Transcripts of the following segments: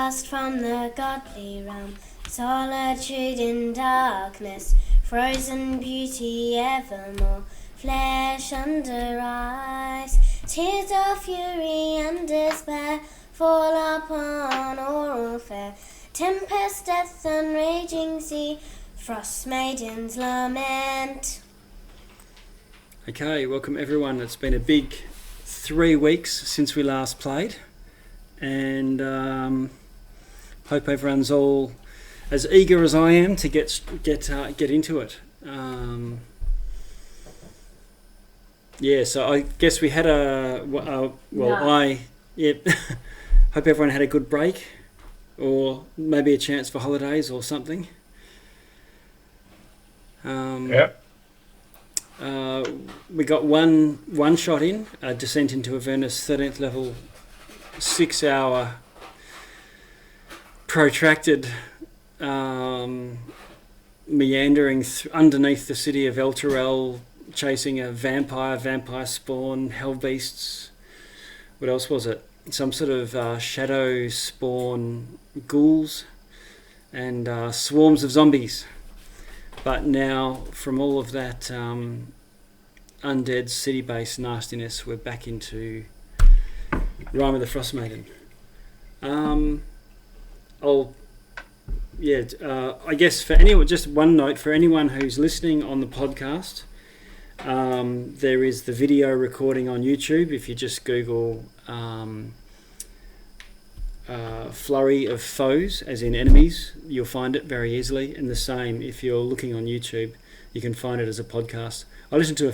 cast from the godly realm, solitude in darkness, frozen beauty evermore, flesh under ice, tears of fury and despair fall upon all fair, tempest, death and raging sea, frost maidens lament. Okay, welcome everyone. It's been a big 3 weeks since we last played, and hope everyone's all as eager as I am to get into it. So I guess we had hope everyone had a good break, or maybe a chance for holidays or something. We got one shot in, a descent into Avernus 13th level, 6-hour protracted meandering underneath the city of Elturel, chasing a vampire spawn, hell beasts. What else was it? Some sort of shadow spawn ghouls and swarms of zombies. But now, from all of that undead city-based nastiness, we're back into Rime of the Frost Maiden. I guess for anyone, just one note for anyone who's listening on the podcast, there is the video recording on YouTube. If you just Google flurry of foes, as in enemies, you'll find it very easily. And the same if you're looking on YouTube, you can find it as a podcast. I listened to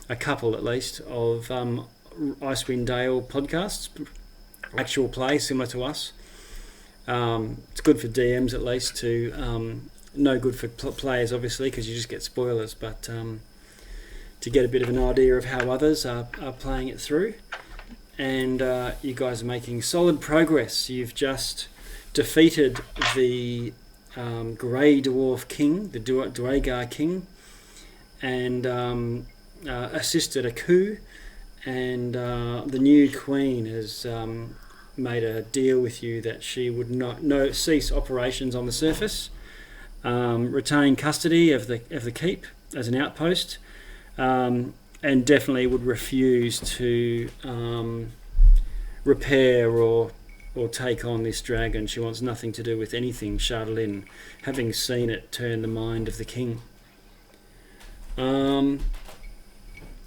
a couple at least, of Icewind Dale podcasts, actual play similar to us. It's good for DMs at least, to no good for players obviously, because you just get spoilers, but to get a bit of an idea of how others are playing it through. And you guys are making solid progress. You've just defeated the Grey Dwarf King, the Dwagar King, and assisted a coup. And the new Queen has made a deal with you that she would not cease operations on the surface, retain custody of the keep as an outpost, and definitely would refuse to repair or take on this dragon. She wants nothing to do with anything Chardalyn, having seen it turn the mind of the king.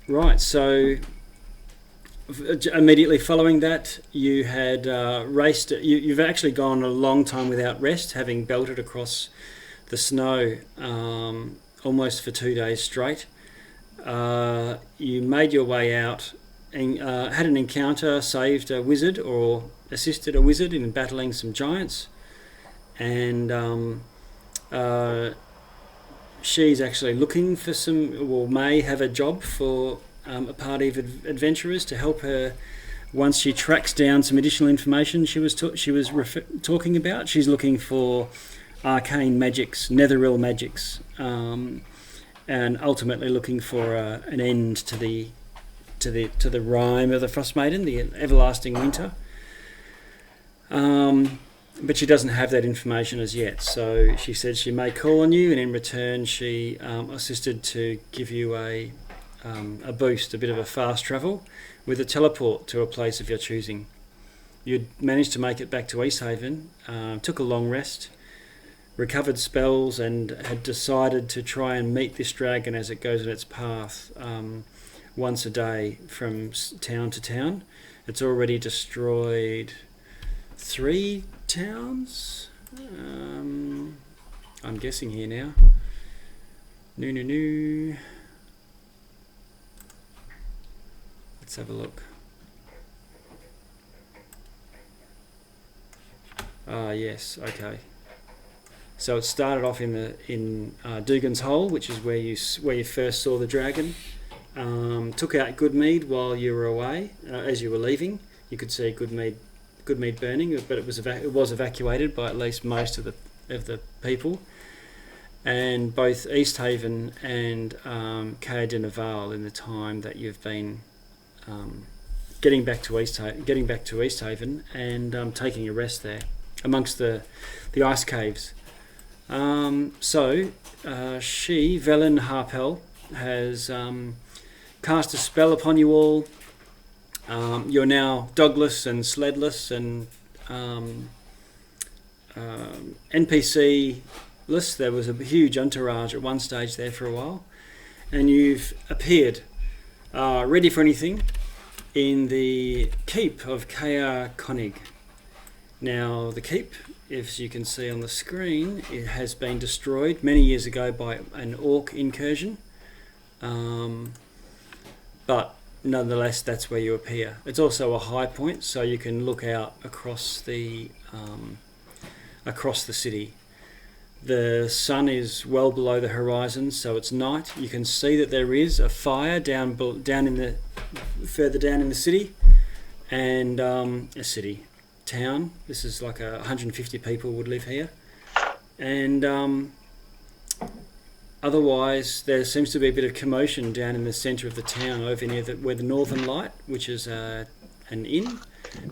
Right, so immediately following that, you had raced. You've actually gone a long time without rest, having belted across the snow almost for 2 days straight. You made your way out and had an encounter, saved a wizard, or assisted a wizard in battling some giants, and she's actually looking for may have a job for a party of adventurers to help her once she tracks down some additional information she was talking about. She's looking for arcane magics, netherreal magics, and ultimately looking for an end to the rime of the Frost Maiden, the everlasting winter. But she doesn't have that information as yet, so she said she may call on you, and in return she assisted to give you a boost, a bit of a fast travel with a teleport to a place of your choosing. You'd managed to make it back to Easthaven, took a long rest, recovered spells, and had decided to try and meet this dragon as it goes in its path once a day from town to town. It's already destroyed 3 towns. I'm guessing here now. No. Let's have a look. Yes, okay. So it started off in Dugan's Hole, which is where you first saw the dragon. Took out Goodmead while you were away. As you were leaving, you could see Goodmead burning, but it was evacuated by at least most of the people. And both Easthaven and Caer Dineval, in the time that you've been getting back to Easthaven and taking a rest there. amongst the ice caves. So she, Velen Harpel, has cast a spell upon you all. You're now dogless and sledless and NPC-less. There was a huge entourage at one stage there for a while. And you've appeared ready for anything in the keep of Caer Konig. Now, the keep, as you can see on the screen, it has been destroyed many years ago by an orc incursion. But nonetheless, that's where you appear. It's also a high point, so you can look out across the city. The sun is well below the horizon, so it's night. You can see that there is a fire further down in the city, and town. This is like 150 people would live here, and otherwise there seems to be a bit of commotion down in the centre of the town, over near where the Northern Light, which is an inn,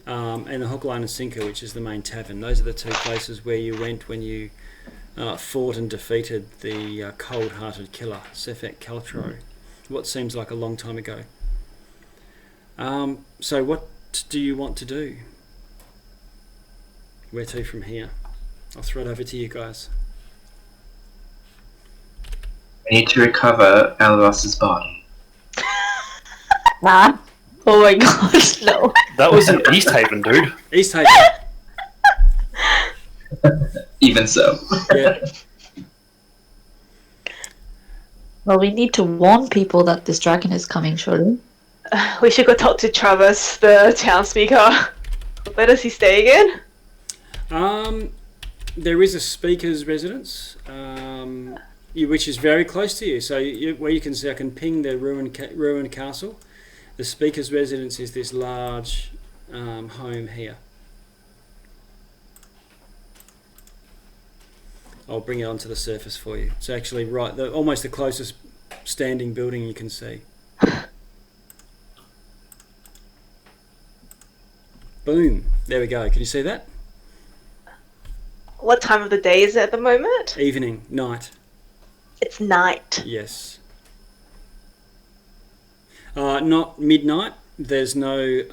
and the Hook, Line and Sinker, which is the main tavern. Those are the two places where you went when you fought and defeated the cold-hearted killer, Sefek Kaltro, what seems like a long time ago. So what do you want to do? Where to from here? I'll throw it over to you guys. We need to recover Alros's body. Nah. Oh my gosh, no. That was in East Haven, dude. East Haven. Even so. Yeah. Well, we need to warn people that this dragon is coming, surely. We should go talk to Travis, the town speaker. Where does he stay again? There is a speaker's residence, which is very close to you. So where you can see, I can ping the ruined castle. The speaker's residence is this large home here. I'll bring it onto the surface for you. It's actually almost the closest standing building you can see. Boom. There we go. Can you see that? What time of the day is it at the moment? Evening, night. It's night. Yes. Not midnight. There's no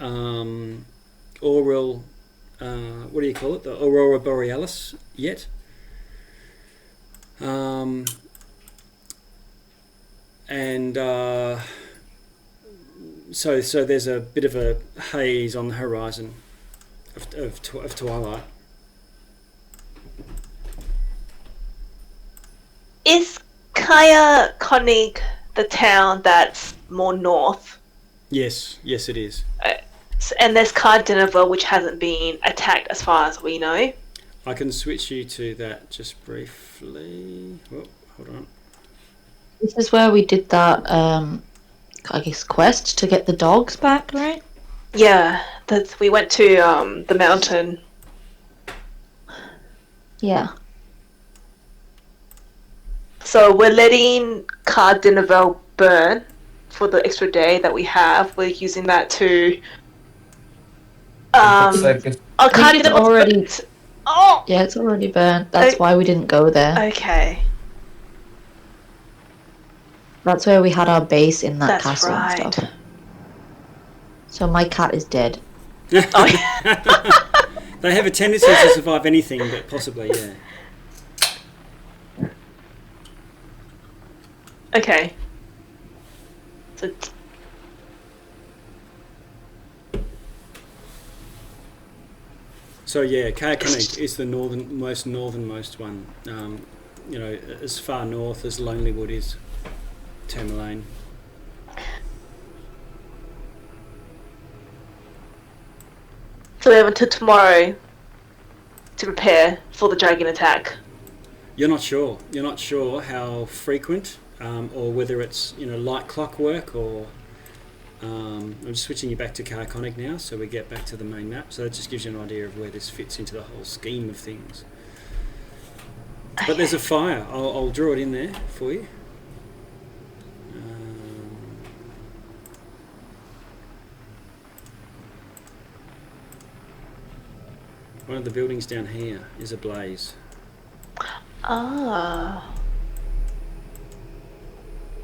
auroral, what do you call it? The Aurora Borealis yet. So there's a bit of a haze on the horizon of twilight. Is Caer Konig the town that's more north? Yes, it is. And there's Caer Dinever, which hasn't been attacked as far as we know. I can switch you to that just briefly. Oh, hold on. This is where we did that, I guess, quest to get the dogs back, right? Yeah, we went to the mountain. Yeah. So we're letting Caer Dinever burn for the extra day that we have. We're using that to... I think it's already... Oh! Yeah, it's already burnt. That's why we didn't go there. Okay. That's where we had our base in that That's castle right. and stuff. So my cat is dead. Oh, yeah. They have a tendency to survive anything, but possibly, yeah. Okay. So So yeah, Caer Konig is the northernmost one. As far north as Lonelywood is, Tourmaline. So we have until tomorrow to prepare for the dragon attack. You're not sure. You're not sure how frequent, or whether it's like clockwork, or I'm just switching you back to Caer Konig now, so we get back to the main map. So that just gives you an idea of where this fits into the whole scheme of things. But there's a fire. I'll draw it in there for you. One of the buildings down here is ablaze. Ah.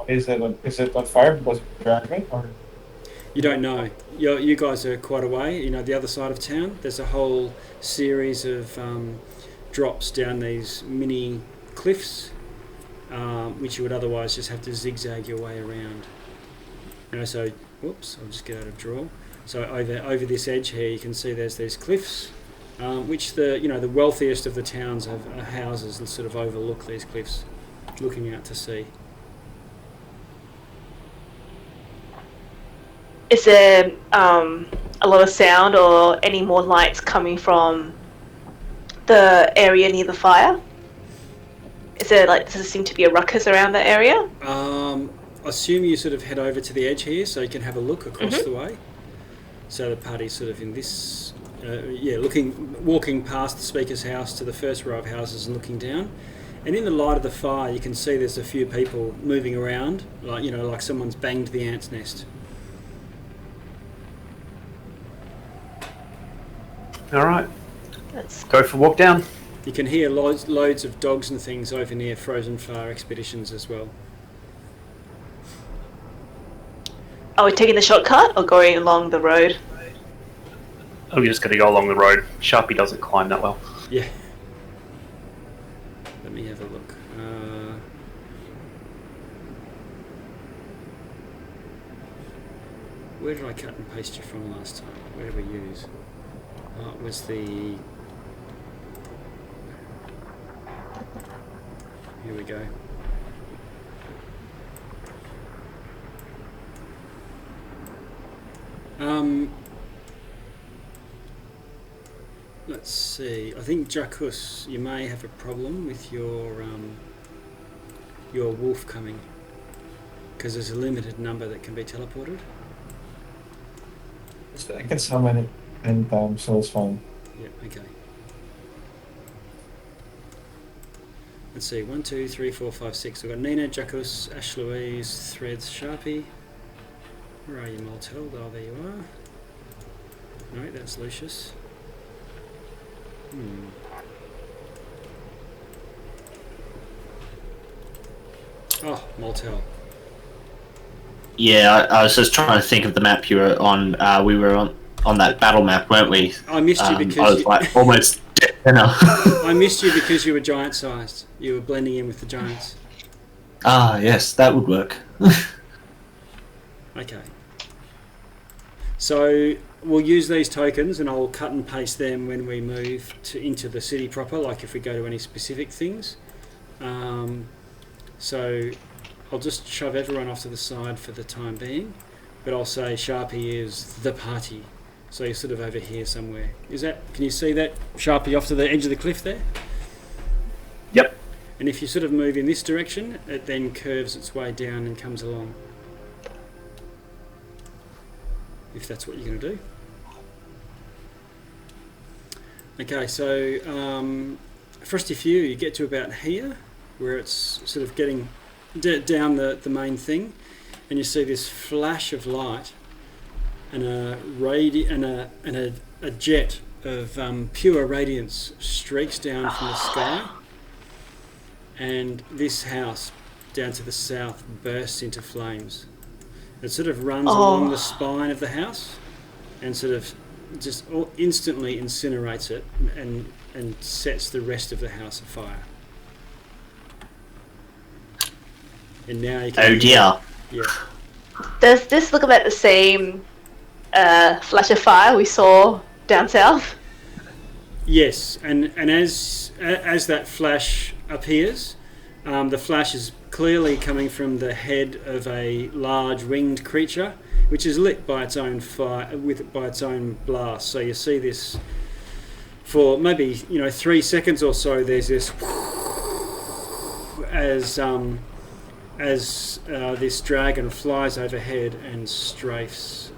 Is it on fire because of dragon or? You don't know. You guys are quite away. You know, the other side of town. There's a whole series of drops down these mini cliffs, which you would otherwise just have to zigzag your way around. You know, so whoops, I'll just get out of draw. So over this edge here, you can see there's these cliffs, which the wealthiest of the towns have houses that sort of overlook these cliffs, looking out to sea. Is there a lot of sound or any more lights coming from the area near the fire? Does there seem to be a ruckus around that area? I assume you sort of head over to the edge here so you can have a look across the way. So the party's sort of in this, walking past the speaker's house to the first row of houses and looking down. And in the light of the fire, you can see there's a few people moving around, like someone's banged the ant's nest. All right, That's go for a walk down. You can hear loads of dogs and things over near Frozen Fire Expeditions as well. Are we taking the shortcut or going along the road? Oh, we're just going to go along the road. Sharpie doesn't climb that well. Yeah. Let me have a look. Where did I cut and paste you from last time? Where did we use? It was the... Here we go. Let's see. I think Jacus, you may have a problem with your wolf coming, because there's a limited number that can be teleported. I can summon it anytime, so it's fine. Yeah. Okay. Let's see. 1, 2, 3, 4, 5, 6. We've got Nina, Jacus, Ash Louise, Threads, Sharpie. Where are you, Maltel? Oh, there you are. No, that's Lucius. Oh, Maltel. Yeah, I was just trying to think of the map you were on. We were on that battle map, weren't we? I missed you because I was like almost dead. I missed you because you were giant-sized. You were blending in with the giants. Ah, yes, that would work. Okay. So we'll use these tokens, and I'll cut and paste them when we move into the city proper, like if we go to any specific things. So I'll just shove everyone off to the side for the time being, but I'll say Sharpie is the party. So you're sort of over here somewhere. Can you see that Sharpie off to the edge of the cliff there? Yep. And if you sort of move in this direction, it then curves its way down and comes along. If that's what you're going to do. Okay, so Frosty Few, you get to about here, where it's sort of getting down the main thing, and you see this flash of light and a jet of pure radiance streaks down from the sky, and this house down to the south bursts into flames. It sort of runs along the spine of the house and sort of just instantly incinerates it and sets the rest of the house afire. And now you can... Oh dear. Yeah. Does this look about the same flash of fire we saw down south? Yes, and as that flash appears, the flash is clearly coming from the head of a large winged creature, which is lit by its own fire, by its own blast. So you see this for maybe 3 seconds or so. There's this as this dragon flies overhead and strafes.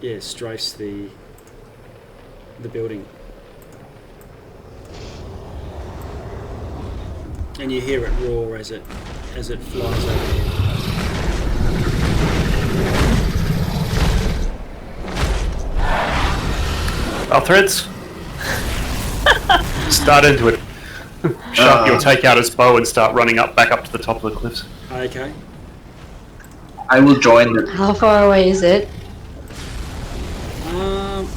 Strafes the building. And you hear it roar as it flies overhead. Well, Threads. Start into it. Sharpie will take out his bow and start running back up to the top of the cliffs. Okay. I will join the. How far away is it?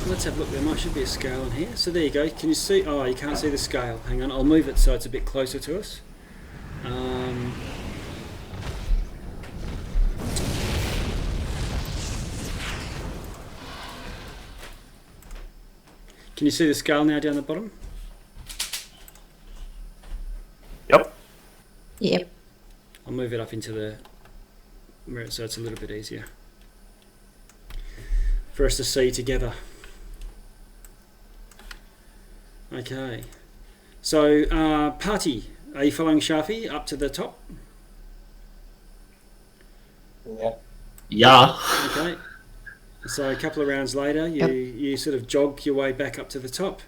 Let's have a look. There should be a scale in here. So there you go. Can you see? Oh, you can't see the scale. Hang on. I'll move it so it's a bit closer to us. Can you see the scale now down the bottom? Yep. Yep. I'll move it up into the so it's a little bit easier for us to see together. Okay. So, party, are you following Sharpie up to the top? Yeah. Yeah. Okay. So a couple of rounds later, you sort of jog your way back up to the top,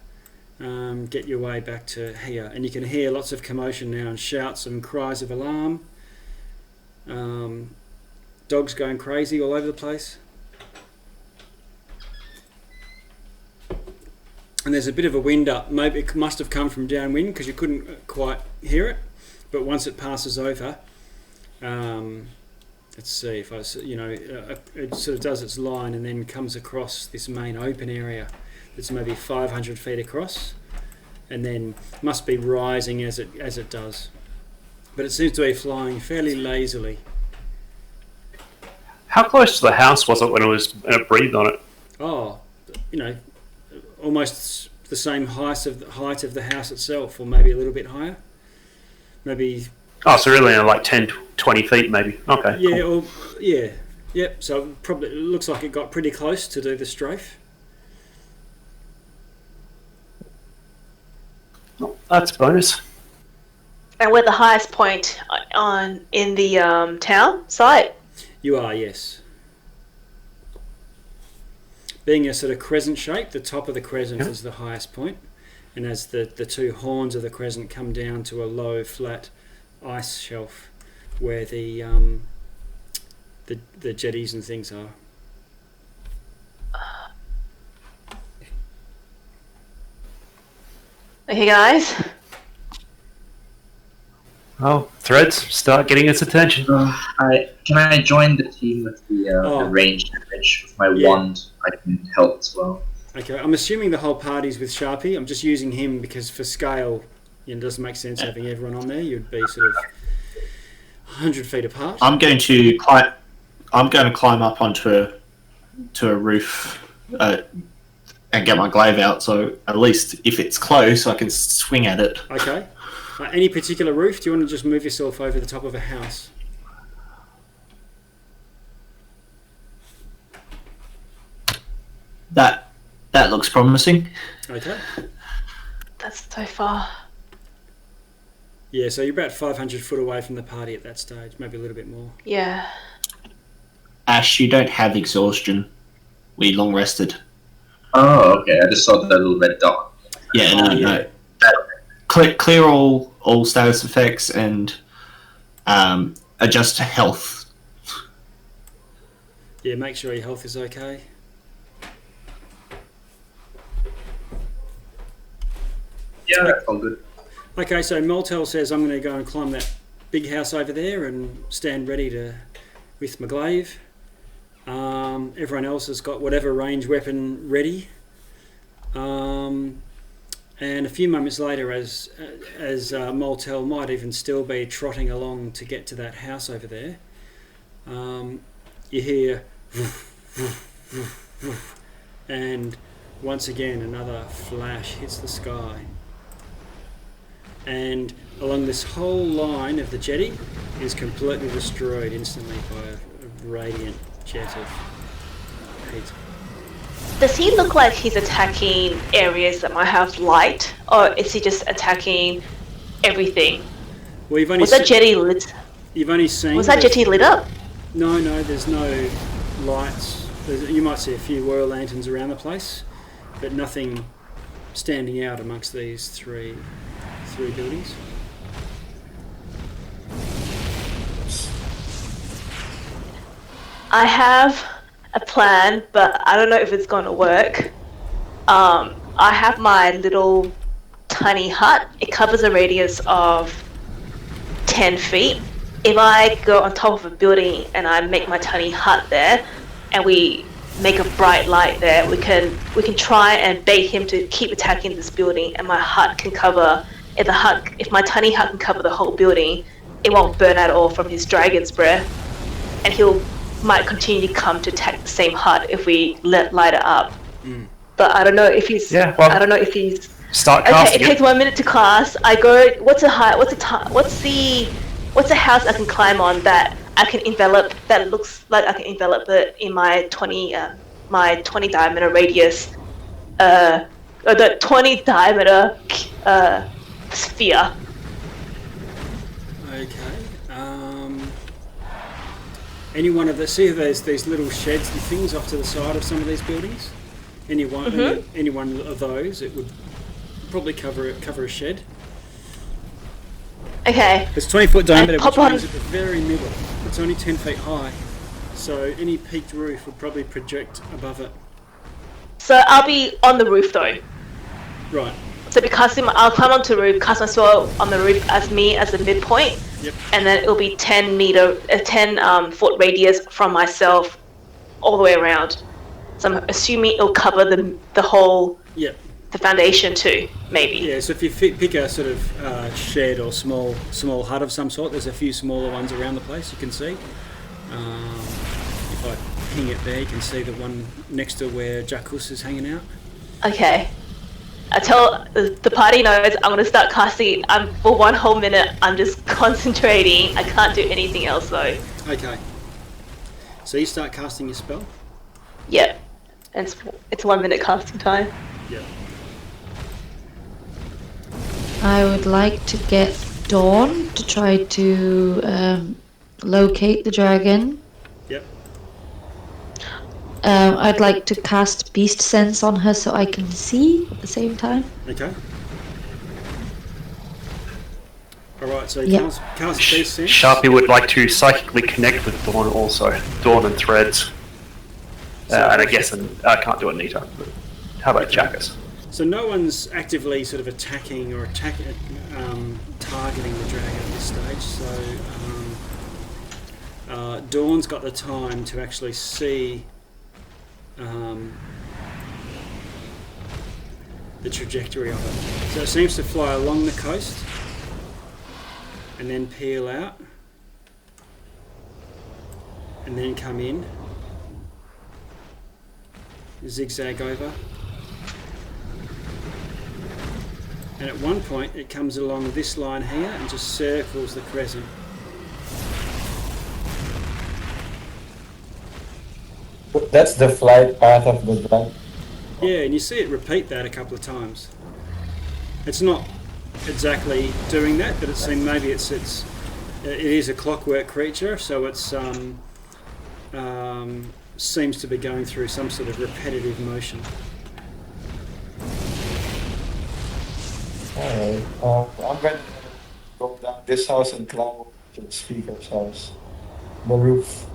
get your way back to here, and you can hear lots of commotion now and shouts and cries of alarm. Dogs going crazy all over the place. And there's a bit of a wind up. Maybe it must have come from downwind because you couldn't quite hear it. But once it passes over, let's see if it sort of does its line and then comes across this main open area that's maybe 500 feet across, and then must be rising as it does. But it seems to be flying fairly lazily. How close to the house was it when it breathed on it? Oh, almost the same height of the house itself, or maybe a little bit higher. Maybe. Oh, so really like 10, 20 feet maybe. Okay. Yeah, cool. Yep. So probably it looks like it got pretty close to do the strafe. Oh, that's a bonus. And we're the highest point in the town site. You are, yes. Being a sort of crescent shape, the top of the crescent is the highest point, and as the two horns of the crescent come down to a low, flat ice shelf where the jetties and things are. Okay, guys. Oh, Threads, start getting its attention. Can I join the team with the ranged damage with my wand? I can help as well. Okay, I'm assuming the whole party's with Sharpie. I'm just using him because for scale, it doesn't make sense having everyone on there. You'd be sort of 100 feet apart. I'm going to climb up onto a roof and get my glaive out. So at least if it's close, I can swing at it. Okay. Any particular roof? Do you want to just move yourself over the top of a house? That looks promising. Okay. That's so far. Yeah, so you're about 500 foot away from the party at that stage, maybe a little bit more. Yeah. Ash, you don't have exhaustion. We long rested. Oh, okay. I just saw the little red dot. Yeah, no. Clear all status effects and adjust to health. Yeah, make sure your health is okay. Yeah, that's all good. Okay, so Moltel says I'm going to go and climb that big house over there and stand ready with my glaive. Everyone else has got whatever range weapon ready. And a few moments later, as Moltel might even still be trotting along to get to that house over there, you hear and once again another flash hits the sky. And along this whole line of the jetty is completely destroyed instantly by a radiant jet of heat. Does he look like he's attacking areas that might have light, or is he just attacking everything? Well, you've only Was that jetty lit? You've only seen. Was that jetty lit up? No, there's no lights. You might see a few oil lanterns around the place, but nothing standing out amongst these three buildings. I have a plan, but I don't know if it's going to work. I have my little tiny hut. It covers a radius of 10 feet. If I go on top of a building and I make my tiny hut there, and we make a bright light there, we can try and bait him to keep attacking this building, and my hut can cover. If my tiny hut can cover the whole building, it won't burn at all from his dragon's breath, and might continue to come to attack the same hut if we light it up. But I don't know if he's. Yeah, well, I don't know if he's. Start Okay, casting it takes 1 minute to cast. I go. What's the house I can climb on that I can envelop? That looks like I can envelop it in my 20 diameter radius. The 20 diameter sphere. Okay. Any one of there's these little sheds and things off to the side of some of these buildings. Any one of those, it would probably cover a shed. Okay. It's 20-foot diameter, which on. means at the very middle. It's only 10 feet high, so any peaked roof would probably project above it. So I'll be on the roof though. Right. So I'll climb onto the roof, cast my spell on the roof as the midpoint. Yep. And then it'll be 10 foot radius from myself all the way around. So I'm assuming it'll cover the whole, Yep. the foundation too, maybe. Yeah, so if you pick a sort of shed or small hut of some sort, there's a few smaller ones around the place you can see. If I ping it there, you can see the one next to where Jackus is hanging out. Okay. I tell the party knows I'm going to start casting. For 1 whole minute, I'm just concentrating. I can't do anything else though. Okay. So you start casting your spell? Yep. And it's 1 minute casting time. Yep. I would like to get Dawn to try to locate the dragon. Yep. I'd like to cast Beast Sense on her so I can see at the same time. Okay. Alright, so Yep. cast Beast Sense. Sharpie would like to psychically connect with Dawn also. Dawn and Threads. And I guess I can't do Anita. But how about Jackus? So no one's actively sort of attacking or targeting the dragon at this stage. So Dawn's got the time to actually see the trajectory of it. So it seems to fly along the coast and then peel out and then come in, zigzag over, and at one point it comes along this line here and just circles the crescent. That's the flight path of the dragon. Yeah, and you see it repeat that a couple of times. It's not exactly doing that, but maybe it is a clockwork creature, so it's seems to be going through some sort of repetitive motion. Alright, I'm going to go down this house and climb to the speaker's house. The roof.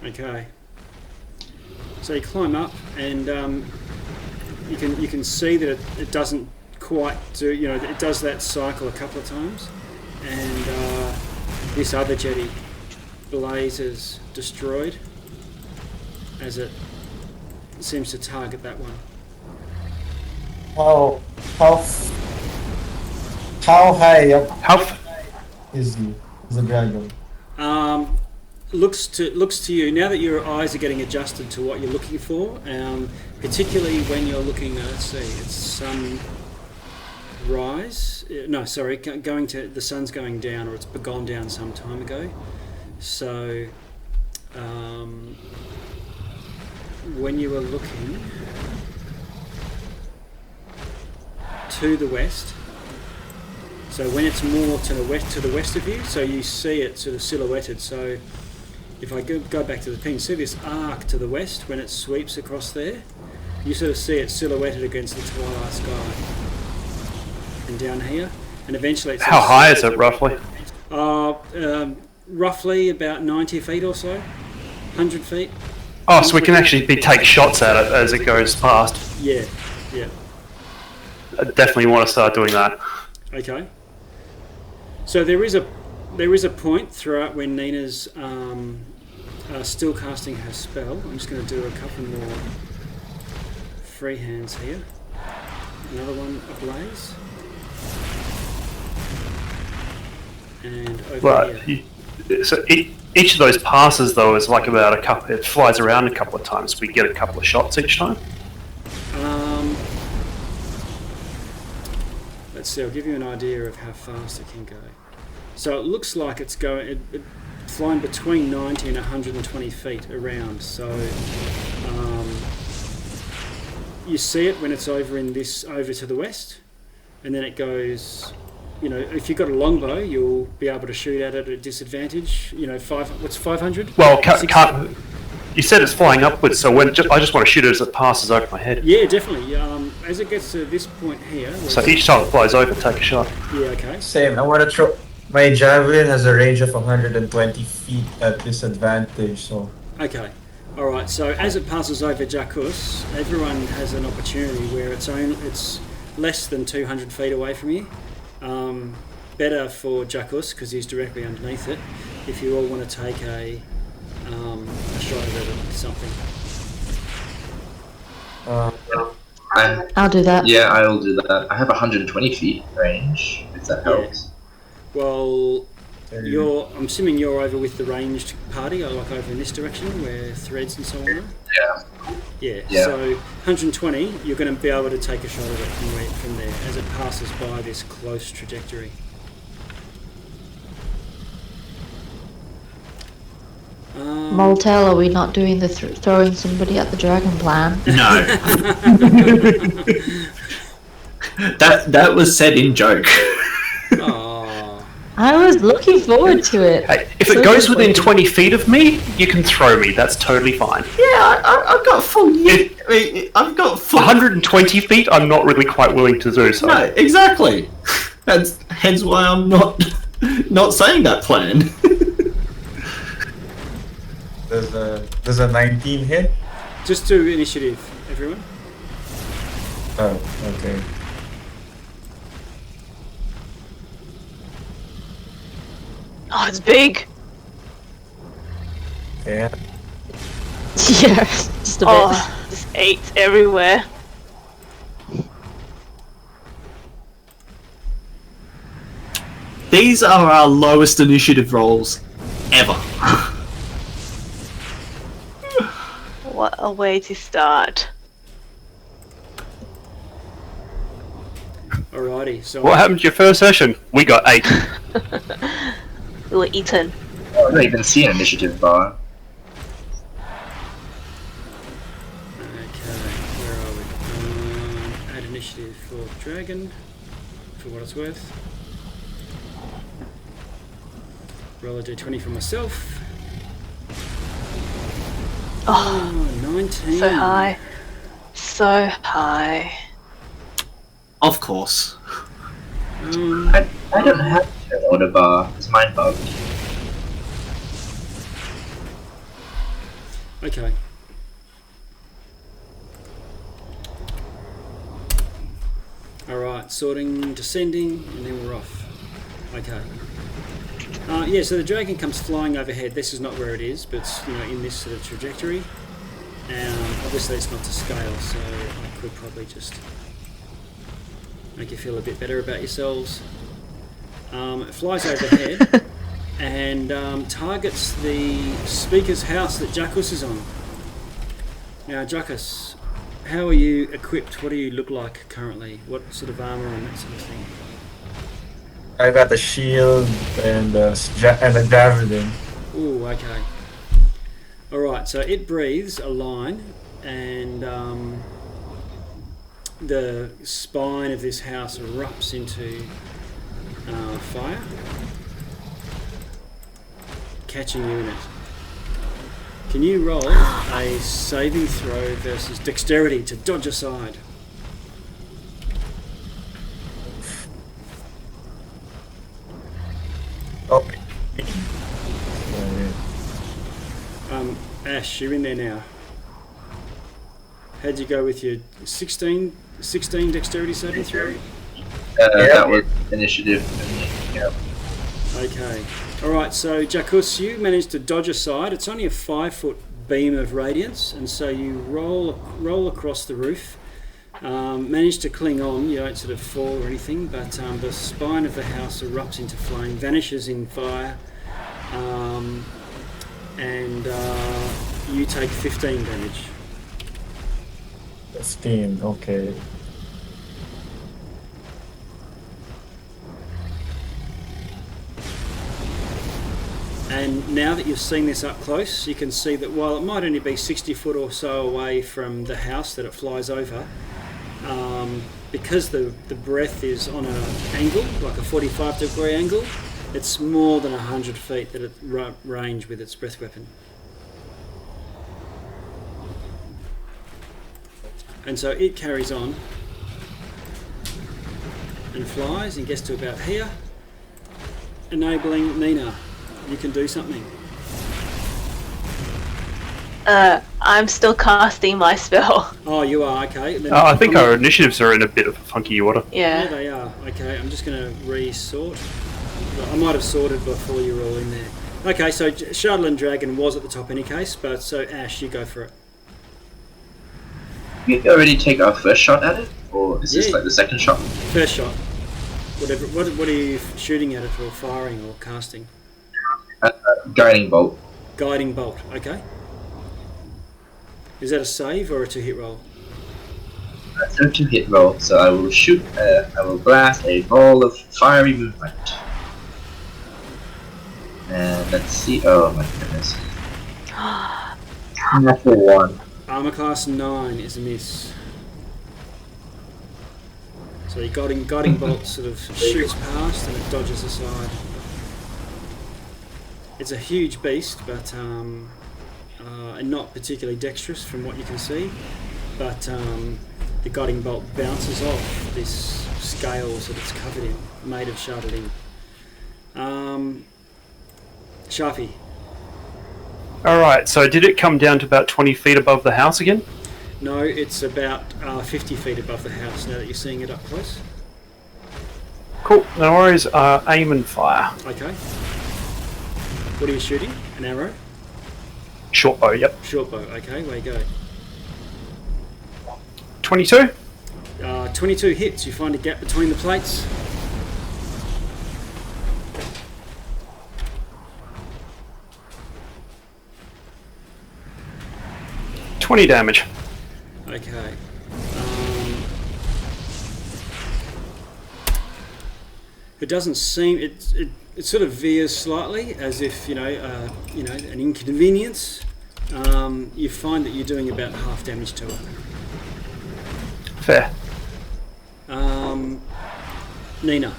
Okay. So you climb up, and you can see that it doesn't quite do. It does that cycle a couple of times, and this other jetty blazes destroyed as it seems to target that one. How high up is the dragon? Looks to you now that your eyes are getting adjusted to what you're looking for, particularly when you're looking. Let's see, it's sunrise. No, sorry, the sun's going down, or it's gone down some time ago. So when you were looking to the west, so when it's more to the west of you, so you see it sort of silhouetted. So if I go back to the ping, see this arc to the west when it sweeps across there? You sort of see it silhouetted against the twilight sky. And down here, and eventually it's... How high is it, roughly? Roughly about 90 feet or so, 100 feet. Oh, so we can actually take shots at it as it goes past. Yeah, yeah. I definitely want to start doing that. Okay. So there is a point throughout when Nina's still casting her spell. I'm just going to do a couple more free hands here. Another one ablaze. And over here. So each of those passes, though, is like about a couple. It flies around a couple of times. We get a couple of shots each time. Let's see. I'll give you an idea of how fast it can go. So it looks like it's flying between 90 and 120 feet around. So you see it when it's over to the west, and then it goes. You know, if you've got a longbow, you'll be able to shoot at it at a disadvantage. You know, what's 500? Well, you said it's flying upwards, so I just want to shoot it as it passes over my head. Yeah, definitely. As it gets to this point here. So each time it flies over, take a shot. Yeah, okay. Same. I want to throw. My javelin has a range of 120 feet at disadvantage, so. Okay. All right. So as it passes over Jacus, everyone has an opportunity where it's less than 200 feet away from you. Better for Jacus because he's directly underneath it. If you all want to take a shot at it or something. I'll do that. Yeah, I'll do that. I have 120 feet range, if that helps. Well, I'm assuming you're over with the ranged party, like over in this direction where threads and so on are? Yeah. So 120, you're going to be able to take a shot at it from there as it passes by this close trajectory. Moltel, are we not doing the throwing somebody at the dragon plan? No. that was said in joke. I was looking forward to it. Hey, if it goes within 20 feet of me, you can throw me. That's totally fine. Yeah, I've got full. I've got full. 120 feet, I'm not really quite willing to do so. No, exactly. That's hence why I'm not saying that plan. There's a 19 hit. Just do initiative, everyone. Oh, okay. Oh, it's big. Yeah. Yeah, just a bit. Oh, there's 8 everywhere. These are our lowest initiative rolls ever. What a way to start. Alrighty, so What happened to your first session? We got 8. We were eaten. I don't even see an initiative bar. Okay, where are we? Add initiative for dragon, for what it's worth. Roll a d20 for myself. Oh, 19. so high. So high. Of course. I don't have an order bar. It's mine bugged. Okay. Alright, sorting, descending, and then we're off. Okay. Yeah, so the dragon comes flying overhead. This is not where it is, but it's, in this sort of trajectory. Obviously it's not to scale, so I could probably just make you feel a bit better about yourselves. It flies overhead and targets the speaker's house that Jacus is on. Now, Jacus, how are you equipped? What do you look like currently? What sort of armour and that sort of thing? I got a shield and a javelin. Ooh, okay. Alright, so it breathes a line and the spine of this house erupts into fire, catching you in it. Can you roll a saving throw versus dexterity to dodge aside? Oh. Ash, you're in there now. How'd you go with your 16 dexterity saving throw? That was initiative for me. Yeah. Okay. Alright, so Jacus, you managed to dodge aside. It's only a 5-foot beam of radiance, and so you roll across the roof. Manage to cling on. You don't sort of fall or anything, but the spine of the house erupts into flame, vanishes in fire, and you take 15 damage. 15, okay. And now that you've seen this up close, you can see that while it might only be 60 foot or so away from the house that it flies over, because the breath is on an angle, like a 45-degree angle, it's more than 100 feet that it range with its breath weapon. And so it carries on and flies and gets to about here, enabling Nina. You can do something. I'm still casting my spell. Oh, you are, okay. Then I think our initiatives are in a bit of a funky order. Yeah, Yeah. they are. Okay, I'm just going to re-sort. I might have sorted before you were all in there. Okay, so Shuttle and Dragon was at the top in any case, but so Ash, you go for it. Did we already take our first shot at it? Or is this Yeah. like the second shot? First shot. Whatever. What are you shooting at it, or firing, or casting? Guiding bolt. Guiding bolt. Okay. Is that a save or a 2-hit roll? That's a 2-hit roll, so I will shoot, I will blast a ball of fiery movement. And let's see, oh my goodness. Natural 1. Armor class 9 is a miss. So your guiding bolt sort of shoots past and it dodges aside. It's a huge beast, but and not particularly dexterous from what you can see. But the guiding bolt bounces off this scales that it's covered in, made of sharded ink. Sharpie. Alright, so did it come down to about 20 feet above the house again? No, it's about 50 feet above the house now that you're seeing it up close. Cool, no worries. Aim and fire. Okay. What are you shooting? An arrow? Short bow, yep. Short bow. Okay, where you go? 22? 22 hits. You find a gap between the plates. $20 damage. Okay. It doesn't seem it sort of veers slightly as if an inconvenience. You find that you're doing about half damage to it. Fair. Nina,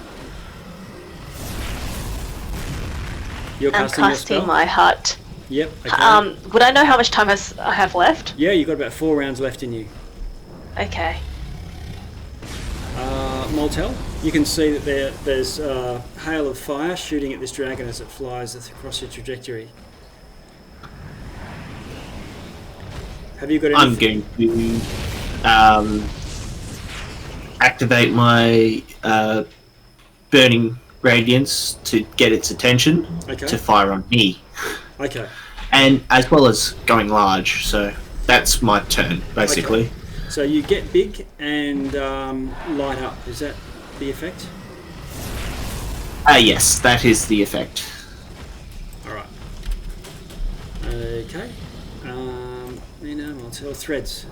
you're I'm casting your casting spell? my hut. Yep. Okay. Would I know how much time I have left? Yeah, you've got about 4 rounds left in you. Okay. Moltel, you can see that there's a hail of fire shooting at this dragon as it flies across your trajectory. Have you got any? I'm going to activate my burning radiance to get its attention to fire on me. Okay. And as well as going large, so that's my turn, basically. Okay. So you get big and light up. Is that the effect? Yes, that is the effect. Alright. Okay. I'll tell threads.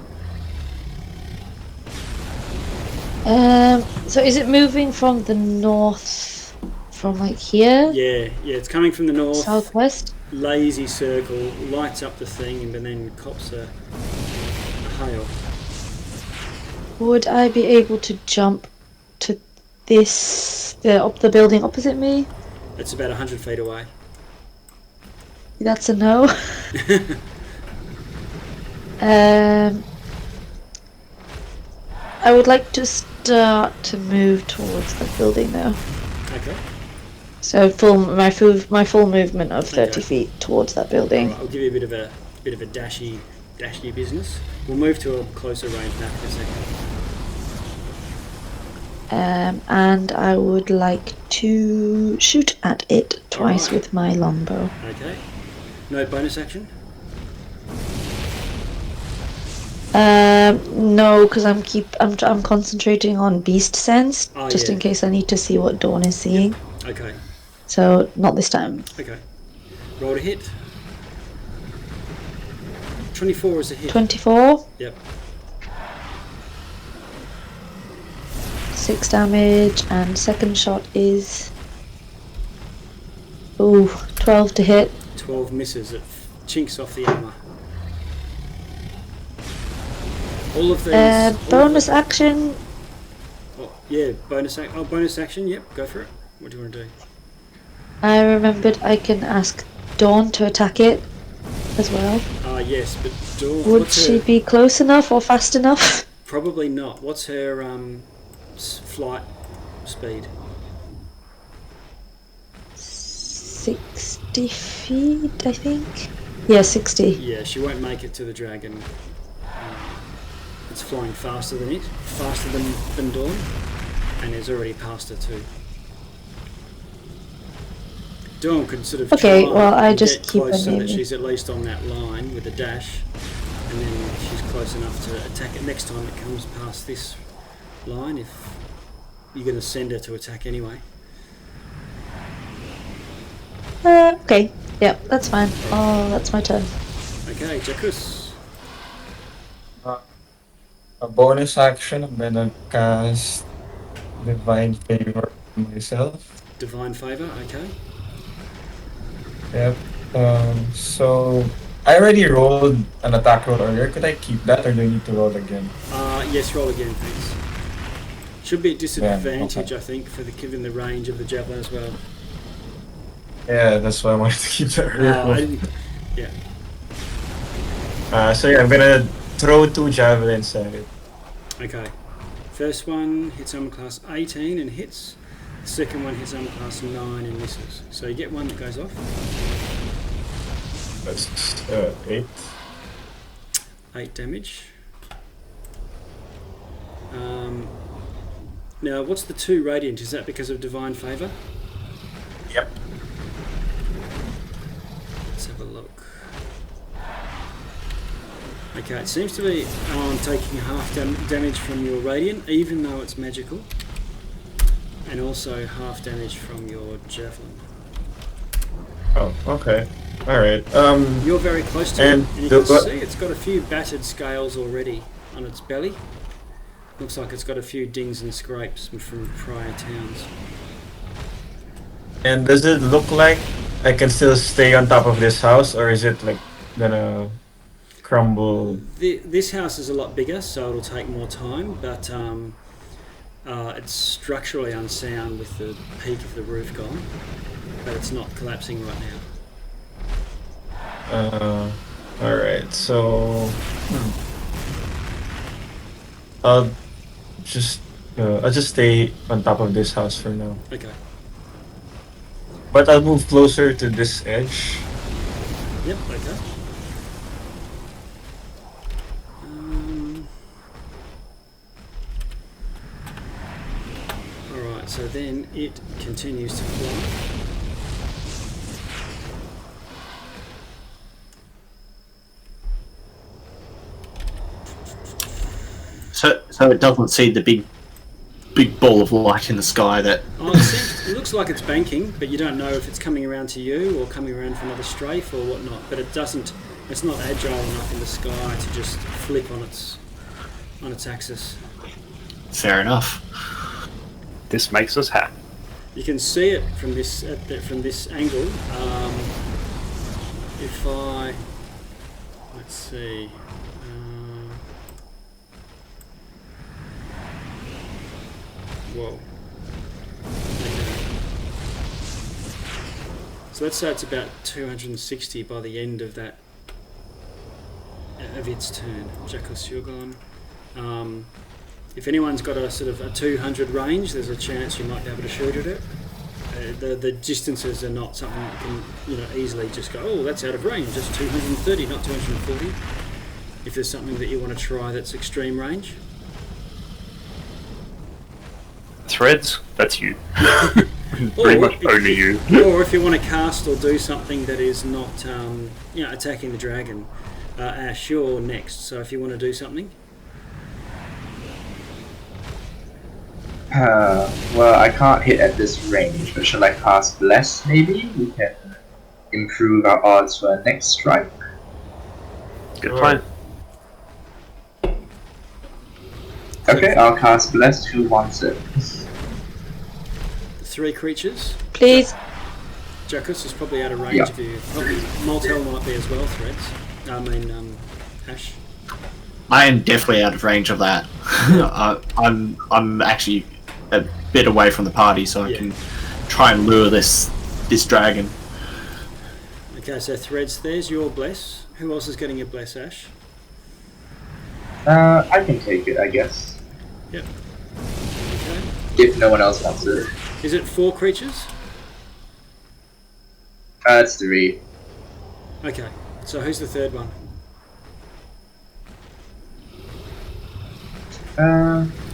So is it moving from the north, from like here? Yeah, it's coming from the north. Southwest? Lazy circle, lights up the thing and then cops a hail. Would I be able to jump to the building opposite me? It's about 100 feet away. That's a no. I would like to start to move towards the building though. Okay. So my full movement of 30 feet towards that building. Right, I'll give you a bit of a dashy dashy business. We'll move to a closer range map in a second. And I would like to shoot at it twice Alright. with my longbow. Okay. No bonus action? No, because I'm concentrating on beast sense, just yeah. in case I need to see what Dawn is seeing. Okay. So not this time. Okay. Roll to hit. 24 is a hit. 24, Yep. 6 damage, and second shot is 12 to hit. 12 misses. It chinks off the armor. All of these. Bonus action. Oh, yeah, bonus action. Oh, bonus action. Yep, go for it. What do you want to do? I remembered I can ask Dawn to attack it as well. Yes, but Dawn. Would what's she her, be close enough or fast enough? Probably not. What's her flight speed? 60 feet, I think. Yeah, 60. Yeah, she won't make it to the dragon. It's flying faster than it, faster than Dawn, and is already past her too. Dawn could sort of Okay, try well, I and just get keep close her so near that me. she's at least on that line with a dash, and then she's close enough to attack it next time it comes past this line. If you're going to send her to attack anyway. Okay. Yeah, that's fine. Oh, that's my turn. Okay, Jackus. A bonus action, I'm gonna cast Divine Favor on myself. Divine Favor, okay. Yep. So I already rolled an attack roll earlier. Could I keep that, or do I need to roll again? Yes, roll again, thanks. Should be at disadvantage, okay. I think, for given the range of the javelin as well. Yeah, that's why I wanted to keep that earlier. I didn't, yeah. So yeah, I'm gonna throw 2 javelins at it. Okay. First one hits armor class 18 and hits. The second one hits armor class 9 and misses. So you get one that goes off. That's 8. 8 damage. Now, what's the 2 radiant? Is that because of divine favor? Yep. Let's have a look. Okay, it seems to be taking half damage from your radiant, even though it's magical, and also half damage from your javelin. Oh, okay. Alright. You're very close to it, and you can see it's got a few battered scales already on its belly. Looks like it's got a few dings and scrapes from prior towns. And does it look like I can still stay on top of this house, or is it like gonna crumble? This house is a lot bigger, so it'll take more time, but it's structurally unsound with the peak of the roof gone, but it's not collapsing right now. Alright, so I'll just stay on top of this house for now. Okay. But I'll move closer to this edge. Yep, okay. Alright, so then it continues to fly. So it doesn't see the big ball of light in the sky that... It looks like it's banking, but you don't know if it's coming around to you or coming around for another strafe or whatnot. But it's not agile enough in the sky to just flip on its axis. Fair enough. This makes us happy. You can see it from this angle. If I let's see. Whoa. Okay. So let's say it's about 260 by the end of that of its turn. Jackus, you're gone. If anyone's got a sort of a 200 range, there's a chance you might be able to shoot at it. The distances are not something you can easily just go, oh, that's out of range. It's 230, not 240. if there's something that you want to try that's extreme range. Threads, that's you. Or Pretty much if- only you. Or if you want to cast or do something that is not, attacking the dragon, Ash, you're next. So if you want to do something, Well, I can't hit at this range, but shall I cast Bless maybe? We can improve our odds for our next strike. Good plan. Okay, I'll cast Bless. Who wants it? 3 creatures. Please. Jackus is probably out of range Yeah. of you. Probably Moltel might be as well. Threads. Ash. I am definitely out of range of that. I'm actually a bit away from the party, so I can try and lure this dragon. Okay, so Threads, there's your bless. Who else is getting a bless, Ash? I can take it, I guess. Yep. Okay. If no one else wants it. Is it 4 creatures? It's 3. Okay. So who's the third one?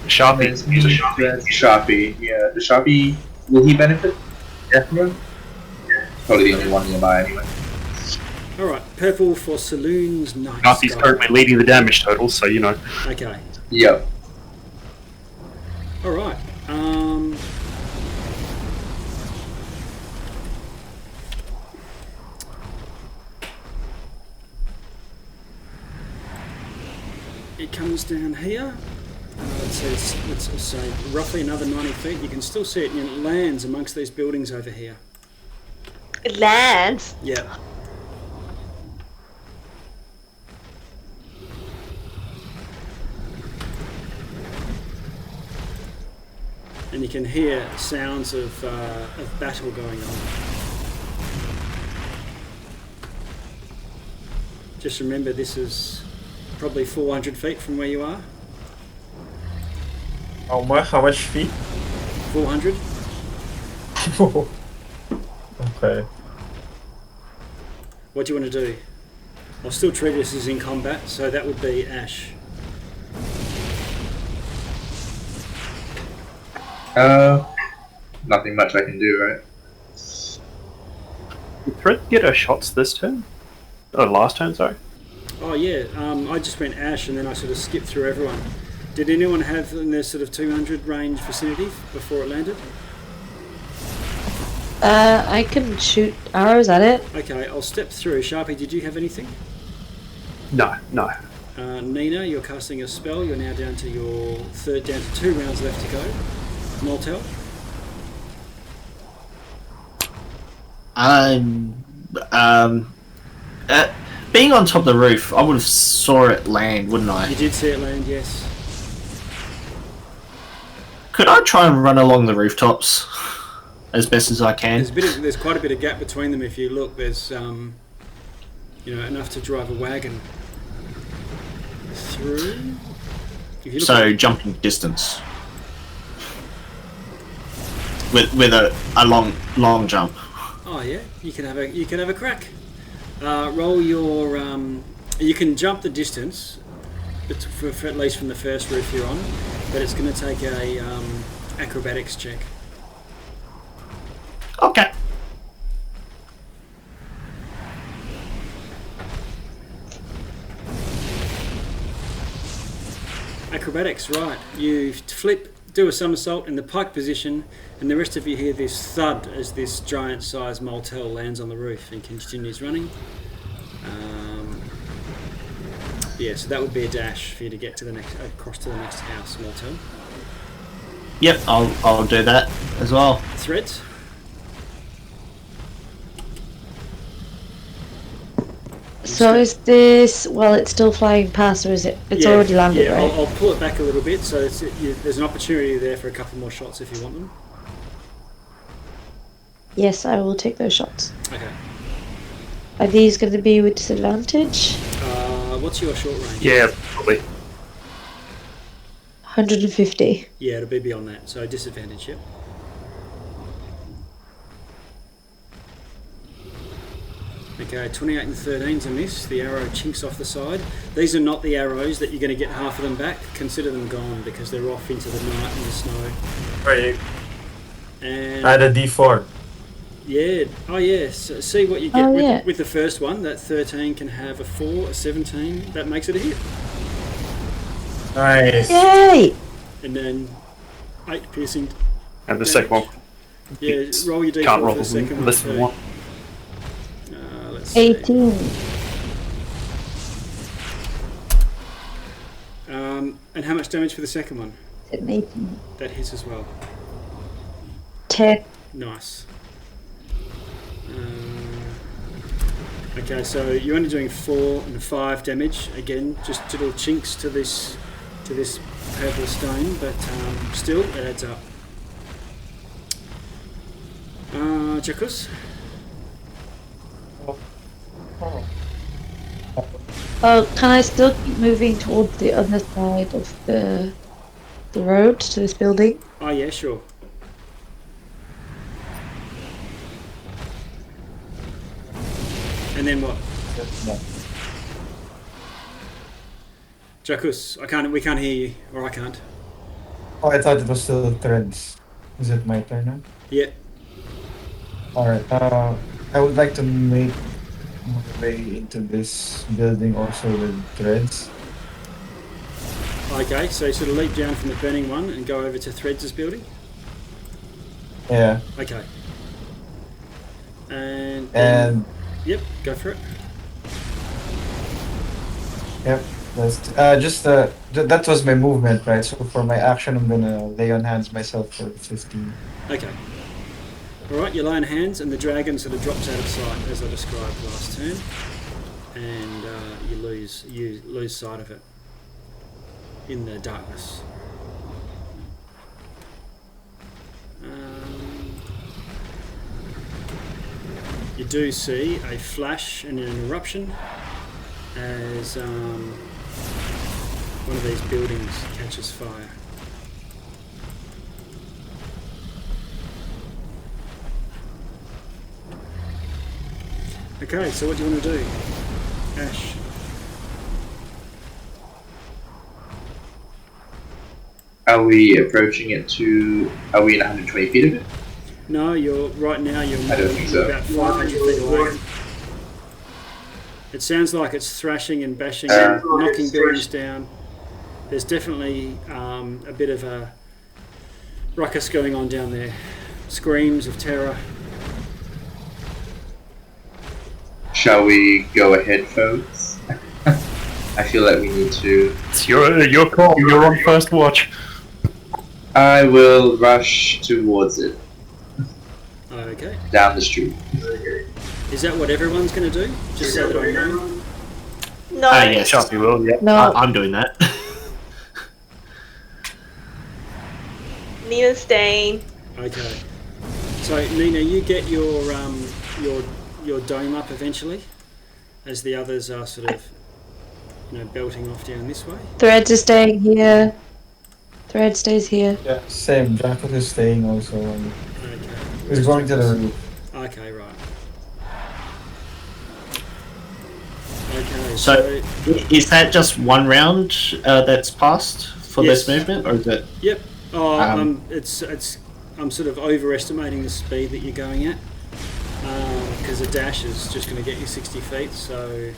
Sharpie. There's me, there's Sharpie. Yeah, the Sharpie, will he benefit? Yeah. Probably the only one nearby anyway. Alright, purple for Saloon's Night Sharpie's Sky. currently leading the damage total, so you know. Okay. Yep. Alright. It comes down here. Let's say roughly another 90 feet. You can still see it, and it lands amongst these buildings over here. It lands. Yeah. And you can hear sounds of battle going on. Just remember, this is probably 400 feet from where you are. How much feet? 400. Okay. What do you want to do? I'll still treat this as in combat, so that would be Ash. Nothing much I can do, right? Did Thread get her shots this turn? Oh, last turn, sorry. Oh yeah, I just went Ash and then I sort of skipped through everyone. Did anyone have in their sort of 200 range vicinity before it landed? I can shoot arrows at it. Okay, I'll step through. Sharpie, did you have anything? No. Nina, you're casting a spell. You're now down to your down to 2 rounds left to go. Moltel. Being on top of the roof, I would have saw it land, wouldn't I? You did see it land, yes. Could I try and run along the rooftops as best as I can? There's quite a bit of gap between them. If you look, there's enough to drive a wagon through. If you look So jumping distance with a long jump. Oh yeah, you can have a crack. Roll your. You can jump the distance, for at least from the first roof you're on, but it's going to take a acrobatics check. Okay. Acrobatics, right. You flip, do a somersault in the pike position, and the rest of you hear this thud as this giant-sized Moltel lands on the roof and continues running. Yeah, so that would be a dash for you to get to across to the next house, Moltel. Yep, I'll do that as well. Threads? So is this while it's still flying past, or is it? It's already landed, yeah, right? I'll pull it back a little bit, so there's an opportunity there for a couple more shots if you want them. Yes, I will take those shots. Okay. Are these going to be with disadvantage? What's your short range? Yeah, probably. 150. Yeah, it'll be beyond that, so disadvantage, yep. Okay, 28 and 13's a miss. The arrow chinks off the side. These are not the arrows that you're going to get half of them back. Consider them gone because they're off into the night and the snow. Right. And Add a D4. yeah, oh yeah. So see what you get Oh, with, yeah. with the first one. That 13 can have a 4, a 17. That makes it a hit. Nice. Yay! And then 8 piercing. And the second one. Yeah, roll your d4 Can't roll for the second one. less than too. one. Let's see. 18. And how much damage for the second one? 18. That hits as well. 10. Nice. Okay, so you're only doing 4 and 5 damage. Again, just little chinks to this purple stone, but still, it adds up. Jacuz? Can I still keep moving towards the other side of the road to this building? Oh yeah, sure. And then what? Jacuz, we can't hear you, or I can't. Oh, I thought it was still threads. Is it my turn now? Yeah. Alright, I would like to make my way into this building also with threads. Okay, so you sort of leap down from the burning one and go over to Threads' building? Yeah. Okay. And yep, go for it. Yep. That was my movement, right? So for my action, I'm gonna lay on hands myself for 15. Okay. Alright, you lay on hands and the dragon sort of drops out of sight as I described last turn. And you lose sight of it in the darkness. You do see a flash and an eruption as one of these buildings catches fire. Okay, so what do you want to do? Ash. Are we approaching it to... Are we in 120 feet of it? No, right now you're I don't think so. about 500 feet away. It sounds like it's thrashing and bashing and knocking buildings down. There's definitely a bit of a ruckus going on down there. Screams of terror. Shall we go ahead, folks? I feel like we need to... It's your call. You're on first watch. I will rush towards it, Okay. down the street. Is that what everyone's going to do? Just so that I know? No. Yeah, Sharpie will, yeah. No. I'm doing that. Nina's staying. Okay. So Nina, you get your dome up eventually, as the others are sort of, belting off down this way. Threads is staying here. Thread stays here. Yeah, same. Jackal is staying also. Okay. He's going to the roof. Okay, right. Okay, So, is that just one round that's passed for Yes. this movement, or is it? Yep. Oh, Um, I'm sort of overestimating the speed that you're going at, because the dash is just going to get you 60 feet. So,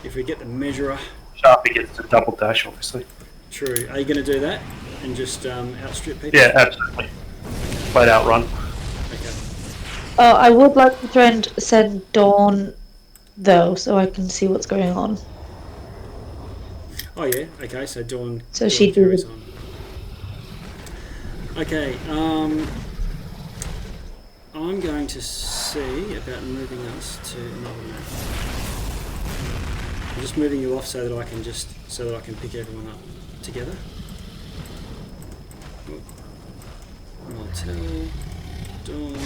if we get the measurer, Sharpie gets a double dash, obviously. true. Are you going to do that and just outstrip people? Yeah, absolutely. Flat out run. Okay. I would like to send Dawn though, so I can see what's going on. Oh yeah. Okay. So Dawn. So Dawn she carries did. on. Okay. I'm going to see about moving us to another map. I'm just moving you off so that I can pick everyone up together. Martel, Dawn,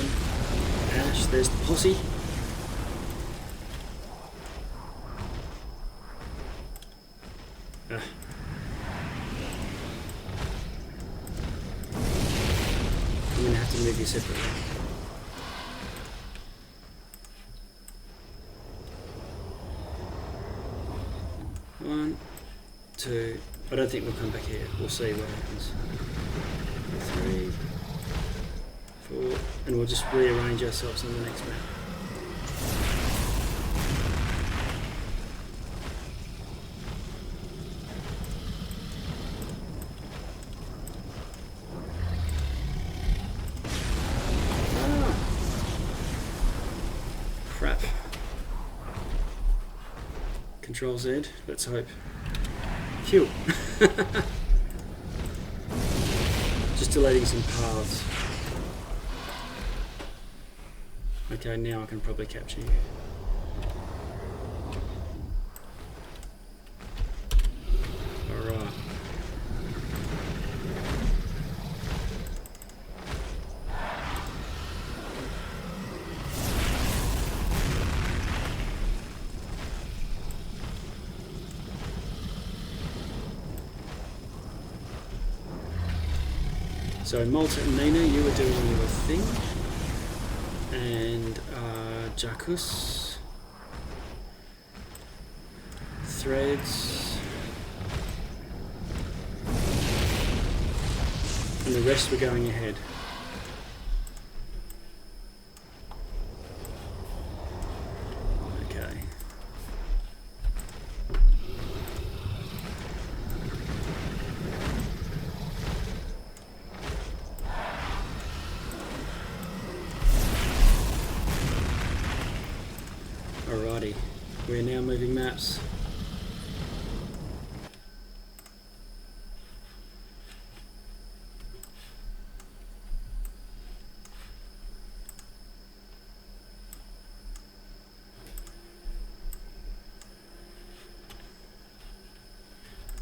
Ash. There's the posse. Ah. I'm going to have to move you separately. 2. I don't think we'll come back here. We'll see what happens. 3, 4, and we'll just rearrange ourselves on the next map. Crap. Control Z, let's hope. Phew. Just deleting some paths. Okay, now I can probably capture you. Alright. So Malta and Nina, you were doing your thing. And Jacus. Threads. And the rest were going ahead. Okay. Alrighty, we're now moving maps.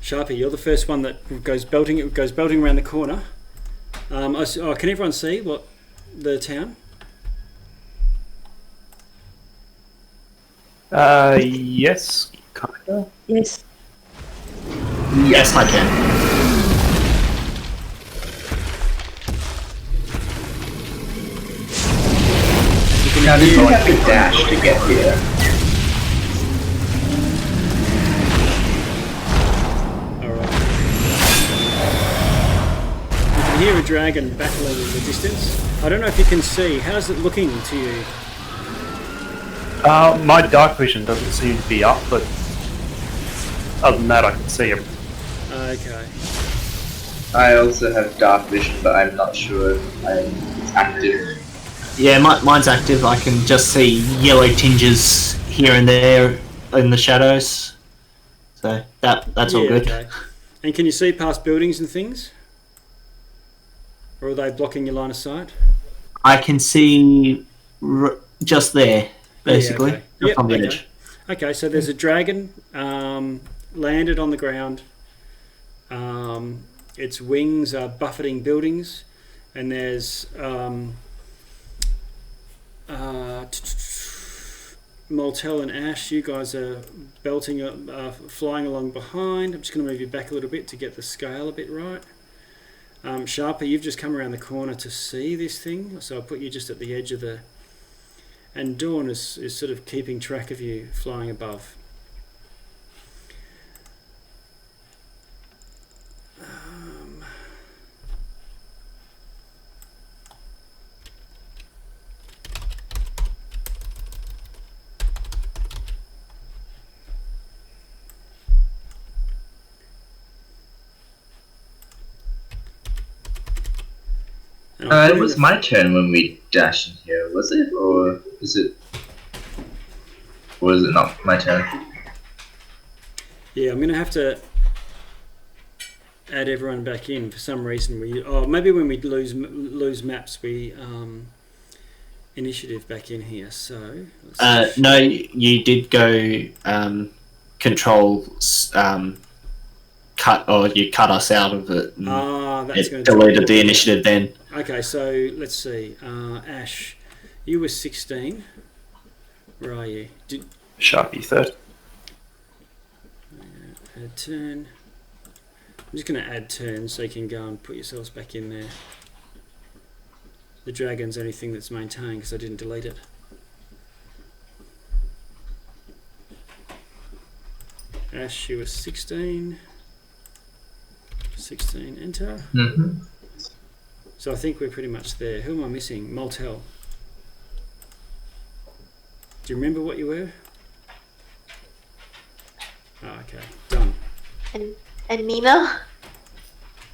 Sharpie, you're the first one that goes belting. It goes belting around the corner. Can everyone see what the town? Yes, kinda. Yes. Yes, I can. Now, did you have to dash to get here? Alright. You can hear a dragon battling in the distance. I don't know if you can see. How's it looking to you? My dark vision doesn't seem to be up, but other than that, I can see him. Okay. I also have dark vision, but I'm not sure it's active. Yeah, mine's active. I can just see yellow tinges here and there in the shadows. So that's all good. Okay. And can you see past buildings and things? Or are they blocking your line of sight? I can see just there, basically. Yeah, okay. Just Yep, on the okay. edge. Okay, so there's a dragon landed on the ground. Its wings are buffeting buildings, and there's Moltel and Ash. You guys are belting, flying along behind. I'm just going to move you back a little bit to get the scale a bit right. Sharper, you've just come around the corner to see this thing, so I'll put you just at the edge of the... And Dawn is sort of keeping track of you flying above. It was my turn when we dashed in here, was it? Or is it... Or is it not my turn? Yeah, I'm going to have to add everyone back in for some reason. Maybe when we lose maps, we initiative back in here. So No, you did go control cut, or you cut us out of it. That's going It to deleted the initiative then. Okay, so let's see. Ash, you were 16. Where are you? Sharpie third. Add turn. I'm just going to add turns so you can go and put yourselves back in there. The dragon's the only thing that's maintained because I didn't delete it. Ash, you were 16. 16, enter. Mm-hmm. So I think we're pretty much there. Who am I missing? Moltel. Do you remember what you were? Oh, okay, done. And Nina?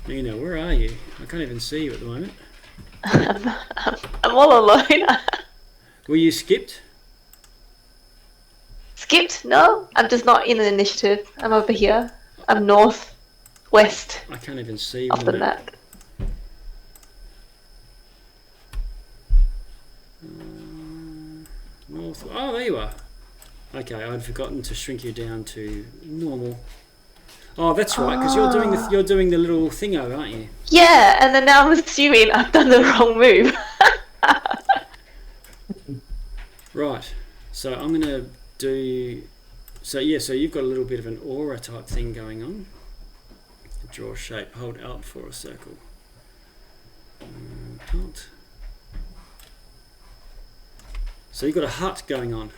Nina, where are you? I can't even see you at the moment. I'm all alone. Were you skipped? Skipped? No, I'm just not in an initiative. I'm over here. I'm north, west I can't even see you of on the the map. map. North. Oh, there you are. Okay, I'd forgotten to shrink you down to normal. Oh, that's right, because you're doing the little thingo, aren't you? Yeah, and then now I'm assuming I've done the wrong move. Right. So I'm gonna do. So yeah, so you've got a little bit of an aura type thing going on. Draw shape. Hold Alt for a circle. Alt. So you've got a hut going on.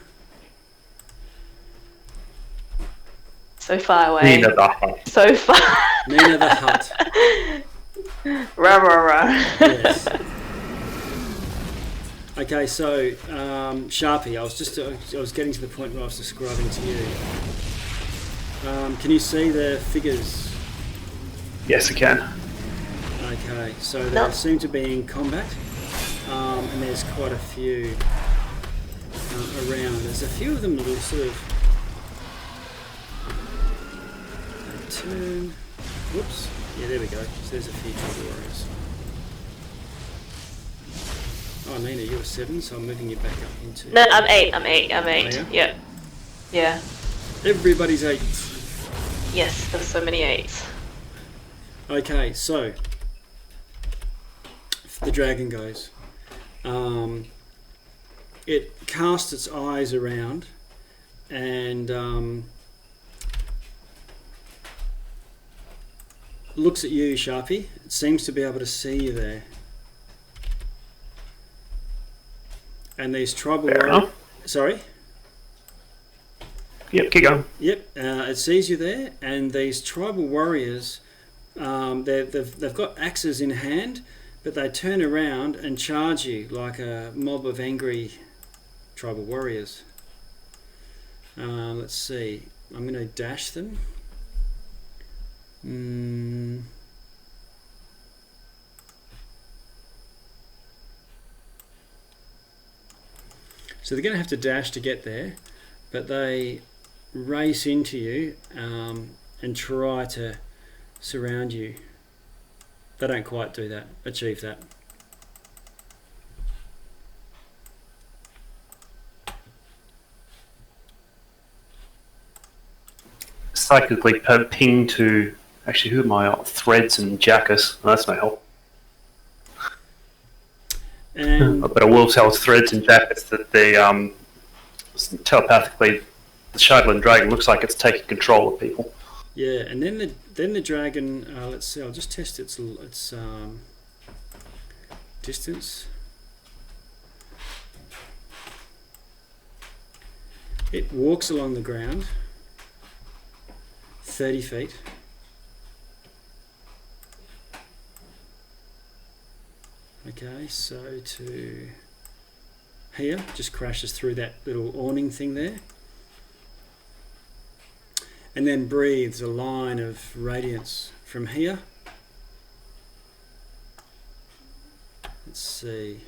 So far away. Nina the Hut. So far. Nina the hut. Rah, rah, rah. Yes. Okay, so Sharpie, I was getting to the point where I was describing to you. Can you see the figures? Yes, I can. Okay, so they No. seem to be in combat, and there's quite a few around. There's a few of them that will sort of turn. Whoops. Yeah, there we go. So there's a few tribal warriors. Oh, Nina, you're 7, so I'm moving you back up into. No, I'm 8. I'm 8. Oh, yeah? Yeah. Everybody's 8. Yes, there's so many 8s. Okay, so the dragon goes. It casts its eyes around and looks at you, Sharpie. It seems to be able to see you there. And these tribal Fair warriors. enough. Sorry? Yep, keep going. Yep, it sees you there, and these tribal warriors, they've got axes in hand, but they turn around and charge you like a mob of angry tribal warriors. Let's see, I'm going to dash them. So they're going to have to dash to get there, but they race into you and try to surround you. They don't quite do that, achieve that. Psychically ping to. Actually, who am I? Oh, Threads and Jackus. Oh, that's no help. And But I will tell Threads and Jackus that the telepathically, the Shadowland Dragon looks like it's taking control of people. yeah, and then the dragon. Let's see. I'll just test its distance. It walks along the ground 30 feet. Okay, so to here, just crashes through that little awning thing there. And then breathes a line of radiance from here. Let's see.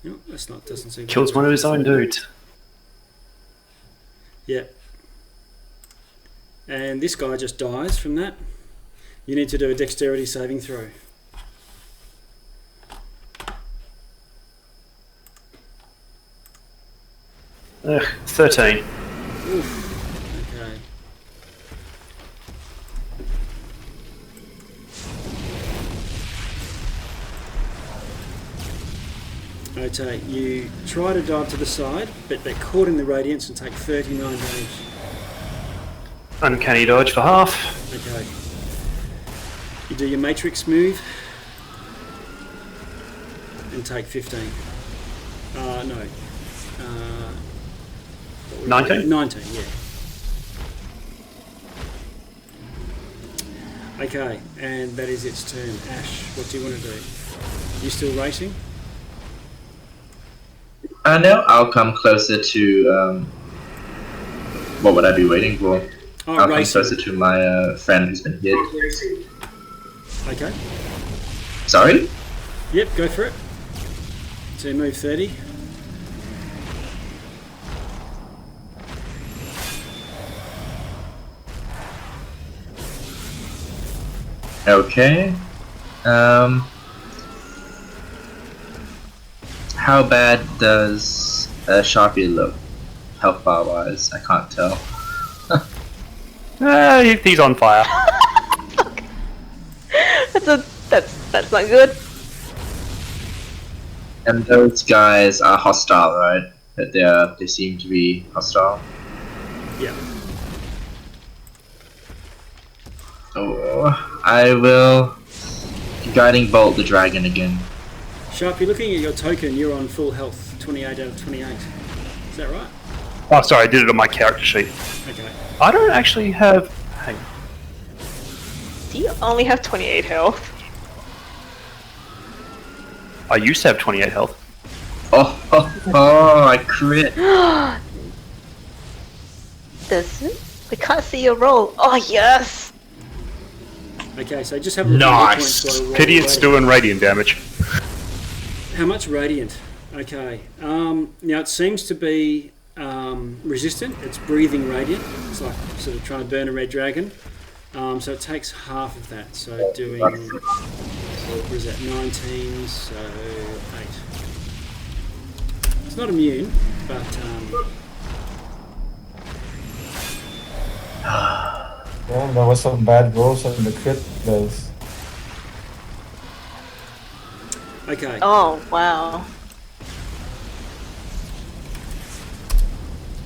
No, that's not, doesn't seem to. Kills one of his own dudes. Yeah. And this guy just dies from that. You need to do a dexterity saving throw. Ugh, 13. Oof. Okay. Okay, you try to dive to the side, but they're caught in the radiance and take 39 damage. Uncanny dodge for half. Okay. You do your matrix move. and take 15. No. 19? 19, yeah. Okay, and that is its turn. Ash, what do you want to do? You still racing? No, I'll come closer to. What would I be waiting for? Oh, I'll racing. come closer to my friend who's been hit. Okay. Sorry? Yep, go for it. So move 30. Okay. How bad does Sharpie look, health bar wise? I can't tell. He's on fire. That's not good. And those guys are hostile, right? That they seem to be hostile. Yeah. Oh, I will guiding bolt the dragon again. Sharp, you're looking at your token, you're on full health, 28 out of 28. Is that right? Oh, sorry, I did it on my character sheet. Okay. I don't actually have... Hang on. Do you only have 28 health? I used to have 28 health. Oh, I crit. Does it? I can't see your roll. Oh, yes! Okay, so just have a look at your Nice. points while I roll Pity it's radiant. doing radiant damage. How much radiant? Okay. Now it seems to be resistant. It's breathing radiant. It's like sort of trying to burn a red dragon. So it takes half of that. So doing, what is that, 19, so 8. It's not immune, but Well, there was some bad rolls on the crit dice. okay. Oh, wow.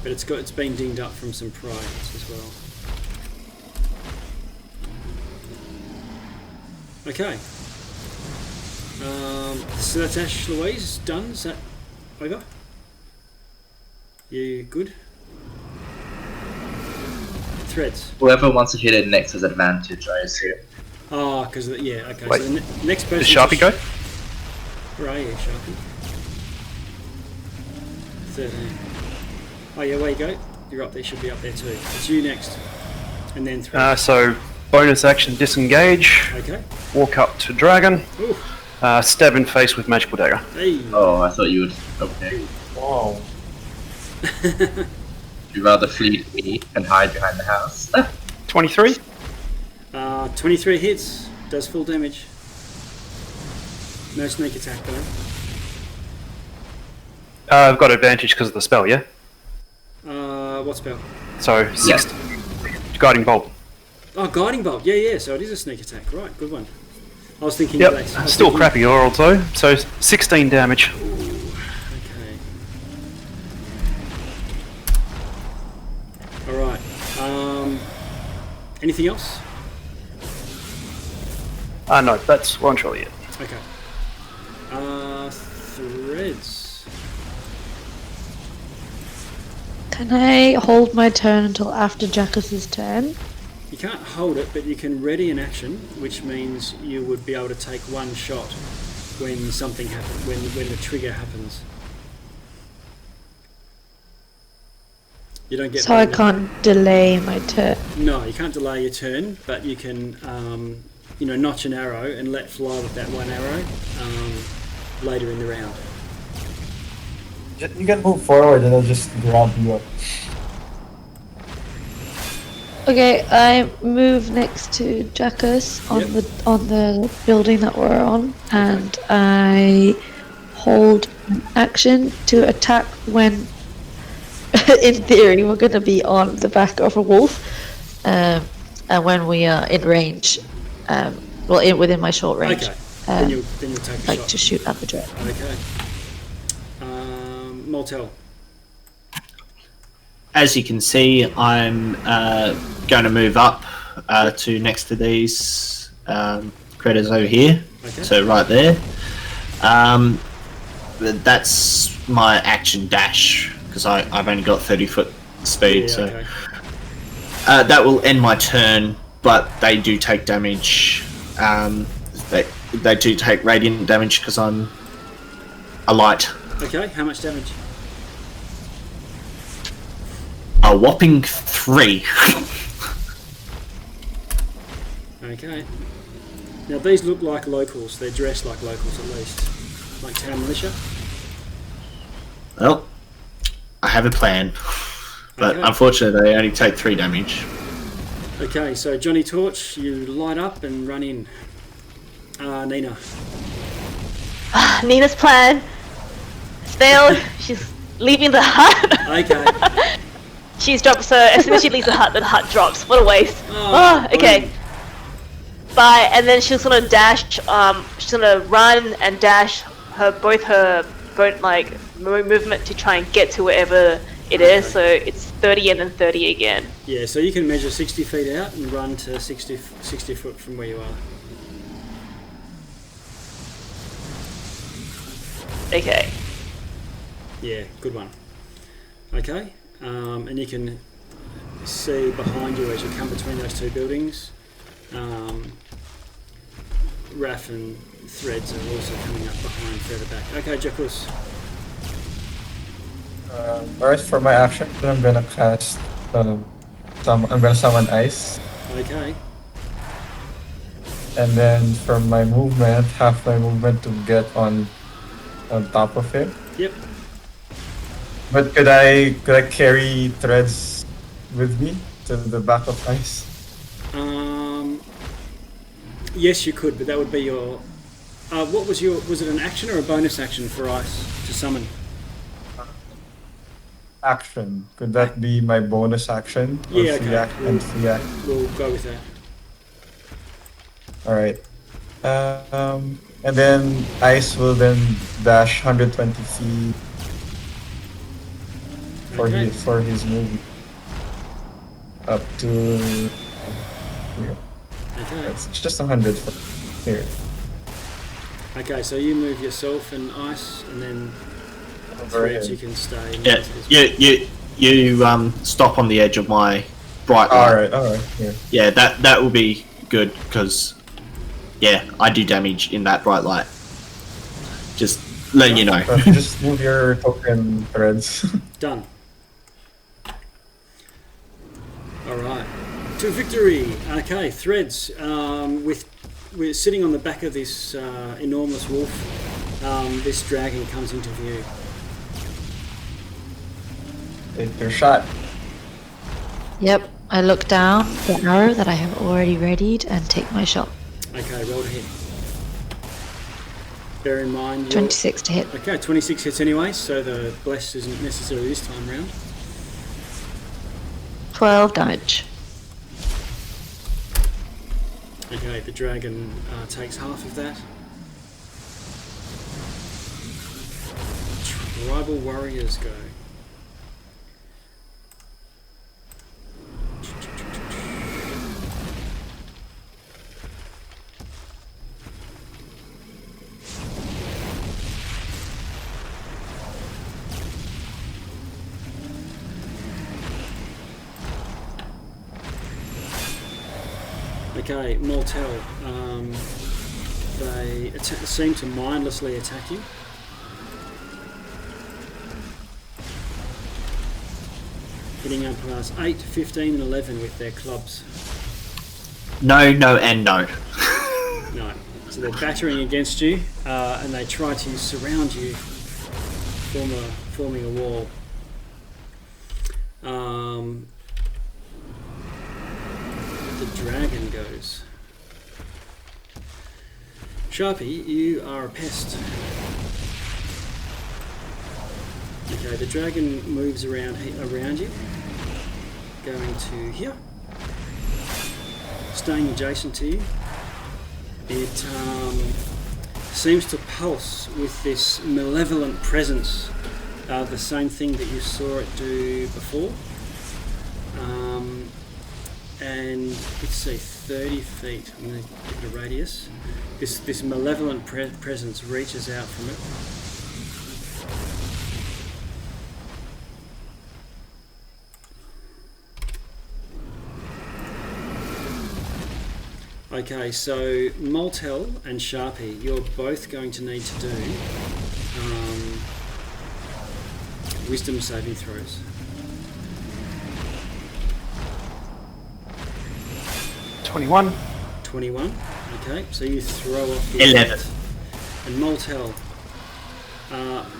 But it's been dinged up from some priors as well. Okay. So that's Ash Louise done. Is that over? You good? Threads. Whoever wants to hit it next has advantage, I assume. Oh, because yeah. Okay. Wait, so the next person. Does Sharpie go? Where are you, Sharpie? 13. Oh yeah, where you go? You're up there. Should be up there too. It's you next, and then Threads. So, bonus action disengage. Okay. Walk up to dragon. Ooh. Stab in face with magical dagger. Hey. Oh, I thought you would. Okay. Wow. You'd rather flee me and hide behind the house. 23. 23 hits. Does full damage. No sneak attack though. I've got advantage because of the spell, yeah? What spell? So, 6. Guiding bolt. Oh, guiding bolt. Yeah. So it is a sneak attack. Right, good one. I was thinking. Yep, Blaze. I was still thinking- crappy also. So, 16 damage. Okay. All right. Anything else? No, that's one surely it. Okay. Threads. Can I hold my turn until after Jackus's turn? You can't hold it, but you can ready an action, which means you would be able to take one shot when something happens, when the trigger happens. You don't get. So I can't delay my turn. No, you can't delay your turn, but you can, notch an arrow and let fly with that one arrow later in the round. You can move forward and I'll just grab you up. Okay, I move next to Jackus on Yep. on the building that we're on, and I hold an action to attack when, in theory, we're going to be on the back of a wolf, and when we are in range, within my short range. Okay. Then you'll take a like shot. to shoot at the dragon. Okay. Moltel. As you can see, I'm going to move up to next to these critters over here. Okay. So right there. that's my action dash because I've only got 30-foot speed, Yeah, so okay. that will end my turn. But they do take damage. They do take radiant damage because I'm a light. Okay, how much damage? A whopping 3. Okay. Now these look like locals. They're dressed like locals at least. Like town militia. Well, I have a plan, but Okay. unfortunately they only take 3 damage. Okay, so Johnny Torch, you light up and run in. Nina. Nina's plan has failed. She's leaving the hut. Okay. She's dropped, so as soon as she leaves the hut drops. What a waste. Oh, Okay. Bye, and then she's gonna dash, she's gonna run and dash her like movement to try and get to wherever it is, so it's 30 and then 30 again. Yeah, so you can measure 60 feet out and run to 60 foot from where you are. Okay. Yeah, good one. Okay, and you can see behind you as you come between those two buildings. Raph and Threads are also coming up behind further back. Okay, Jacuz. Alright, for my action, I'm gonna cast I'm gonna summon ice, Okay. and then for my movement, half my movement to get on top of it. Yep. But could I carry Threads with me to the back of ice? Yes, you could, but that would be your. What was your? Was it an action or a bonus action for ice to summon? Action. Could that be my bonus action? Or Yeah, free okay. action? Free action. We'll go with that. Alright. And then ice will then dash 120 feet for Okay. his move up to here. Okay. It's just 100 for here. Okay, so you move yourself and ice, and then Over Threads here. you can stay. Yeah, you stop on the edge of my bright light. Alright, here. Yeah, that will be good because yeah, I do damage in that bright light. Just letting you know. Just move your token Threads. Done. Alright. To victory! Okay, Threads. We're sitting on the back of this enormous wolf. This dragon comes into view. Take your shot. Yep, I look down the arrow that I have already readied and take my shot. Okay, roll to hit. Bear in mind... 26 to hit. Okay, 26 hits anyway, so the bless isn't necessary this time round. 12 damage. Okay, the dragon takes half of that. Tribal warriors go. Okay, Mortel. They seem to mindlessly attack you. Hitting up class 8, 15 and 11 with their clubs. No, and no. No. So they're battering against you and they try to surround you, forming a wall. The dragon goes. Sharpie, you are a pest. Okay, the dragon moves around you, going to here, staying adjacent to you. It seems to pulse with this malevolent presence, the same thing that you saw it do before. And let's see, 30 feet. I'm going to give it a radius. This malevolent presence reaches out from it Okay, so Moltel and Sharpie, you're both going to need to do wisdom saving throws. 21. 21. Okay, so you throw off the 11. effect. And Moltel.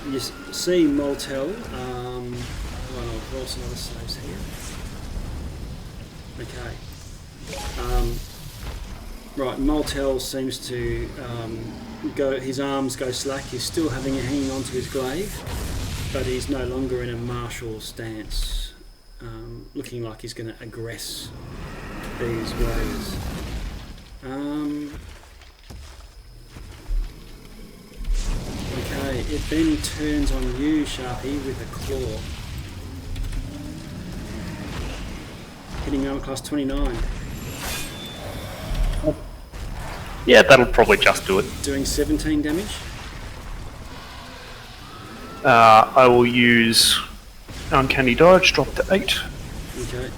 You see Moltel. Well, I'll roll some other saves here. Okay. Right, Moltel seems to go. His arms go slack. He's still hanging on to his glaive, but he's no longer in a martial stance, looking like he's going to aggress these warriors. Okay, it then turns on you, Sharpie, with a claw. Hitting armor class 29. Yeah, that'll probably just do it. Doing 17 damage. I will use Uncanny Dodge, drop to 8. Okay.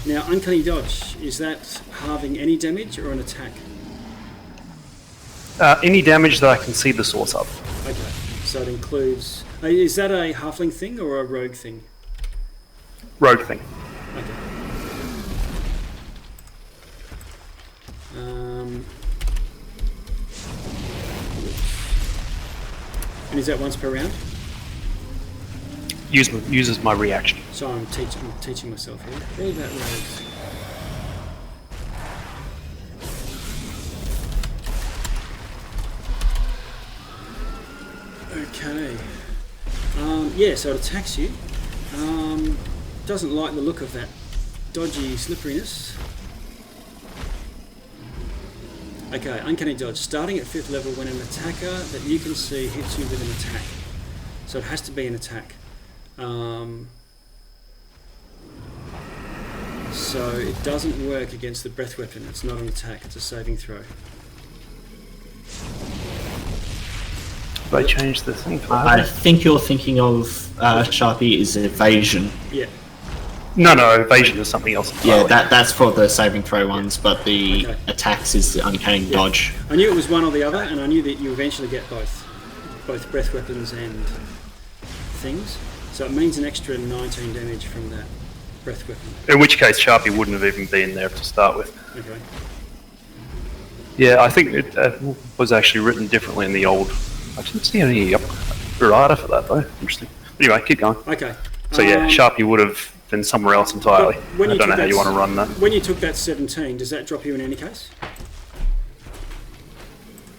Now, Uncanny Dodge, is that halving any damage or an attack? Any damage that I can see the source of. Okay, so it includes... is that a halfling thing or a rogue thing? Rogue thing. Okay. And is that once per round? Uses my reaction. So I'm teaching myself here. All about rogues. Okay. Yeah, so it attacks you. Doesn't like the look of that dodgy slipperiness. Okay, Uncanny Dodge. Starting at 5th level when an attacker that you can see hits you with an attack. So it has to be an attack. So it doesn't work against the breath weapon. It's not an attack, it's a saving throw. They changed the thing for I that. think you're thinking of Sharpie is evasion. Yeah. No, evasion is something else. Yeah, entirely. that's for the saving throw ones, but the Okay. attacks is the uncanny dodge. I knew it was one or the other, and I knew that you eventually get both breath weapons and things. So it means an extra 19 damage from that breath weapon. In which case, Sharpie wouldn't have even been there to start with. Okay. Yeah, I think it was actually written differently in the old. I didn't see any errata for that though. Interesting. Anyway, keep going. Okay. So yeah, Sharpie would have been somewhere else entirely. When I you don't know took how you that- want to run that. When you took that 17, does that drop you in any case?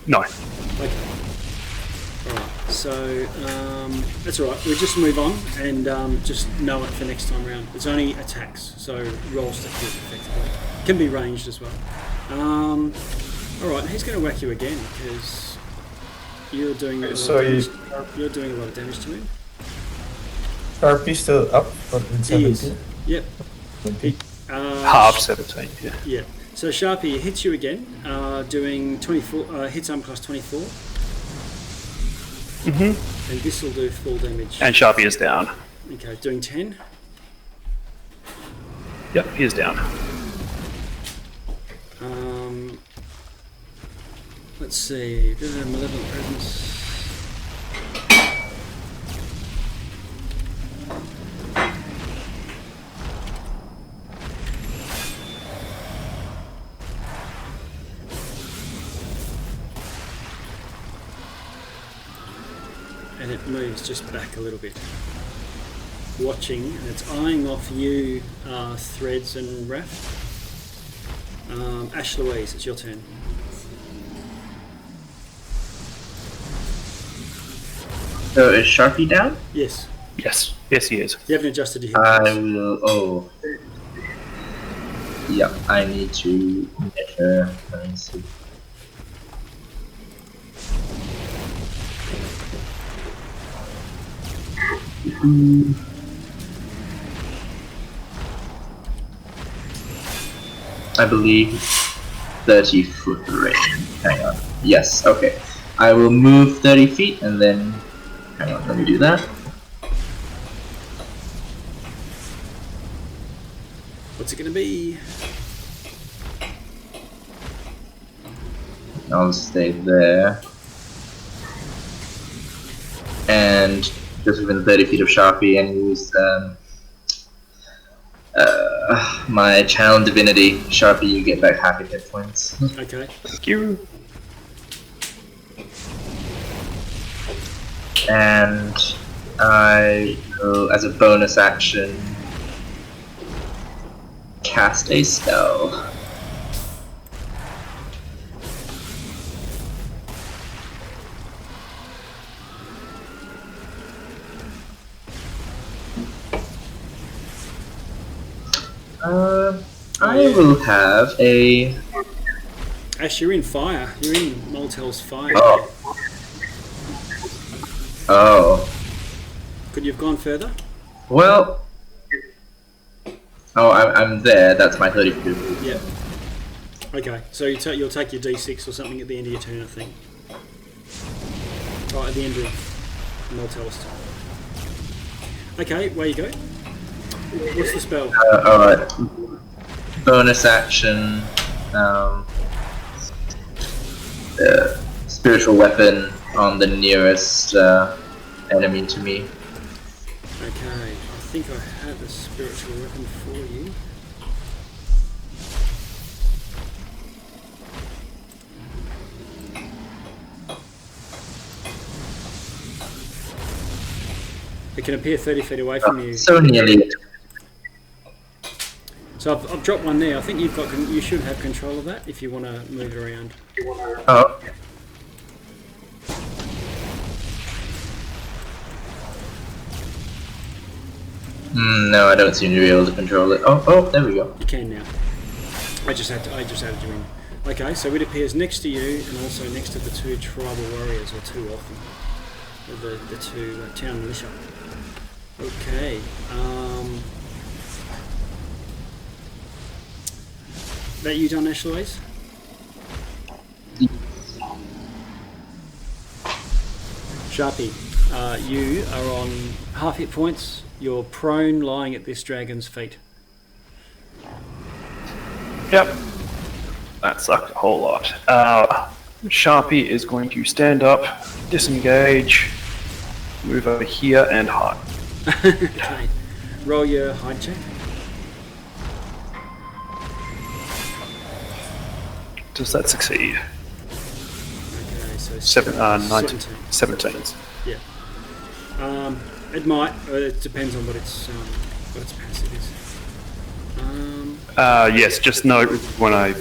No. Okay. Alright, so that's alright. We'll just move on and just know it for next time round. It's only attacks, so rolls to hit effectively. Can be ranged as well. Alright, he's going to whack you again because you're doing a lot of damage. You're doing a lot of damage to him. Sharpie still up, but in He is. 17. Yep. Half 17, yeah. Yeah. So Sharpie hits you again, doing 24. Hits armor class 24. Mm-hmm. And this will do full damage. And Sharpie is down. Okay, doing 10. Yep, he is down. Let's see. Malevolent presence. And it moves just back a little bit. Watching, and it's eyeing off you, Threads and Raph. Ash Louise, it's your turn. So is Sharpie down? Yes. Yes. Yes, he is. You haven't adjusted your hit I points. will. Oh. Yeah, I need to measure. Let me see. I believe 30-foot range. Hang on. Yes, okay. I will move 30 feet and then. Hang on, let me do that. What's it going to be? I'll stay there. And just within 30 feet of Sharpie and use my Channel Divinity. Sharpie, you get back half your hit points. Okay. Thank you. And I will, as a bonus action, cast a spell. I will have a... Ash, you're in fire. You're in Moltel's fire. Oh. Oh. Could you have gone further? Well... Oh, I'm there. That's my 30 feet. Yeah. Okay, so you'll take your D6 or something at the end of your turn, I think. Oh, at the end of Moltel's turn. Okay, where you go? What's the spell? Alright. Bonus action. Spiritual weapon on the nearest enemy to me. Okay, I think I have a spiritual weapon for you. It can appear 30 feet away from you. So nearly. So I've dropped one there. I think you should have control of that if you want to move it around. Oh. No, I don't seem to be able to control it. Oh, there we go. You can now. I just added you in. Okay, so it appears next to you and also next to the two tribal warriors, or two of them. The two town militia. Okay. That you done, Ash Louise? Sharpie, you are on half hit points. You're prone, lying at this dragon's feet. Yep. That sucked a whole lot. Sharpie is going to stand up, disengage, move over here, and hide. Okay. Roll your hide check. Does that succeed? Okay, so 17. 17. Yeah. It might. It depends on what its passive is. Yes, just note when I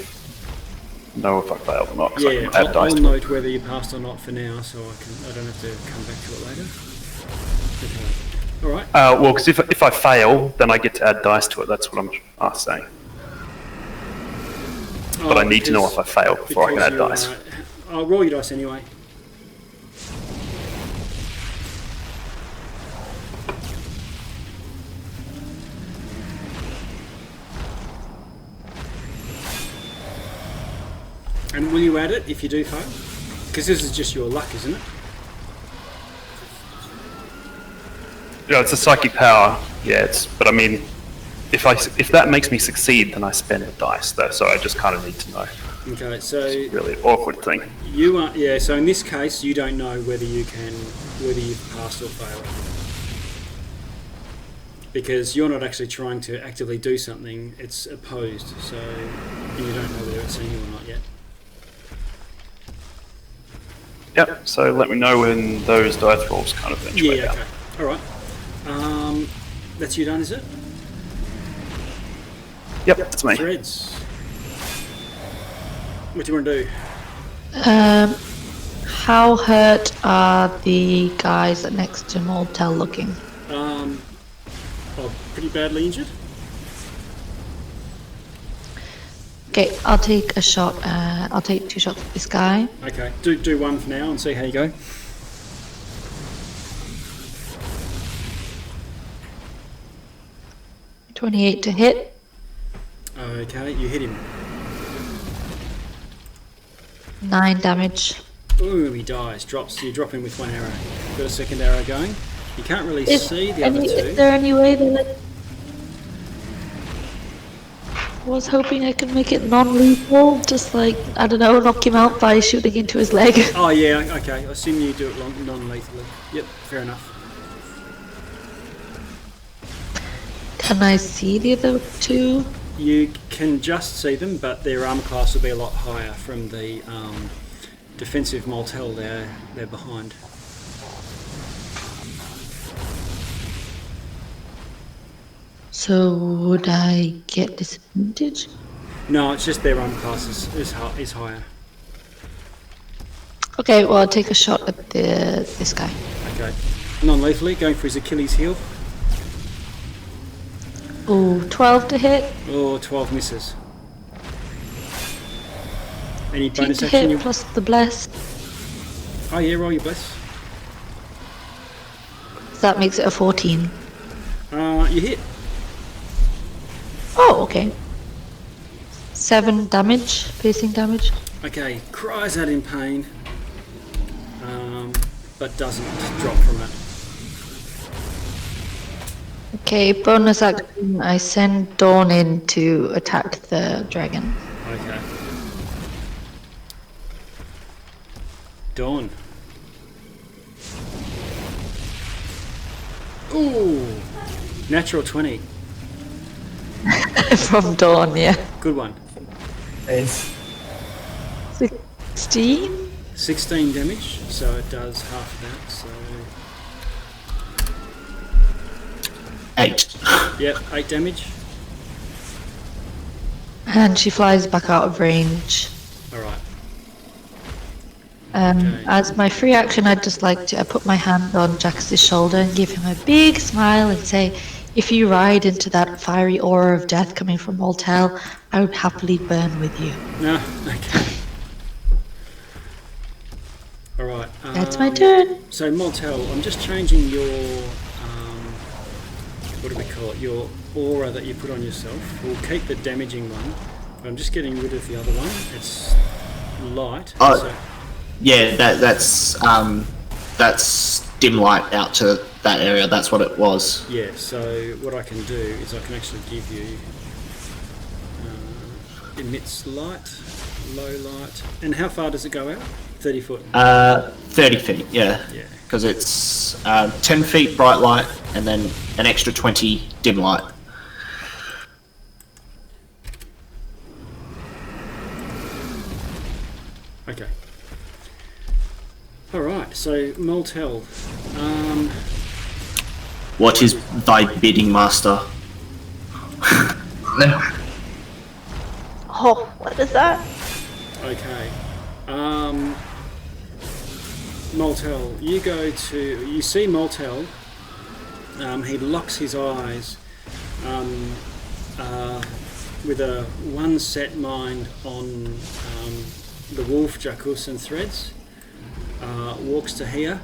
know if I failed or not. Yeah, I can add I'll dice to it. note whether you passed or not for now, so I don't have to come back to it later. Okay. All right. Well, because if I fail, then I get to add dice to it. That's what I'm saying. But I need to know if I fail before I can add dice. I'll roll your dice anyway. And will you add it if you do fail? Because this is just your luck, isn't it? Yeah, it's a psychic power. Yeah, but I mean, if that makes me succeed, then I spend the dice though. So I just kind of need to know. Okay, so It's a really awkward thing. you are So in this case, you don't know whether you've passed or failed, because you're not actually trying to actively do something. It's opposed, so you don't know whether it's seeing you or not yet. Yep. So let me know when those dice rolls kind of eventuate Yeah. out. Okay. All right. That's you done, is it? Yep, that's me. Threads. What do you want to do? How hurt are the guys next to Moltel looking? Pretty badly injured. Okay, I'll take a shot. I'll take 2 shots at this guy. Okay. Do one for now and see how you go. $28 to hit. Okay, you hit him. 9 damage. Ooh, he dies. Drops. You drop him with 1 arrow. Got a second arrow going. You can't really see the other two. Is there any way that was hoping I could make it non-lethal, just like, I don't know, knock him out by shooting into his leg. Oh yeah, okay. I assume you do it non-lethally. Yep, fair enough. Can I see the other two? You can just see them, but their armor class will be a lot higher from the defensive Moltel they're behind. So would I get disadvantage? No, it's just their armor class is higher. Okay, well I'll take a shot at this guy. Okay. Non-lethally, going for his Achilles heel. Ooh, 12 to hit. Oh, 12 misses. Any 10 bonus to action? hit plus the bless. Oh yeah, roll your bless. So that makes it a 14. You hit. Oh, okay. 7 damage, piercing damage. Okay, cries out in pain, but doesn't drop from it. Okay, bonus action, I send Dawn in to attack the dragon. Okay. Dawn. Ooh, natural 20. From Dawn, yeah. Good one. Nice. 16? 16 damage, so it does half of that. So 8. yep, 8 damage. And she flies back out of range. All right. Okay. As my free action, I'd just like to put my hand on Jax's shoulder and give him a big smile and say, if you ride into that fiery aura of death coming from Moltel, I would happily burn with you. No, okay. All right. That's my turn. So Moltel, I'm just changing your what do we call it? Your aura that you put on yourself. We'll keep the damaging one, but I'm just getting rid of the other one. It's light. Oh. So, Yeah, that's dim light out to that area. That's what it was. yeah. So what I can do is I can actually give you emits light, low light, and how far does it go out? 30 foot. 30 feet. Yeah. Yeah. Because it's 10 feet bright light and then an extra 20 dim light. Okay. All right. So Moltel. What is thy bidding, master? Oh, what is that? Okay. Moltel, you see Moltel, he locks his eyes with a one set mind on the wolf Jacus and Threads, walks to here,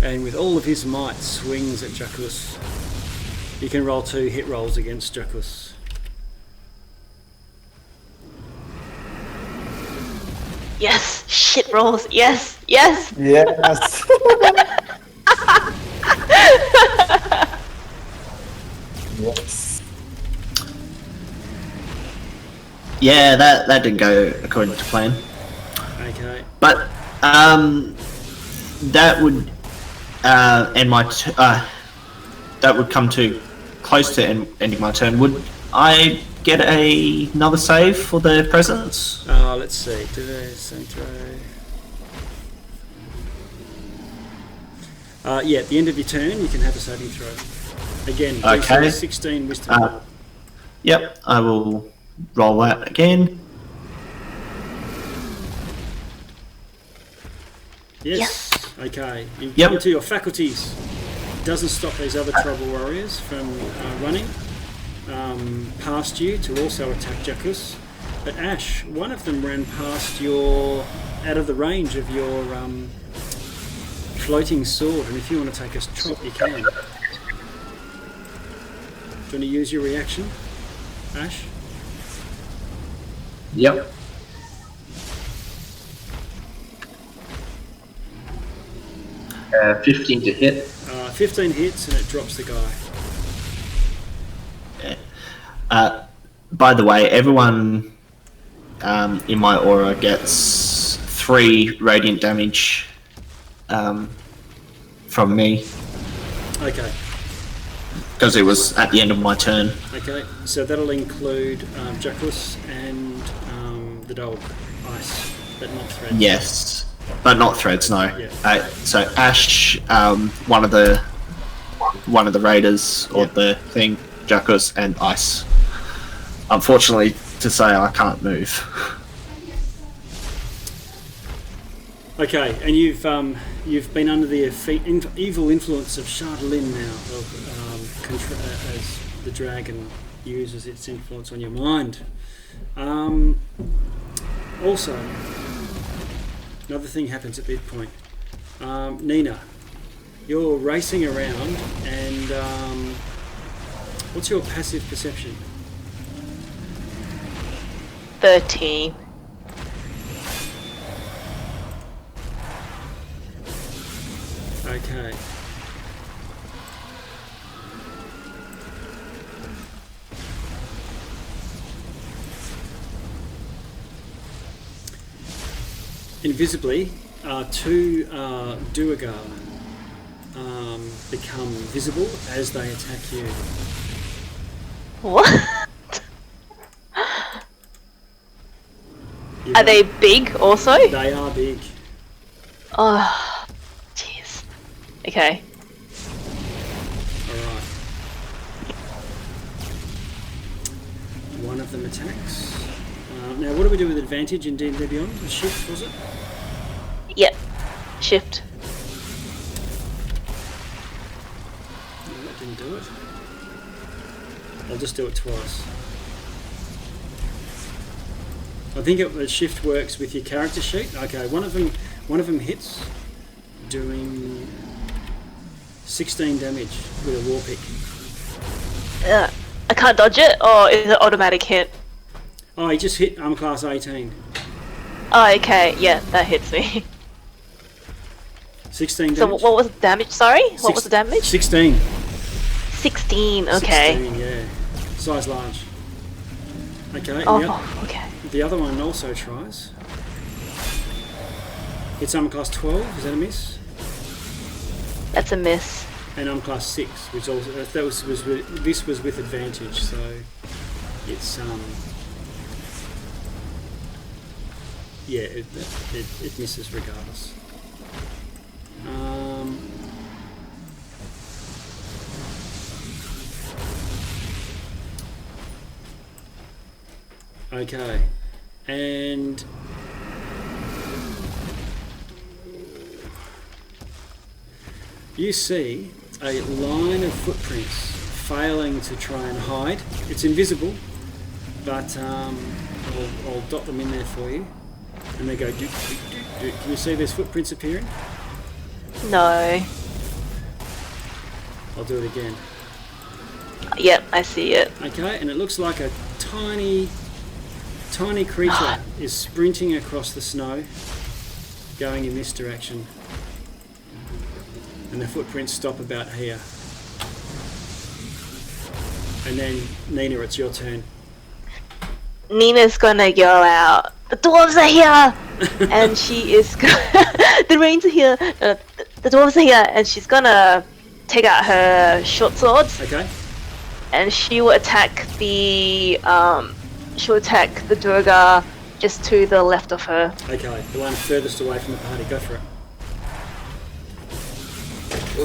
and with all of his might swings at Jacus. You can roll 2 hit rolls against Jacus. Yes, shit rolls. Yes, yes. Yes. Yes. Yeah, that didn't go according to plan. Okay. But that would end my that would come to close to ending my turn. Would I get another save for the presence? Let's see. Yeah, at the end of your turn, you can have a saving throw. Again, Okay. 16 wisdom. Yep, I will roll that again. Yes. Okay. You Yep. come to your faculties. Doesn't stop these other trouble warriors from running past you to also attack Jacus. But Ash, one of them ran past out of the range of your floating sword, and if you want to take a trot, you can. Do you want to use your reaction, Ash? Yep. Uh, 15 to hit. 15 hits and it drops the guy. by the way, everyone in my aura gets 3 radiant damage from me Okay. because it was at the end of my turn. Okay. So that'll include Jackus and the dog, Ice, but not Thread. Yes, but not threads. No. Yeah. So Ash, one of the raiders or the thing, Jackus and Ice. Unfortunately, to say I can't move. Okay, and you've been under the evil influence of Chardalyn now, as the dragon uses its influence on your mind. Also, another thing happens at this point. Nina, you're racing around, and what's your passive perception? 13. Okay. Invisibly, 2 Duergar become visible as they attack you. What? Are they big also? They are big. Oh, jeez. Okay. Alright. One of them attacks. Now, what do we do with advantage in D&D Beyond? A shift, was it? Yep. Shift. No, that didn't do it. I'll just do it twice. I think the shift works with your character sheet. Okay, one of them hits, doing 16 damage with a war pick. I can't dodge it, or is it automatic hit? Oh, he just hit armor class 18. Oh, okay. Yeah, that hits me. 16 damage. So what was the damage? Sorry, what was the damage? 16. 16. Okay. 16, yeah. Size large. Okay. Oh, okay. The other one also tries. It's armor class 12. Is that a miss? That's a miss. And armor class 6, which also this was with advantage. So it's yeah, it misses regardless. Okay, and you see a line of footprints failing to try and hide. It's invisible, but I'll dot them in there for you. And they go doot, doot, doot, doot. Can you see there's footprints appearing? No. I'll do it again. Yep, I see it. Okay, and it looks like a tiny creature is sprinting across the snow, going in this direction. And the footprints stop about here. And then, Nina, it's your turn. Nina's gonna yell out, "The dwarves are here!" And she is the rains are here. The dwarves are here, and she's gonna take out her short swords. Okay. And she will attack the Duergar just to the left of her. Okay, the one furthest away from the party. Go for it.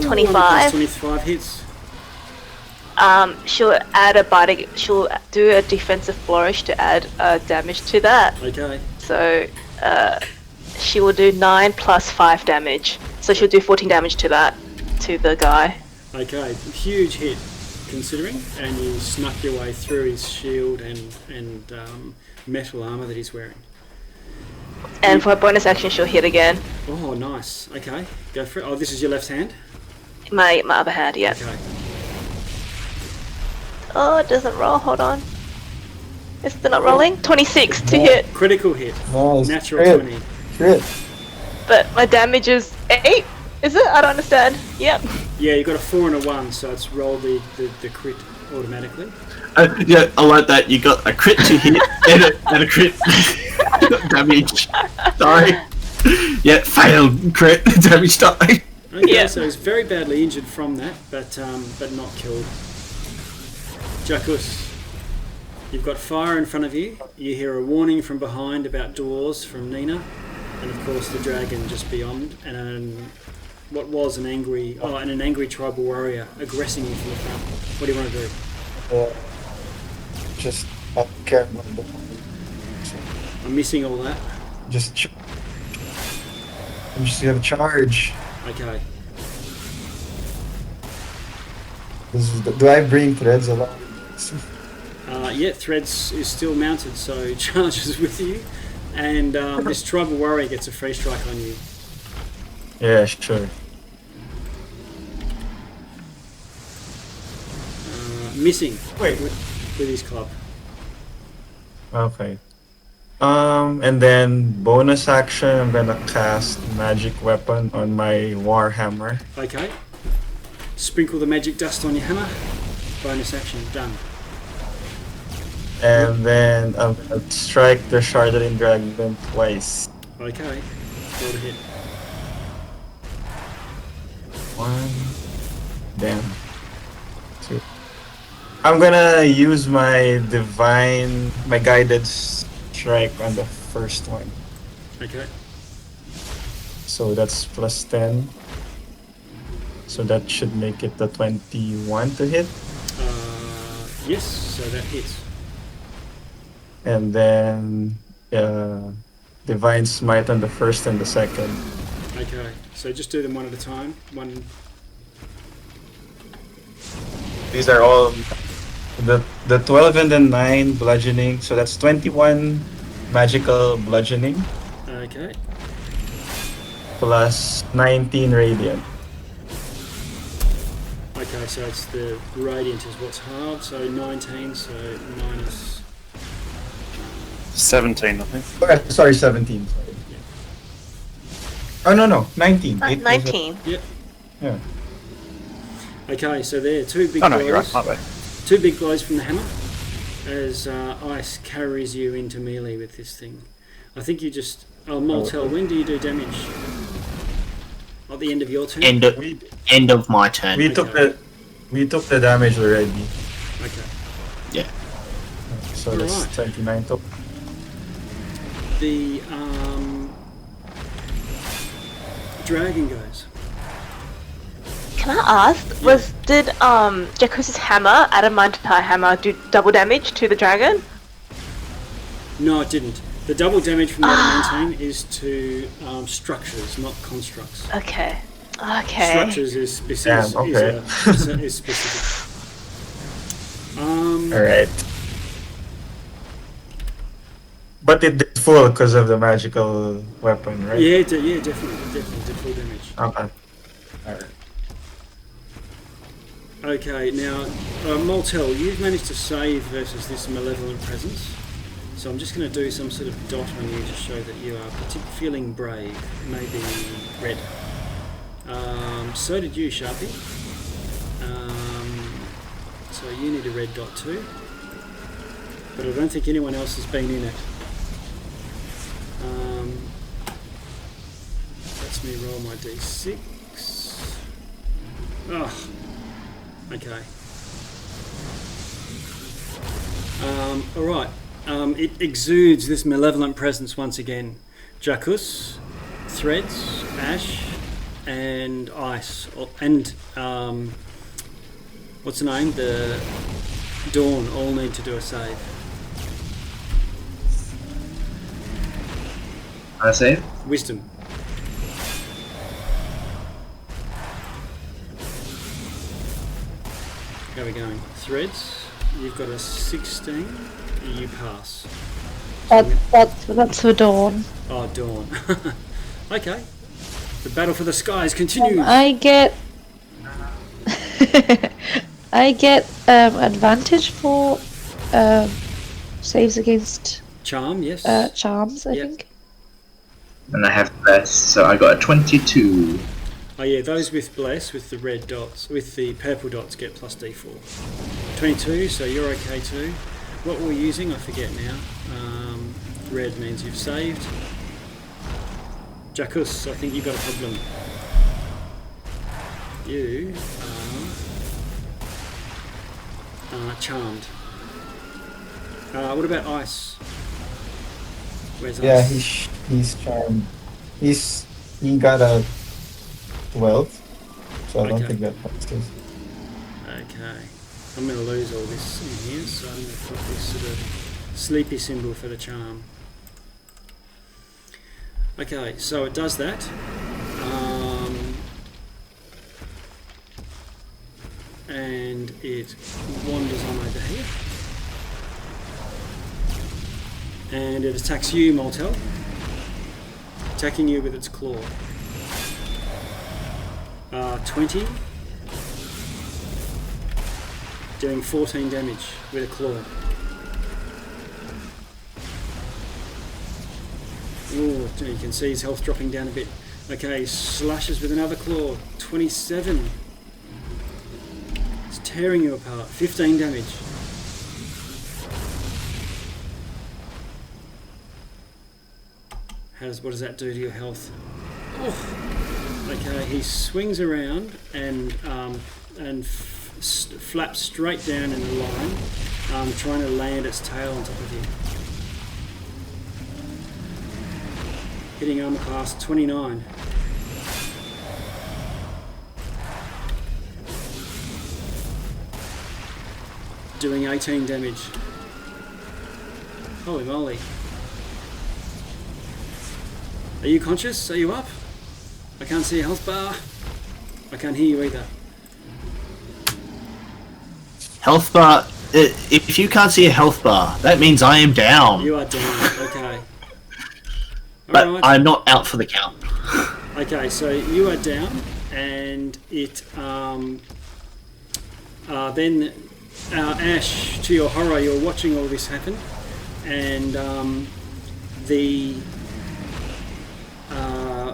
25. 25 hits. She'll add she'll do a defensive flourish to add damage to that. Okay. So she will do 9 plus 5 damage. So she'll do 14 damage to the guy. Okay, huge hit, considering, and you snuck your way through his shield and metal armor that he's wearing. And for a bonus action, she'll hit again. Oh, nice. Okay, go for it. Oh, this is your left hand? My other hand, yeah. Okay. Oh, it doesn't roll. Hold on. Is it not rolling? 26 to hit. Critical hit. Nice. Natural Crit. 20. Crit. But my damage is 8. Is it? I don't understand. Yep. Yeah, you got a 4 and a 1, so it's rolled the crit. automatically. Yeah, I like that. You got a crit to hit and a crit damage. Sorry. Yeah, failed crit damage die. Okay, Yeah. so he's very badly injured from that, but not killed. Jackus, you've got fire in front of you. You hear a warning from behind about doors from Nina, and of course the dragon just beyond, and what was an angry tribal warrior aggressing you from the front. What do you want to do? Just I can't remember. I'm missing all that. I'm just gonna charge. Okay. Do I bring threads along? Yeah, Threads is still mounted, so charges with you, and this tribal warrior gets a free strike on you. Yeah, sure. Missing. Wait. with his club. Okay. And then bonus action, I'm gonna cast magic weapon on my warhammer. Okay. Sprinkle the magic dust on your hammer. Bonus action, done. And then I'm gonna strike the Sharding Dragon twice. Okay. Roll to hit. 1. Damn. 2. I'm gonna use my guided strike on the first one. Okay. So that's plus 10. So that should make it the 21 to hit. Yes, so that hits. And then Divine Smite on the first and the second. Okay, so just do them one at a time. These are all the 12 and the 9 bludgeoning. So that's 21 magical bludgeoning Okay. plus 19 radiant. Okay, so it's the radiant is what's hard, so 19, so minus... 17, I think. Oh, sorry, 17. Sorry. Oh no, 19. 19. Yep. Yeah. Okay, so there, two big Oh no, blows. you're right, my bad. Two big blows from the hammer as ice carries you into melee with this thing. I think you just... Oh, Moltel, when do you do damage? At the end of your turn? End of my turn. We took the damage already. Okay. Yeah. So that's Alright. 29 total. The dragon goes. Can I ask, did Jacuzzi's hammer, adamantine hammer, do double damage to the dragon? No, it didn't. The double damage from the adamantine is to structures, not constructs. Okay. Structures is specific. Damn, okay. Is specific. Alright. But it did full because of the magical weapon, right? Yeah, definitely did full damage. Okay. Alright. Okay, now, Moltel, you've managed to save versus this malevolent presence. So I'm just going to do some sort of dot on you to show that you are feeling brave, maybe red. So did you, Sharpie. So you need a red dot too. But I don't think anyone else has been in it. Lets me roll my d6. Oh, okay. Alright. It exudes this malevolent presence once again. Jacuz, Threads, Ash, and Ice. And, what's the name? The Dawn all need to do a save. I save? Wisdom. How are we going? Threads, you've got a 16. You pass. That's for Dawn. Oh, Dawn. Okay. The battle for the skies continues. I get advantage for saves against Charm, yes. charms, I Yep. think. And I have less, so I got a 22. Oh yeah, those with Bless, with the red dots, with the purple dots get plus D4. 22, so you're okay too. What we're using, I forget now. Red means you've saved. Jackus, I think you've got a problem. You are charmed. What about Ice? Where's Yeah, Ice? he's charmed. He got a 12, so I don't Okay. think that helps us. Okay. I'm going to lose all this in here, so I'm going to put this sort of sleepy symbol for the charm. Okay, so it does that. And it wanders on over here. And it attacks you, Moltel. Attacking you with its claw. 20. Doing 14 damage with a claw. Ooh, you can see his health dropping down a bit. Okay, slashes with another claw. 27. It's tearing you apart. 15 damage. What does that do to your health? Oh. Okay, he swings around and flaps straight down in the line, trying to land its tail on top of you. Hitting armor class 29. Doing 18 damage. Holy moly. Are you conscious? Are you up? I can't see a health bar. I can't hear you either. Health bar. If you can't see a health bar, that means I am down. You are down. Okay. But Alright. I'm not out for the count. Okay, so you are down, and it then Ash, to your horror, you're watching all this happen, and the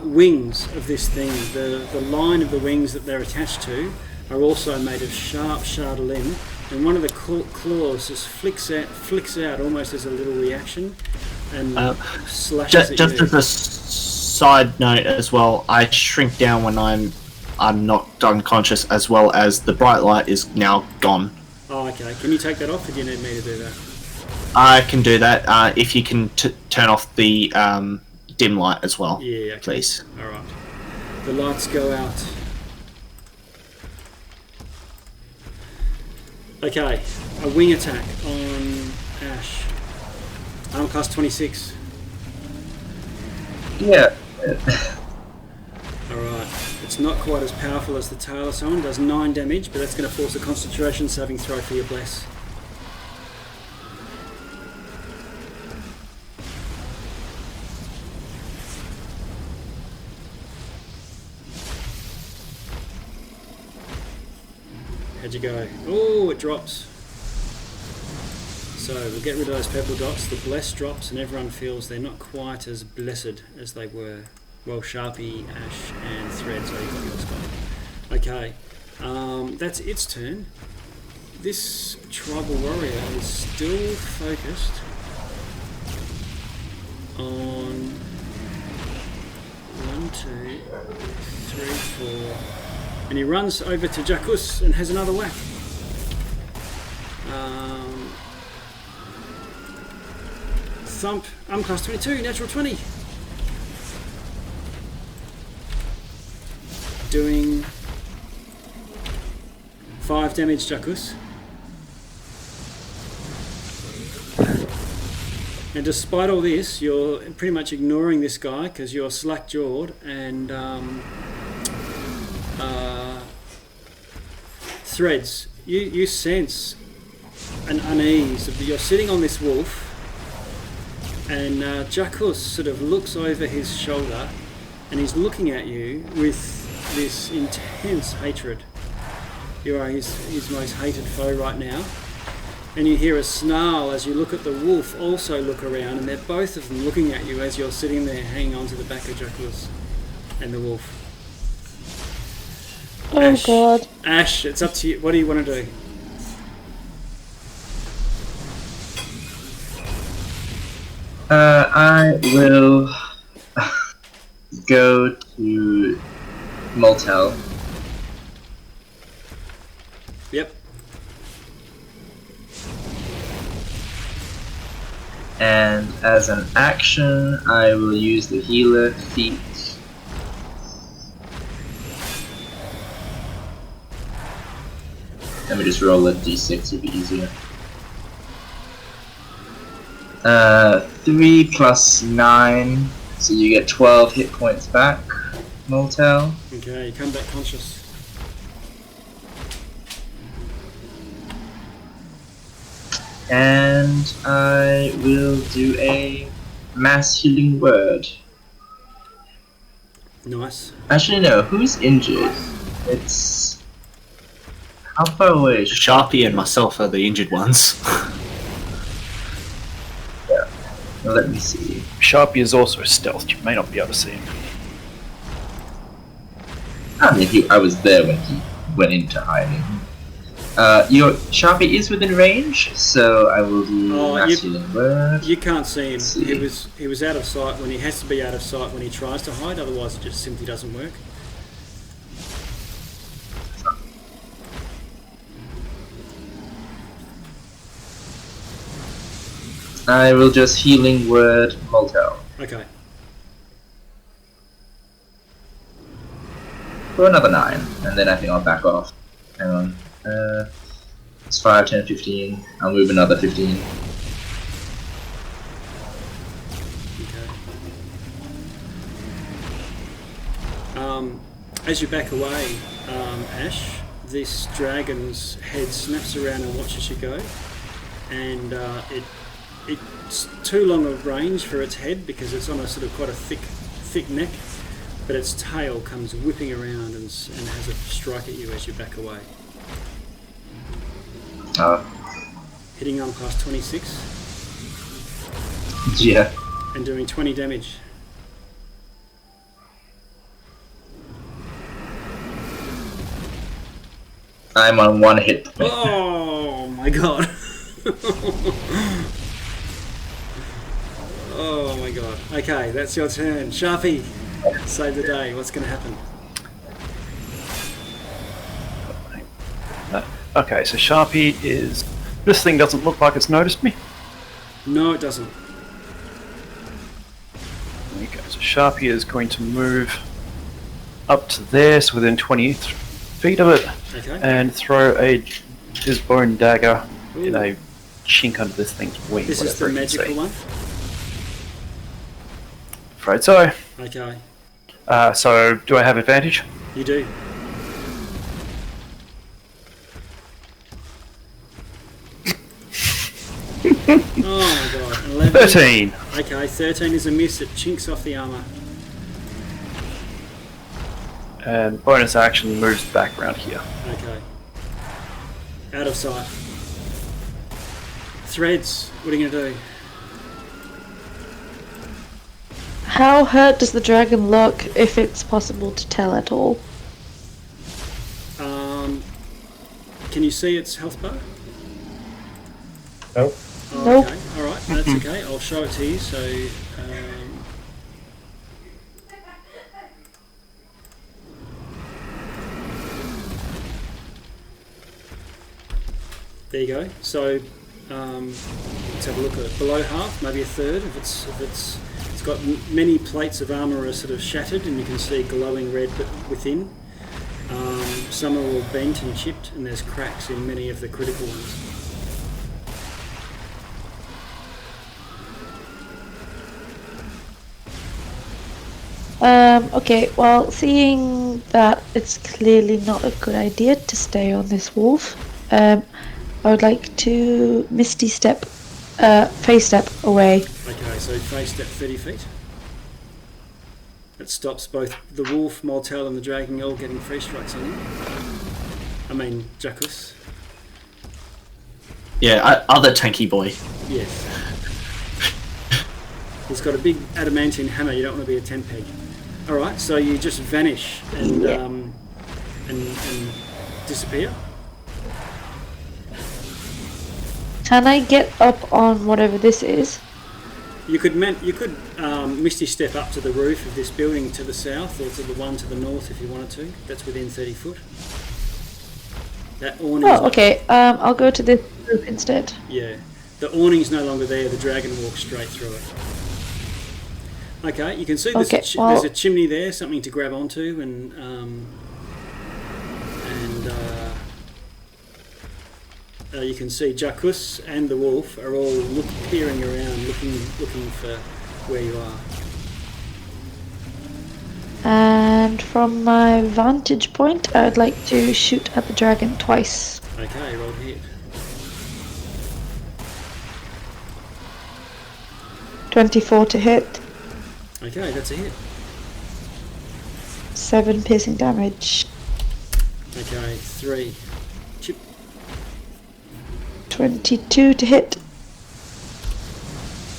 wings of this thing, the line of the wings that they're attached to, are also made of sharp chatelaine, and one of the claws just flicks out almost as a little reaction, and slashes at Just you. as a side note as well, I shrink down when I'm knocked unconscious, as well as the bright light is now gone. Oh, okay. Can you take that off, or do you need me to do that? I can do that if you can turn off the dim light as well. Yeah, okay. Please. Alright. The lights go out. Okay, a wing attack on Ash. Armor class 26. Yeah. Alright, it's not quite as powerful as the tail of someone, does 9 damage, but that's going to force a concentration saving throw for your bless. How'd you go? Oh, it drops. So we'll get rid of those purple dots. The bless drops, and everyone feels they're not quite as blessed as they were. Well, Sharpie, Ash, and Thread, so you've got yours gone. Okay, that's its turn. This tribal warrior is still focused on 1, 2, 3, 4. And he runs over to Jackus and has another whack. Thump, class 22, natural 20. Doing 5 damage, Jackus. And despite all this, you're pretty much ignoring this guy because you're slack-jawed and Threads, you sense an unease. You're sitting on this wolf, and Jackus sort of looks over his shoulder, and he's looking at you with this intense hatred. You are his most hated foe right now, and you hear a snarl as you look at the wolf also look around, and they're both of them looking at you as you're sitting there hanging onto the back of Jackus and the wolf. Oh god. Ash, it's up to you. What do you want to do? I will go to Motel. Yep. And as an action, I will use the healer feat. Let me just roll a d6 to be easier. 3 plus 9, so you get 12 hit points back, Motel. Okay, you come back conscious. And I will do a mass healing word. Nice. Actually, no, who's injured? It's... How far away is Sharpie and myself are the injured ones. Well, let me see. Sharpie is also stealth. You may not be able to see him. I mean, I was there when he went into hiding. Your Sharpie is within range, so I will do mass healing word. You can't see him. Let's see. He was out of sight when he has to be out of sight when he tries to hide. Otherwise, it just simply doesn't work. I will just healing word Motel. Okay. For another 9, and then I think I'll back off. Hang on. It's 5, 10, 15. I'll move another 15. Okay. As you back away, Ash, this dragon's head snaps around and watches you go, and it's too long a range for its head because it's on a sort of quite a thick neck, but its tail comes whipping around and has a strike at you as you back away. Hitting on past 26. Yeah. And doing 20 damage. I'm on 1 hit point. Oh my god. Oh my god. Okay, that's your turn. Sharpie, save the day. What's going to happen? Okay, so Sharpie is... This thing doesn't look like it's noticed me. No, it doesn't. Okay, so Sharpie is going to move up to there, so within 20 feet of it, Okay. and throw his bone dagger in a chink under this thing's wing. This is the magical one? Afraid so. Okay. So, do I have advantage? You do. Oh my god. 11. 13! Okay, 13 is a miss. It chinks off the armour. And bonus action moves back around here. Okay. Out of sight. Threads, what are you going to do? How hurt does the dragon look, if it's possible to tell at all? Can you see its health bar? Nope. Oh, Nope. Okay, alright, that's okay. I'll show it to you. So, there you go. So, let's have a look at it. Below half, maybe a third. If it's got many plates of armour are sort of shattered, and you can see glowing red within. Some are all bent and chipped, and there's cracks in many of the critical ones. Okay, well, seeing that it's clearly not a good idea to stay on this wolf, I would like to Misty Step, Phase Step away. Okay, so phase step 30 feet. That stops both the wolf, Moltel, and the dragon all getting free strikes on you. I mean, Jackus. Yeah, other tanky boy. Yes. He's got a big adamantine hammer. You don't want to be a tent peg. All right, so you just vanish, and and disappear. Can I get up on whatever this is? You could misty step up to the roof of this building to the south, or to the one to the north if you wanted to. That's within 30 foot. That awning. Oh, okay. I'll go to this roof instead. Yeah, the awning's no longer there. The dragon walks straight through it. Okay, you can see there's, there's a chimney there, something to grab onto, and you can see Jacques and the wolf are all peering around, looking for where you are. And from my vantage point, I'd like to shoot at the dragon twice. Okay, roll to hit. 24 to hit. Okay, that's a hit. 7 piercing damage. Okay, 3. Chip. 22 to hit.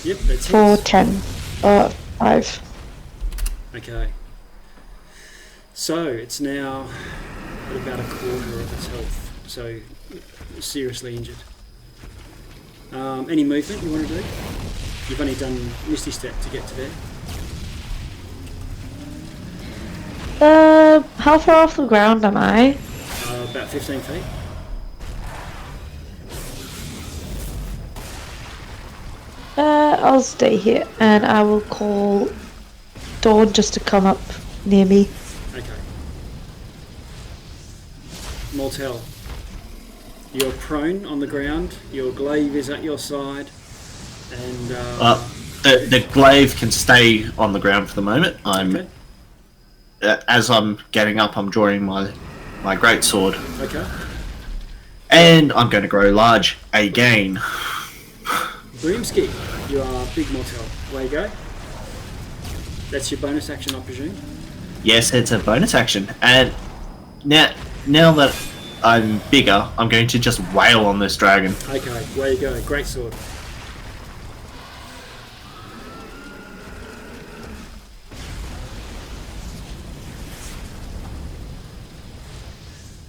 Yep, that's For hits. 10. 5. Okay. So it's now at about a quarter of its health. So seriously injured. Any movement you want to do? You've only done Misty Step to get to there. How far off the ground am I? About 15 feet. I'll stay here and I will call Dawn just to come up near me. Okay. Mortel, you're prone on the ground, your glaive is at your side, and the glaive can stay on the ground for the moment. As I'm getting up, I'm drawing my greatsword. Okay. And I'm going to grow large again. Broomski, you are big Mortel. Away you go. That's your bonus action, I presume? Yes, it's a bonus action. And now that I'm bigger, I'm going to just wail on this dragon. Okay, away you go. Great sword.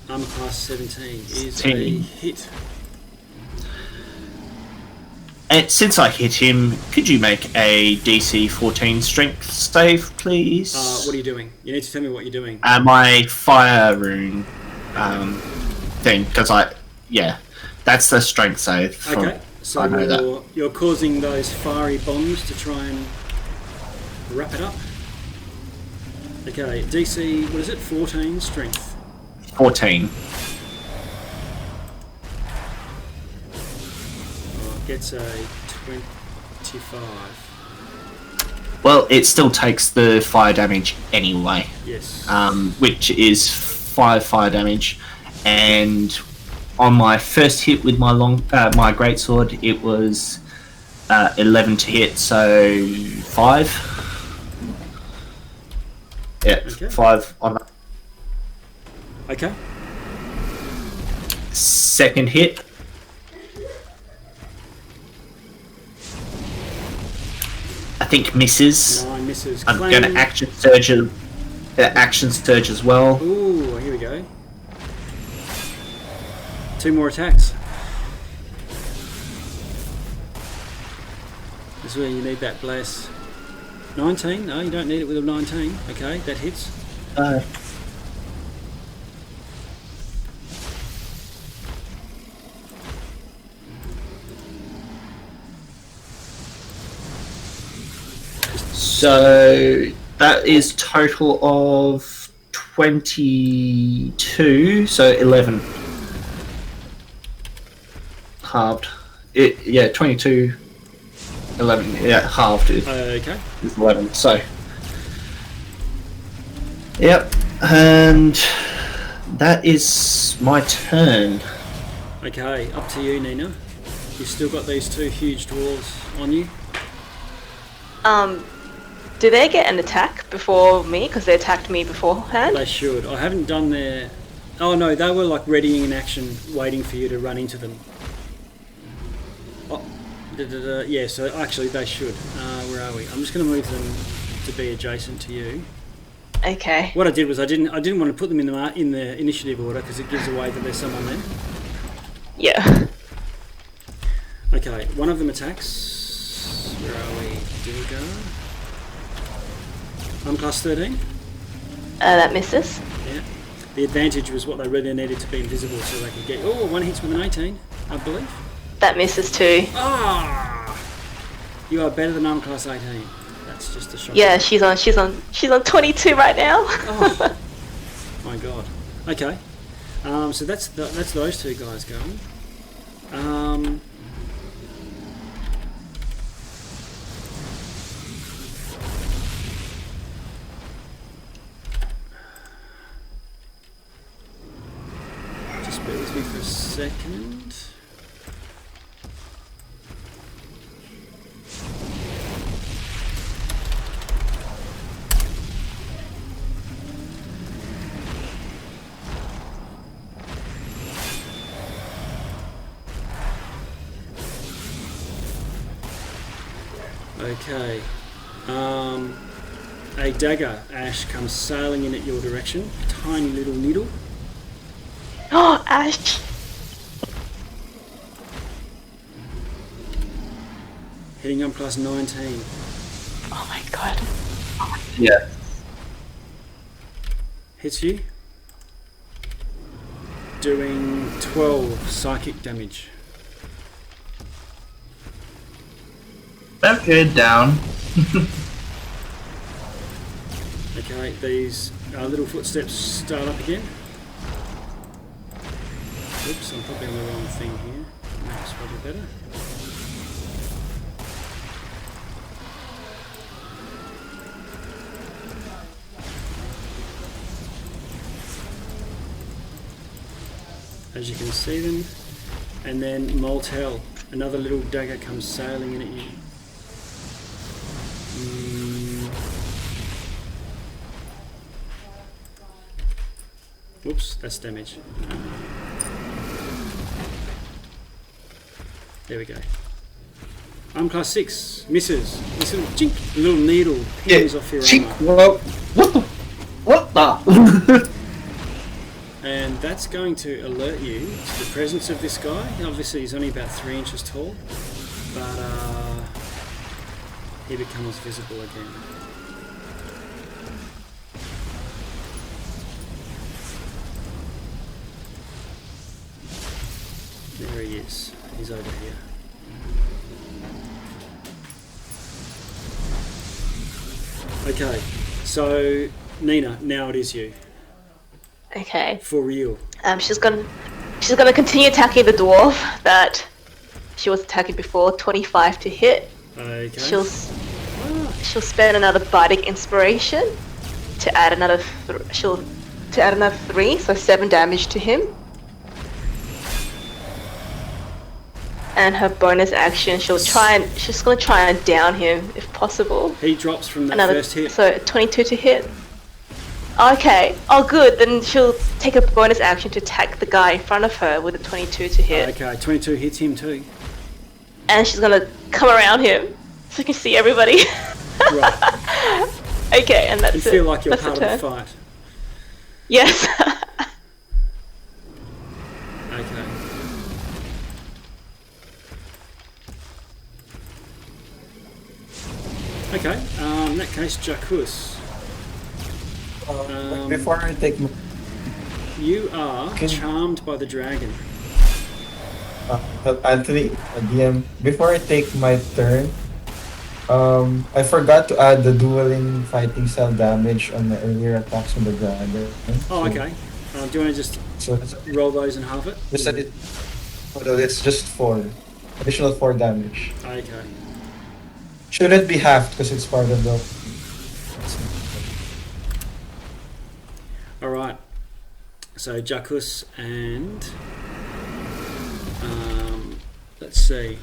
Armor class 17 is a hit. And since I hit him, could you make a DC 14 strength save, please? What are you doing? You need to tell me what you're doing. My fire rune thing, because that's the strength save. Okay, so you're causing those fiery bombs to try and wrap it up. Okay, DC, what is it? 14 strength. 14. Gets a 25. Well, it still takes the fire damage anyway. Yes. Which is 5 fire damage, and on my first hit with my my greatsword, it was 11 to hit, so 5. Yeah, Okay. 5 on that. Okay. Second hit. I think misses. 9 misses. I'm going to action surge as well. Ooh, here we go. 2 more attacks. This is where you need that bless. 19? No, you don't need it with a 19. Okay, that hits. So that is total of 22, so 11. Halved. 22, 11, halved is Okay. 11, so. Yep, and that is my turn. Okay, up to you, Nina. You've still got these 2 huge dwarves on you. Do they get an attack before me? Because they attacked me beforehand. They should. I haven't done their... Oh no, they were like readying an action, waiting for you to run into them. Oh, yeah, so actually they should. Where are we? I'm just going to move them to be adjacent to you. Okay. What I did was I didn't want to put them in the initiative order because it gives away that there's someone there. Yeah. Okay, one of them attacks. Where are we? Do we go? I'm class 13. That misses. Yeah. The advantage was what they really needed to be invisible so they could get. Oh, one hits with an 18, I believe. That misses too. Ah! You are better than I'm class 18. That's just a shock. Yeah, she's on 22 right now. Oh, my God. Okay. So that's those two guys going. Just bear with me for a second. Okay. A dagger, Ash, comes sailing in at your direction. Tiny little needle. Oh, Ash. Hitting on plus 19. Oh my god. Yeah. Hits you. Doing 12 psychic damage. Okay, down. Okay, these little footsteps start up again. Oops, I'm probably on the wrong thing here. That's probably better. As you can see them. And then Moltel, another little dagger comes sailing in at you. Whoops, that's damage. There we go. I'm class 6. Misses. This little chink, a little needle pings off your armor. What the? And that's going to alert you to the presence of this guy. Obviously he's only about 3 inches tall, but he becomes visible again. There he is. He's over here. Okay, so Nina, now it is you. Okay. For real. She's gonna continue attacking the dwarf that she was attacking before. 25 to hit. Okay. She'll spend another bardic inspiration to add another. To add another 3, so 7 damage to him. And her bonus action, she's gonna try and down him if possible. He drops from that first hit. So 22 to hit. Okay. Oh, good. Then she'll take a bonus action to attack the guy in front of her with a 22 to hit. Okay, 22 hits him too. And she's gonna come around him so you can see everybody. Right. Okay, and that's it. You feel like you're That's part of the fight. Yes. Okay. Okay, in that case, Jacques. Before I take You are charmed by the dragon. Anthony, DM, before I take my turn, I forgot to add the dueling fighting style damage on the earlier attacks from the dragon. Oh, okay. Do you want to just roll those and halve it? Just that it's just 4. Additional 4 damage. Okay. Shouldn't be halved because it's part of the... Alright. So Jacques and... let's see.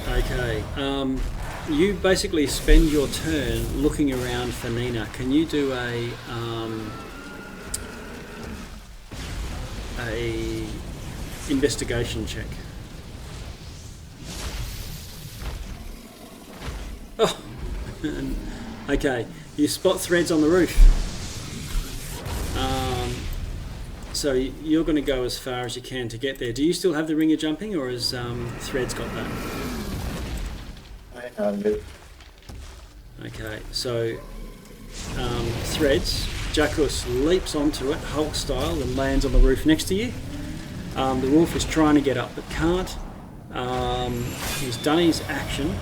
Okay, you basically spend your turn looking around for Nina. Can you do a a investigation check. Oh, okay. You spot threads on the roof. So you're going to go as far as you can to get there. Do you still have the ring of jumping, or has Threads got that? I have it. Okay, so Threads, Jackus leaps onto it, Hulk style, and lands on the roof next to you. The wolf is trying to get up but can't. He's done his action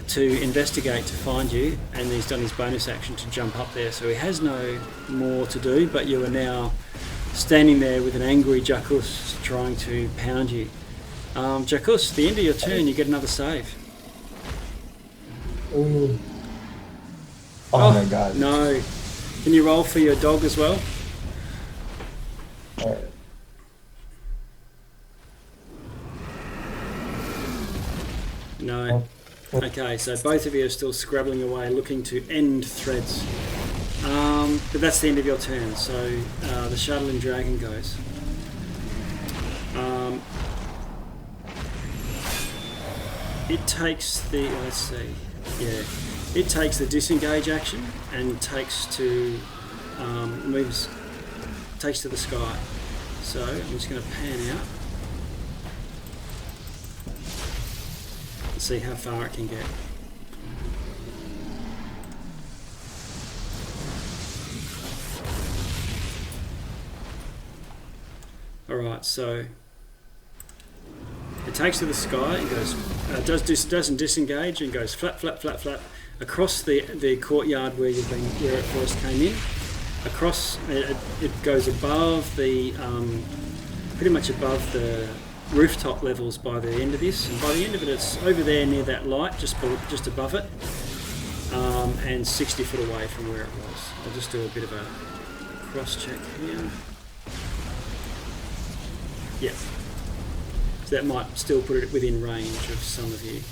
to investigate to find you, and he's done his bonus action to jump up there, so he has no more to do, but you are now standing there with an angry Jackus trying to pound you. Jackus, the end of your turn, you get another save. Ooh. Oh my god. No. Can you roll for your dog as well? Alright. No. Okay, so both of you are still scrabbling away, looking to end Threads. But that's the end of your turn, so the Shuttling Dragon goes. It takes the, let's see, yeah, it takes the disengage action and takes to, takes to the sky. So I'm just going to pan out. See how far it can get. Alright, so it takes to the sky and goes, doesn't disengage and goes flap, flap, flap, flap across the courtyard where it first came in. Across, it goes above the, pretty much above the rooftop levels by the end of this, and by the end of it it's over there near that light, just above it, and 60 foot away from where it was. I'll just do a bit of a cross check here. Yeah, so that might still put it within range of some of you.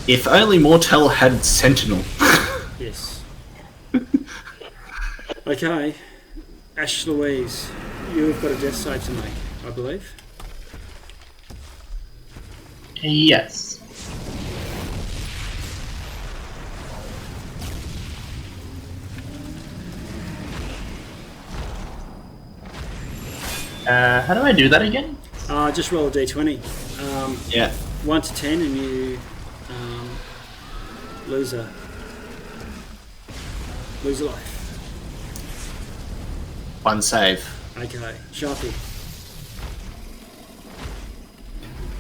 If only Mortel had Sentinel. Yes. Okay. Ash Louise, you've got a death save to make, I believe. Yes. How do I do that again? Just roll a d20. Yeah. 1 to 10 and you lose a life. One save. Okay, Sharpie.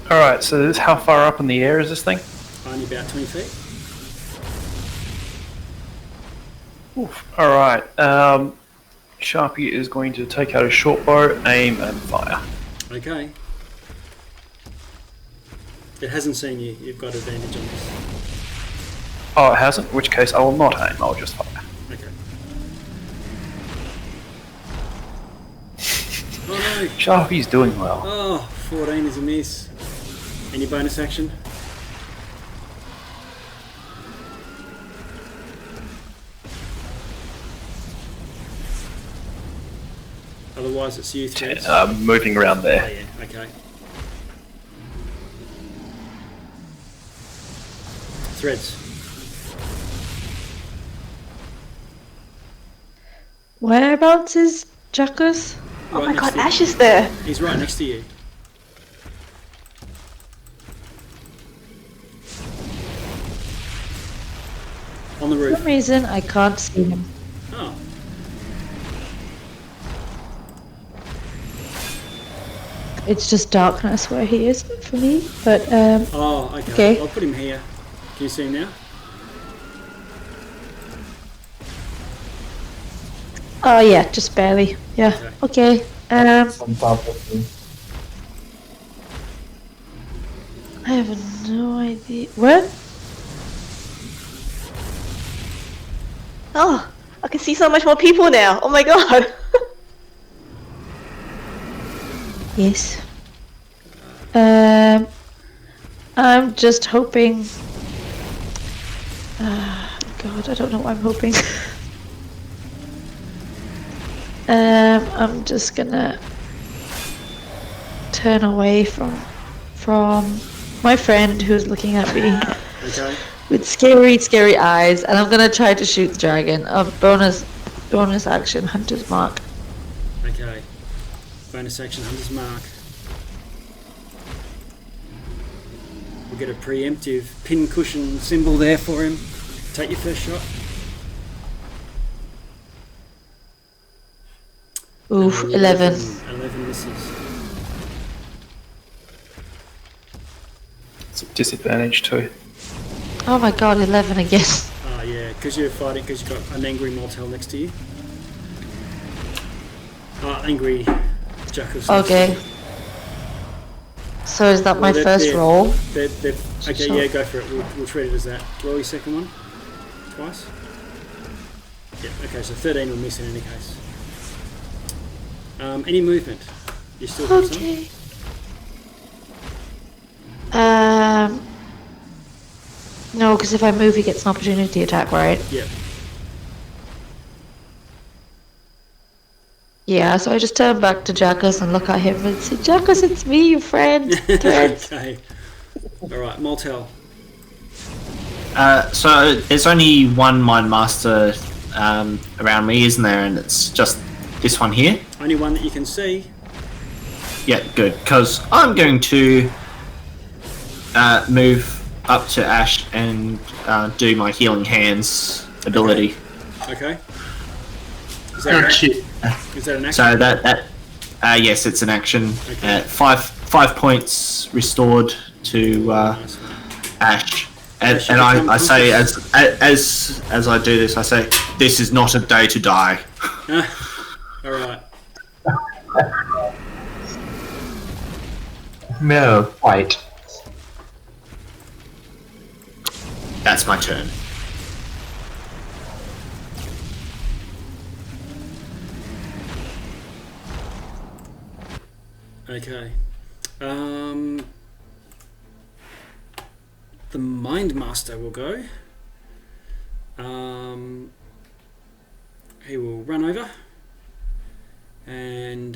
Alright, so this, how far up in the air is this thing? Only about 20 feet. Alright, Sharpie is going to take out a short bow, aim, and fire. Okay. It hasn't seen you. You've got advantage on this. Oh, it hasn't? In which case I will not aim, I'll just fire. Okay. Oh no! Sharpie's doing well. Oh, 14 is a miss. Any bonus action? Otherwise it's you, Threads. Moving around Oh there. yeah, okay. Threads. Whereabouts is Jackus? Oh Right my next god, to you. Ash is there. He's right next to you. On the For roof. some reason, I can't see him. Oh, It's just darkness where he is for me. But oh, okay. Okay. I'll put him here. Can you see him now? oh yeah, just barely. Yeah. Okay. On top of me. I have no idea. What? Oh, I can see so much more people now. Oh my god. Yes. I'm just hoping. God, I don't know what I'm hoping. I'm just gonna turn away from my friend who's looking at me Okay. with scary eyes, and I'm gonna try to shoot the dragon. Bonus action, Hunter's Mark. Okay. Bonus action, Hunter's Mark. We'll get a preemptive pin cushion symbol there for him. Take your first shot. Oof, 11. 11 misses. It's a disadvantage too. Oh my god, 11 again. Ah, yeah, because you're fighting, because you've got an angry Mortel next to you. Angry Jackals. Okay. So is that my first roll? Okay, yeah, go for it. We'll treat it as that. Roll your second one. Twice. Yeah, okay, so 13 will miss in any case. Any movement? You still have some? Okay. No, because if I move, he gets an opportunity attack, right? Yep. Yeah, so I just turn back to Jackus and look at him and say, Jackus, it's me, your friend. Threads. Okay. Alright, Mortel. So there's only one Mind Master around me, isn't there? And it's just this one here. Only one that you can see. Yeah, good. Because I'm going to move up to Ash and do my Healing Hands ability. Okay. Is that an action? So that yes, it's an action. Okay. 5 points restored to Ash. And Ash, you I become say conscious. as I do this, I say, this is not a day to die. Alright. No, quite. That's my turn. Okay. The Mind Master will go. He will run over. And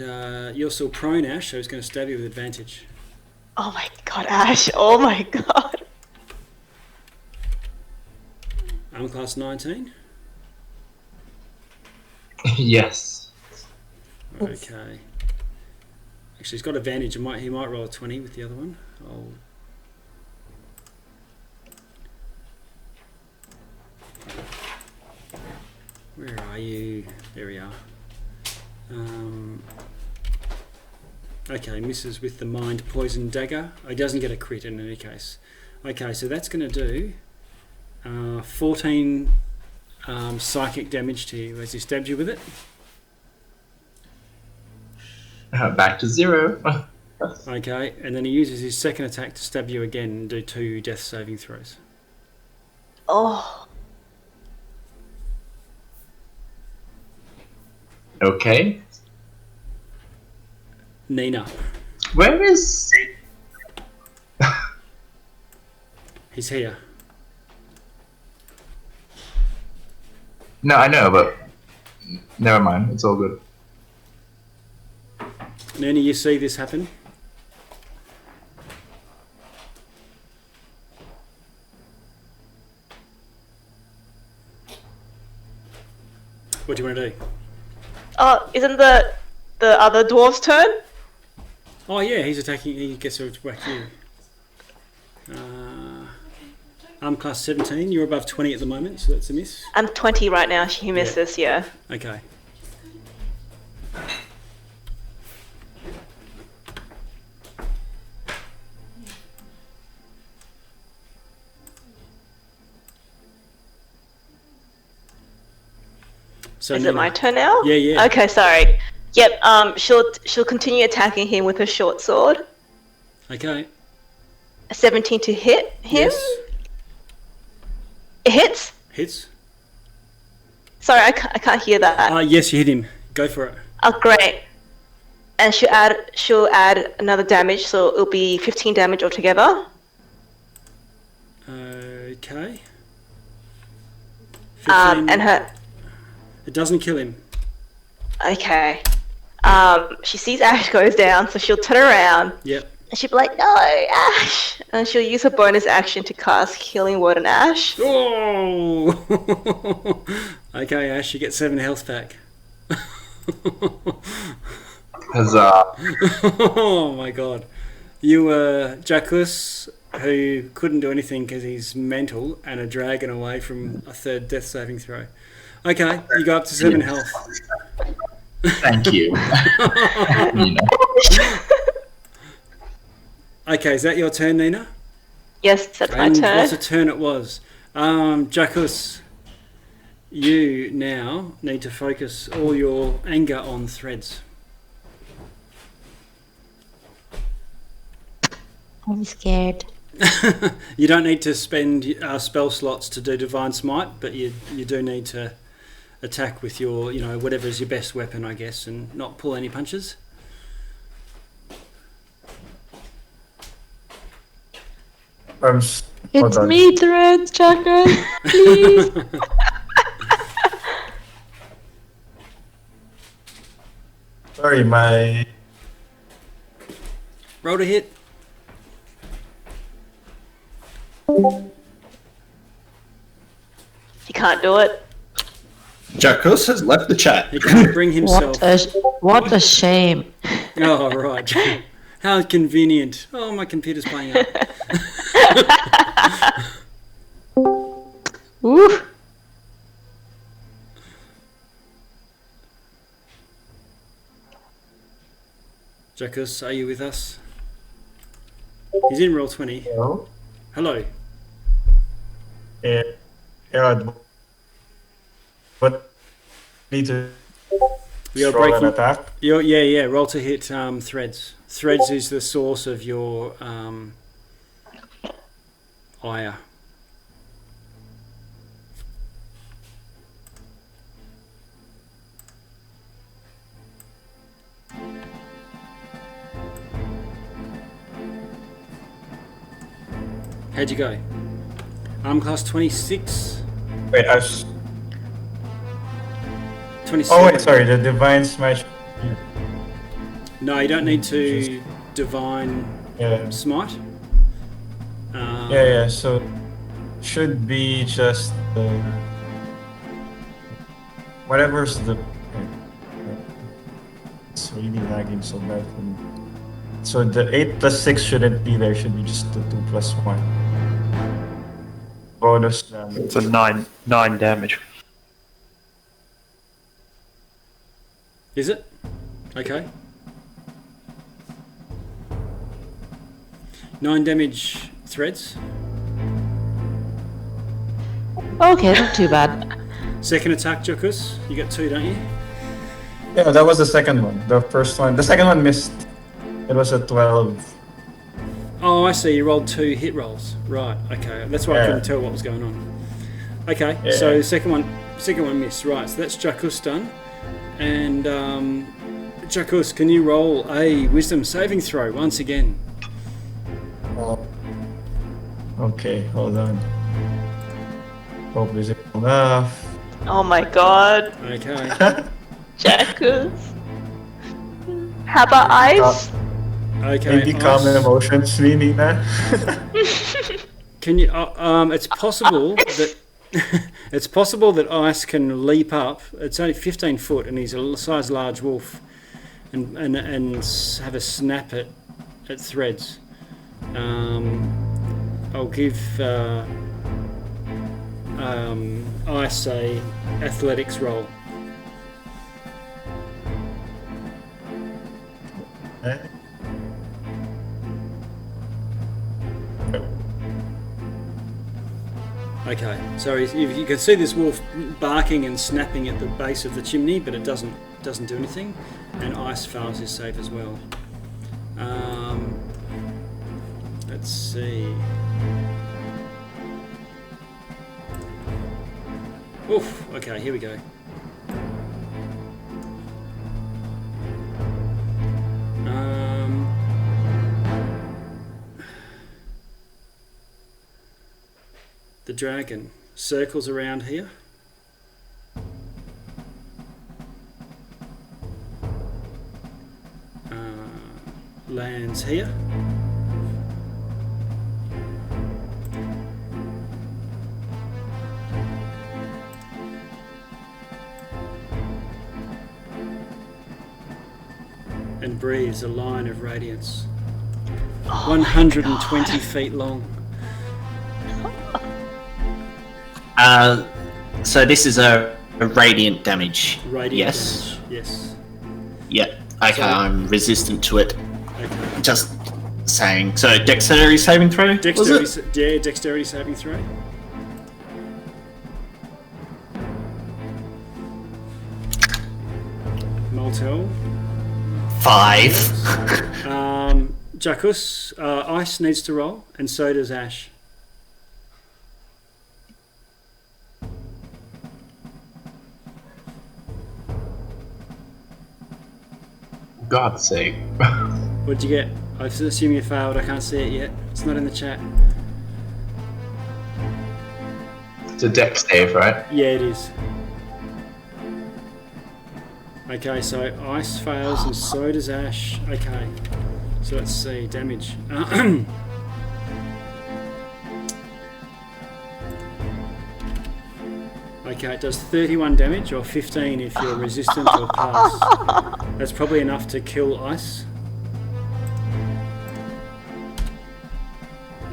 you're still prone, Ash, so he's going to stab you with advantage. Oh my god, Ash. Oh my god. Armor class 19. Yes. Okay. Actually, he's got advantage. He might roll a 20 with the other one. Where are you? There we are. Okay, misses with the Mind Poison Dagger. He doesn't get a crit in any case. Okay, so that's going to do 14 psychic damage to you as he stabbed you with it. Back to 0. Okay, and then he uses his second attack to stab you again and do 2 death saving throws. Oh. Okay. Nina. Where is... He's here. No, I know, but... Never mind, it's all good. Nina, you see this happen? What do you want to do? Oh, isn't the other dwarf's turn? Oh yeah, he's attacking. He gets to whack you. Arm class 17. You're above 20 at the moment, so that's a miss. I'm 20 right now. He misses, yeah. Okay. So Is Nina, it my turn now? Yeah, yeah. Okay, sorry. Yep. She'll continue attacking him with her short sword. Okay. A 17 to hit him. Yes. It hits. Hits. Sorry, I can't hear that. Yes, you hit him. Go for it. Oh, great. And she'll add another damage, so it'll be 15 damage altogether. Okay. 15. And her. It doesn't kill him. Okay. She sees Ash goes down, so she'll turn around Yep. and she'll be like, "No, Ash!" And she'll use her bonus action to cast Healing Word on Ash. Oh! Okay, Ash, you get 7 health back. Huzzah. Oh my god. You were Jacqueline, who couldn't do anything because he's mental, and a dragon away from a 3rd death saving throw. Okay, you go up to 7 health. Thank you. You know. Okay, is that your turn, Nina? Yes, that's my And turn. what a turn it was. Jacqueline, you now need to focus all your anger on Threads. I'm scared. You don't need to spend spell slots to do Divine Smite, but you do need to attack with your, whatever is your best weapon, I guess, and not pull any punches. Hold It's on. me, Threads, Chakra. Please. Sorry, my Roll to hit. He can't do it. Jacques has left the chat. He can't bring himself. What a shame. Oh, right. How convenient. Oh, my computer's playing up. Woo. Jacques, are you with us? He's in roll 20. hello. Hello. Yeah, but need to You're roll an breaking. attack. Yeah. Roll to hit Threads. Threads is the source of your ire. How'd you go? Arm class 26, Wait, 27. oh wait, sorry, the divine smash. No, you don't need to divine Yeah, smite. yeah. So should be just whatever's the. It's really lagging so bad for me. So the 8 plus 6 shouldn't be there. Should be just the 2 plus 1. Bonus damage. It's a 9 damage. Is it? Okay. 9 damage Threads. Okay, not too bad. Second attack, Jokus. You get 2, don't you? Yeah, that was the second one. The first one, the second one missed. It was a 12. Oh, I see. You rolled 2 hit rolls. Right. Okay. That's why I Yeah. couldn't tell what was going on. Okay. Yeah. So second one missed. Right. So that's Jacques done. And Jacques, can you roll a Wisdom saving throw once again? Okay, hold on. Hope is it enough. Oh my god. Okay. Jacques. How about ice? Okay. Maybe common emotions, meaning that. Can you? It's possible that it's possible that Ice can leap up. It's only 15 foot, and he's a size large wolf, and have a snap at Threads. I'll give Ice a athletics roll. Okay, so you can see this wolf barking and snapping at the base of the chimney, but it doesn't do anything, and Ice fails his save as well. Let's see. Oof. Okay, here we go. The dragon circles around here lands here. And breathes a line of radiance. 120 feet long. So this is a radiant damage. Radiant Yes. damage. Yes. Yeah. Okay, So- I'm resistant to it. Okay. Just saying. So dexterity saving throw? Was Dexterity, it? yeah, dexterity saving throw. Moltel. 5. Jackus, Ice needs to roll, and so does Ash. God's sake. What'd you get? I assume you failed. I can't see it yet. It's not in the chat. It's a dex save, right? Yeah, it is. Okay, so Ice fails and so does Ash. Okay, so let's see. Damage. Okay, it does 31 damage or 15 if you're resistant or pass. That's probably enough to kill Ice.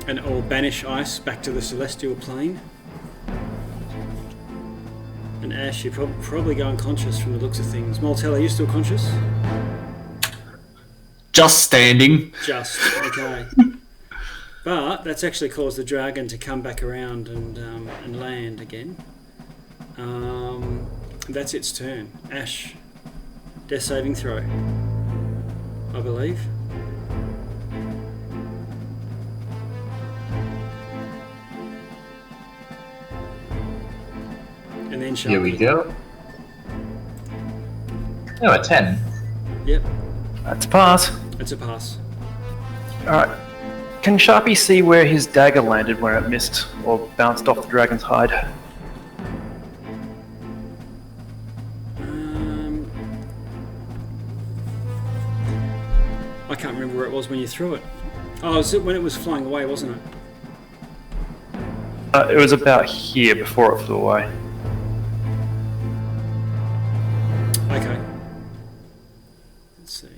And or banish Ice back to the celestial plane. And Ash, you're probably go unconscious from the looks of things. Moltel, are you still conscious? Just standing. Just, okay. But that's actually caused the dragon to come back around and land again. That's its turn. Ash, death saving throw, I believe. And then Sharpie. Here we go. Oh, a 10. Yep, That's a pass. it's a pass. Alright. Can Sharpie see where his dagger landed where it missed or bounced off the dragon's hide? I can't remember where it was when you threw it. Oh, was it when it was flying away, wasn't it? It was about here before it flew away. Okay. Let's see.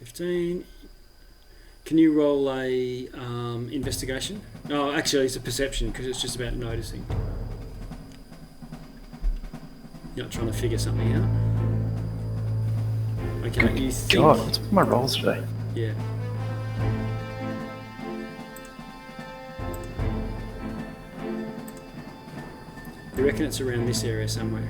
15. Can you roll a investigation? Oh, actually, it's a perception because it's just about noticing. You're not trying to figure something out. Okay, you think... God, what's my rolls today? Yeah. You reckon it's around this area somewhere?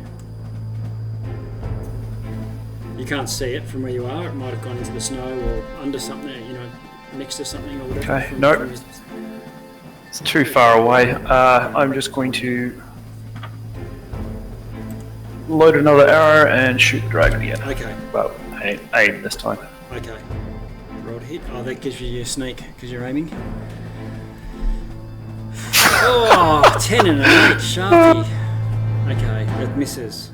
You can't see it from where you are. It might have gone into the snow or under something, you know, next to something or whatever. Okay, nope. It's too far away. I'm just going to load another arrow and shoot the dragon again. Okay, Well, aim this time. okay. Roll to hit. Oh, that gives you your sneak because you're aiming. Oh, 10 and an 8, Sharpie. Okay, that misses.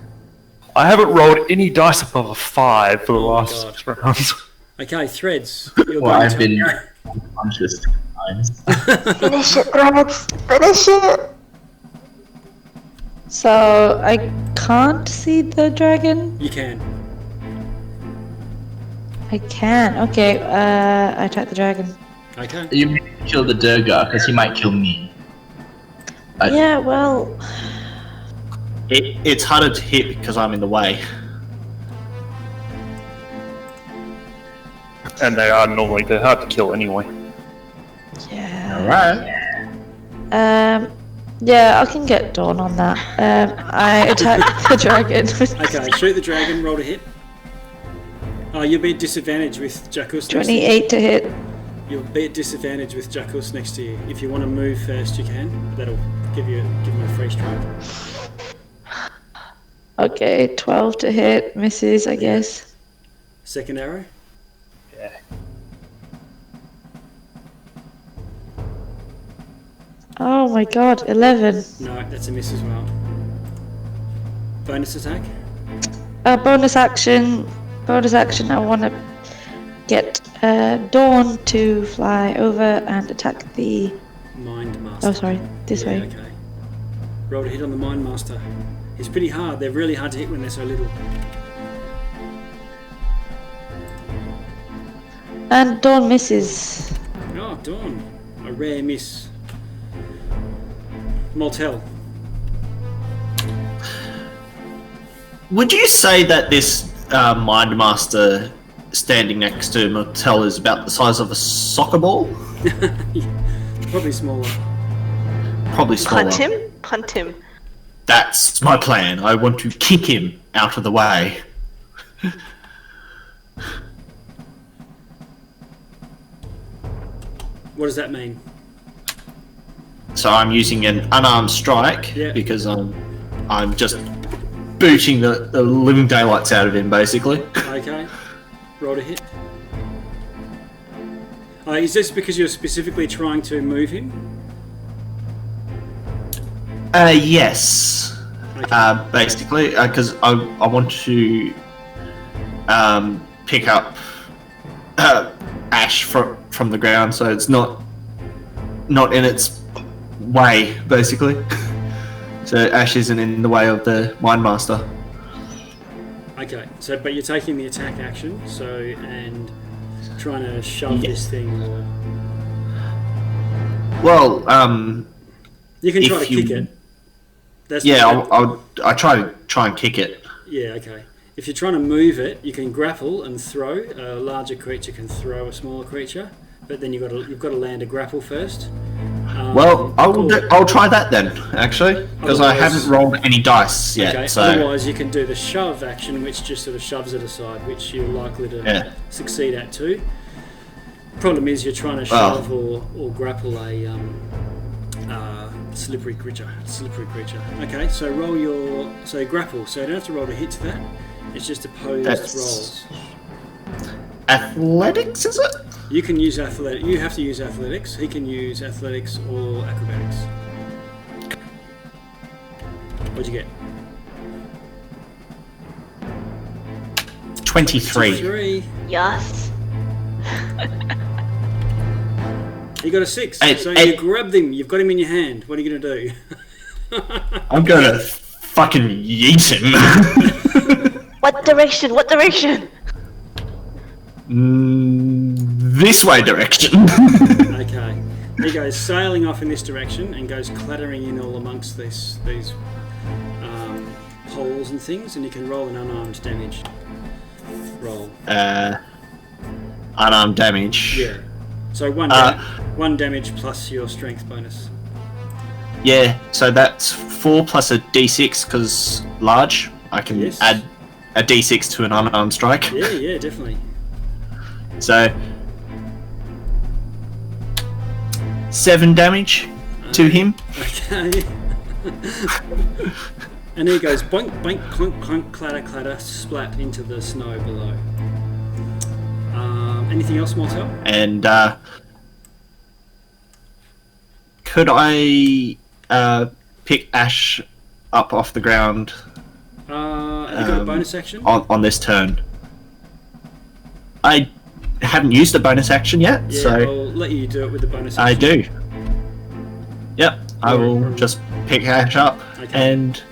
I haven't rolled any dice above a 5 for the last God. 6 rounds. Okay, Threads. You're Well, going I've to- been unconscious times. Finish it, Threads. Finish it. So I can't see the dragon. You can. I can. Okay. I attack the dragon. Okay. You may kill the Durga, because he might kill me. Yeah. Well. It's harder to hit because I'm in the way. And they're hard to kill anyway. Yeah. Alright. Yeah, I can get Dawn on that. I attack the dragon. Okay, shoot the dragon, roll to hit. Oh, you'll be at disadvantage with Jackus. 28 to hit. You'll be at disadvantage with Jackus next to you. If you want to move first, you can. That'll give him a free strike. Okay, 12 to hit. Misses, I guess. Second arrow. Yeah. Oh my god, 11. No, that's a miss as well. Bonus attack. Bonus action. I want to get Dawn to fly over and attack the. Mind Master. Oh, sorry, this way. Okay. Roll a hit on the Mind Master. He's pretty hard. They're really hard to hit when they're so little. And Dawn misses. Oh, Dawn. A rare miss. Moltel. Would you say that this Mind Master standing next to Motel is about the size of a soccer ball? Probably smaller. Probably smaller. Punt him? Punt him. That's my plan. I want to kick him out of the way. What does that mean? So I'm using an unarmed strike because I'm just booting the living daylights out of him, basically. Okay. Roll a hit. Is this because you're specifically trying to move him? Yes. Okay. Basically, because I want to pick up ash from the ground, so it's not in its way, basically. So ash isn't in the way of the Mind Master. Okay. So, but you're taking the attack action, and trying to shove this thing. Well, you can try to kick it. That's I try and kick it. Yeah. Okay. If you're trying to move it, you can grapple and throw. A larger creature can throw a smaller creature, but then you've got to land a grapple first. Well, I'll try that then, actually, because I haven't rolled any dice yet. Okay. So Otherwise, you can do the shove action, which just sort of shoves it aside, which you're likely to succeed at too. Problem is, you're trying to shove or grapple a slippery creature. Okay, so roll your grapple. So you don't have to roll to hit to that. It's just opposed rolls. Athletics, is it? You can use athletics. You have to use athletics. He can use athletics or acrobatics. What'd you get? 23. Yes. You got a 6. You grabbed him. You've got him in your hand. What are you going to do? I'm gonna fucking yeet him. What direction? What direction? This way direction. Okay. He goes sailing off in this direction and goes clattering in all amongst these holes and things, and you can roll an unarmed damage. Roll. Unarmed damage. Yeah. So one damage plus your strength bonus. Yeah, so that's 4 plus a d6 because large. I can add a d6 to an unarmed strike. Yeah, definitely. So 7 damage to him. Okay. And he goes boink, boink, clunk, clunk, clatter, clatter, splat into the snow below. Anything else, Mortel? And could I pick Ash up off the ground? Have you got a bonus action? On this turn. I haven't used a bonus action yet, Yeah, so I'll let you do it with the bonus action. I do. Yep, I will just pick Ash up and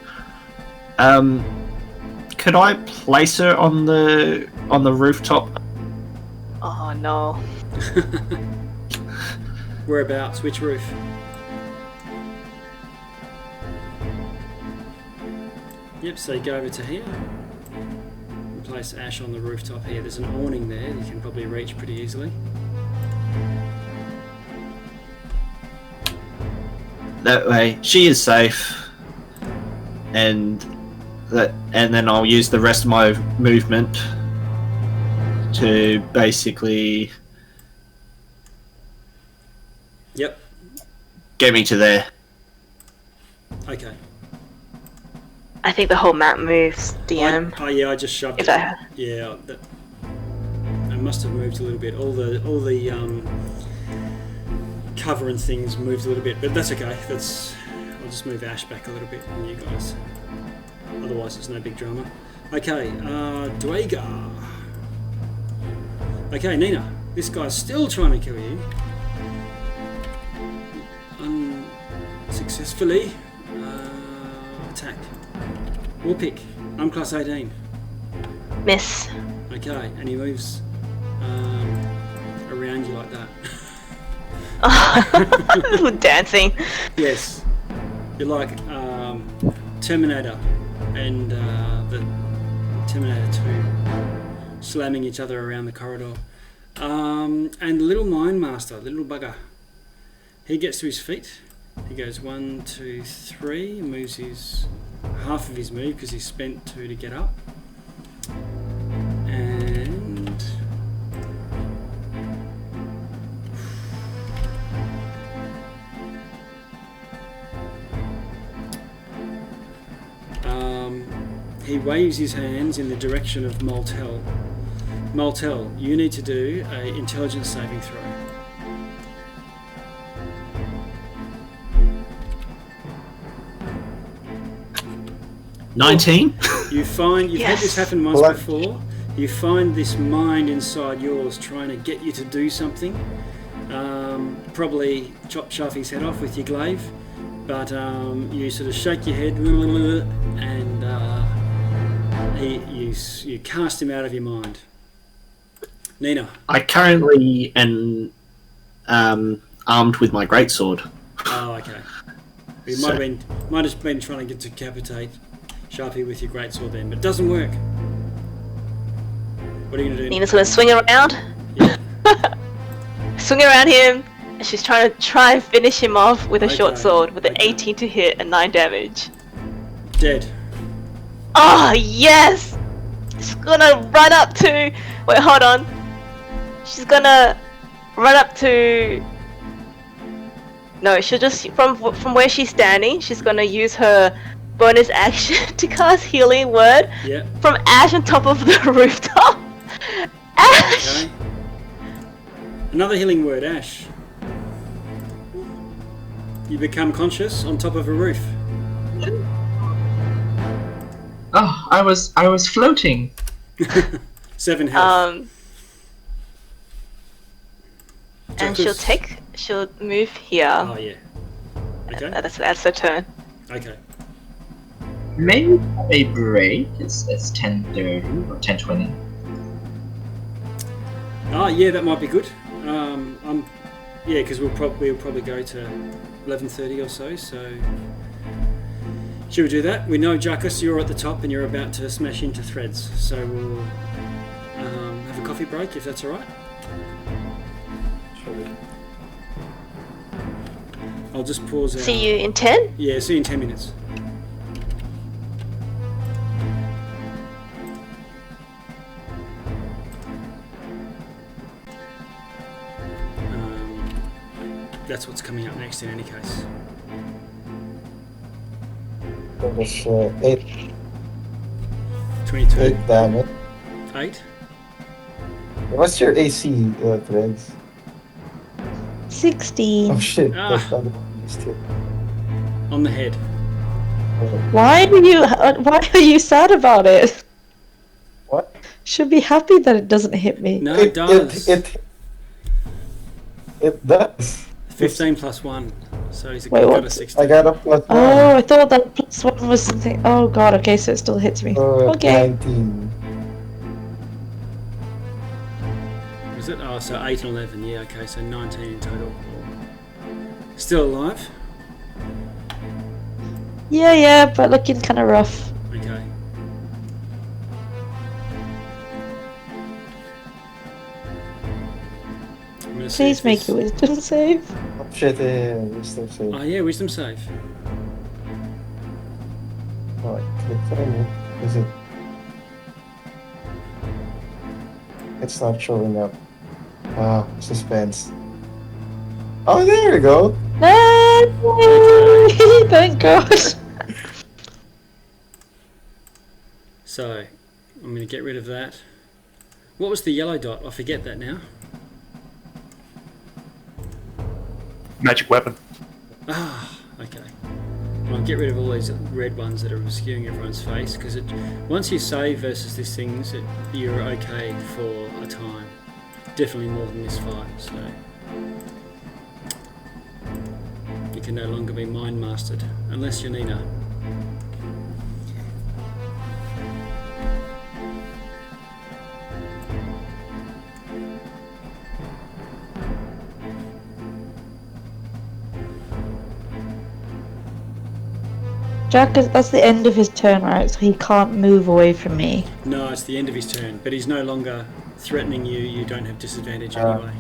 could I place her on the rooftop? Oh no. Whereabouts? Which roof? Yep, so you go over to here. And place Ash on the rooftop here. There's an awning there you can probably reach pretty easily. That way she is safe, and then I'll use the rest of my movement to basically get me to there. Okay. I think the whole map moves, DM. I just shoved it. Yeah, I must have moved a little bit. All the cover and things moved a little bit, but that's okay. I'll just move Ash back a little bit and you guys. Otherwise, it's no big drama. Okay, Dwager. Okay, Nina, this guy's still trying to kill you. Unsuccessfully. Attack. War pick. I'm class 18. Miss. Okay, and he moves around you like that. Little dancing. Yes. You're like Terminator and the Terminator 2 slamming each other around the corridor. And the little mine master, the little bugger, he gets to his feet. He goes 1, 2, 3, moves his half of his move because he spent 2 to get up. And he waves his hands in the direction of Moltel. Moltel, you need to do an intelligence saving throw. $19. You find you've had this happen once before. You find this mind inside yours trying to get you to do something. Probably chop Shafi's head off with your glaive, but you sort of shake your head and you cast him out of your mind. Nina. I currently am armed with my greatsword. Oh, okay. You might have been trying to decapitate Sharpie with your greatsword then, but it doesn't work. What are you going to do? Nina's going to swing around. Yeah. Swing around him, and she's trying to finish him off with a short sword with an 18 to hit and 9 damage. Dead. Oh, yes! She's going to run up to... Wait, hold on. She's going to run up to... No, she'll just... From where she's standing, she's going to use her bonus action to cast Healing Word from Ash on top of the rooftop. Ash! Okay. Another healing word, Ash. You become conscious on top of a roof. Oh, I was floating. 7 health. And she'll move here. Oh yeah. Okay. That's her turn. Okay. Maybe a break. It's 10:30 or 10:20. Ah, yeah, that might be good. Because we'll probably go to 11:30 or so. So, should we do that? We know, Jackus, you're at the top and you're about to smash into threads. So we'll have a coffee break if that's all right. Sure. I'll just pause out. See you in 10? Yeah, see you in 10 minutes. That's what's coming up next in any case. That was 8 22. damage. 8? What's your AC, Threads? 16. Oh shit, Ah. that's not the least hit. On the head. Why are you sad about it? What? Should be happy that it doesn't hit me. No, it does. It does. 15 plus 1. So he's Wait, got what? a 16. I got a +1. Oh, I thought that +1 was something. Oh god, okay, so it still hits me. Okay. 19. Was it? Oh, so 8 and 11. Yeah, okay, so 19 in total. Still alive? Yeah, but looking kind of rough. Okay. I'm gonna see Please if make this- your wisdom save. Oh shit, yeah, wisdom save. Oh yeah, wisdom save. Oh, I clicked on it. Is it? It's not showing up. Ah, suspense. Oh, there we go. No! Thank God. So, I'm going to get rid of that. What was the yellow dot? I forget that now. Magic weapon. Ah, okay. I'll get rid of all these red ones that are obscuring everyone's face, because once you save versus these things, you're okay for a time. definitely more than this fight, so you can no longer be mind mastered unless you're Nina. Jack, that's the end of his turn, right? So he can't move away from me. No, it's the end of his turn, but he's no longer threatening you. You don't have disadvantage anyway.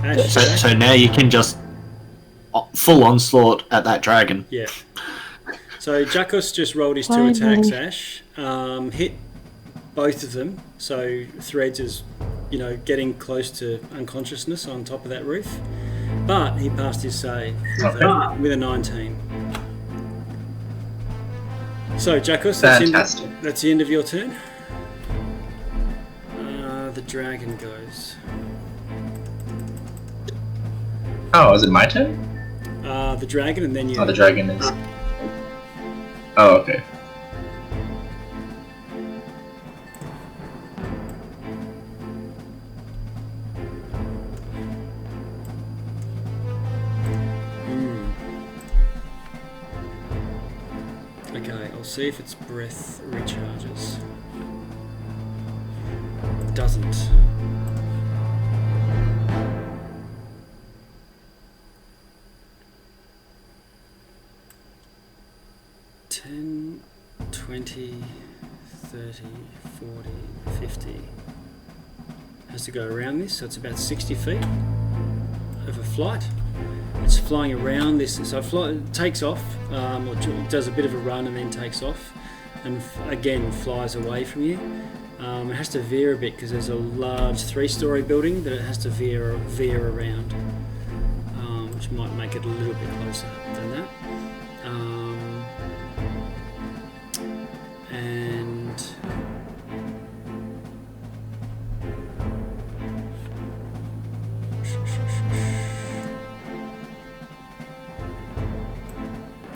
Ash, So now you can just full onslaught at that dragon. yeah. So Jakos just rolled his 2 Finally. attacks, Ash. Hit both of them. So Threads is, getting close to unconsciousness on top of that roof. But he passed his save with a 19. So Jakos, Fantastic. that's the end of your turn. The dragon goes. Oh, is it my turn? The dragon, and then you. Oh, the dragon is. Oh, okay. Okay, I'll see if its breath recharges. It doesn't. $10, $20, $30, $40, $50. Has to go around this, so it's about 60 feet of a flight. It's flying around this, so it takes off, or does a bit of a run and then takes off, and again flies away from you. It has to veer a bit because there's a large 3-story building that it has to veer around, which might make it a little bit closer than that.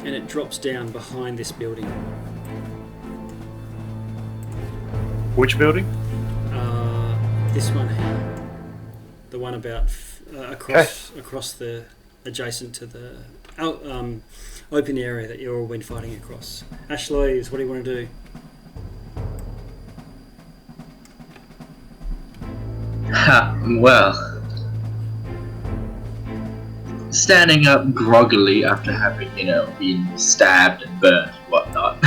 And it drops down behind this building. Which building? This one here, the one about across the adjacent to the open area that you're all been fighting across. Ashleys, what do you want to do? Well, standing up groggily after having, been stabbed and burnt and whatnot,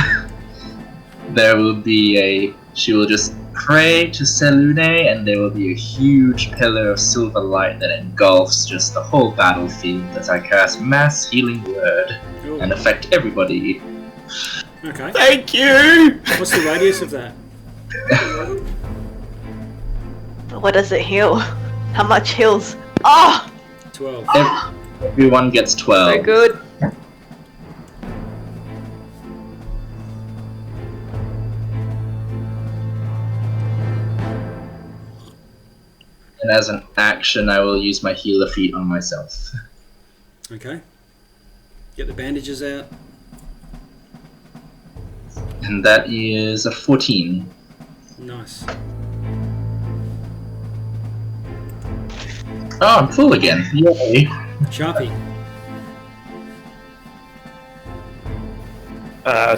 she will just pray to Selune, and there will be a huge pillar of silver light that engulfs just the whole battlefield as I cast Mass Healing Word and affect everybody. Okay. Thank you! What's the radius of that? What does it heal? How much heals? Oh! 12. Everyone gets 12. So good. And as an action, I will use my healer feat on myself. Okay. Get the bandages out. And that is a 14. Nice. Oh, I'm full again. Yay. Sharpie.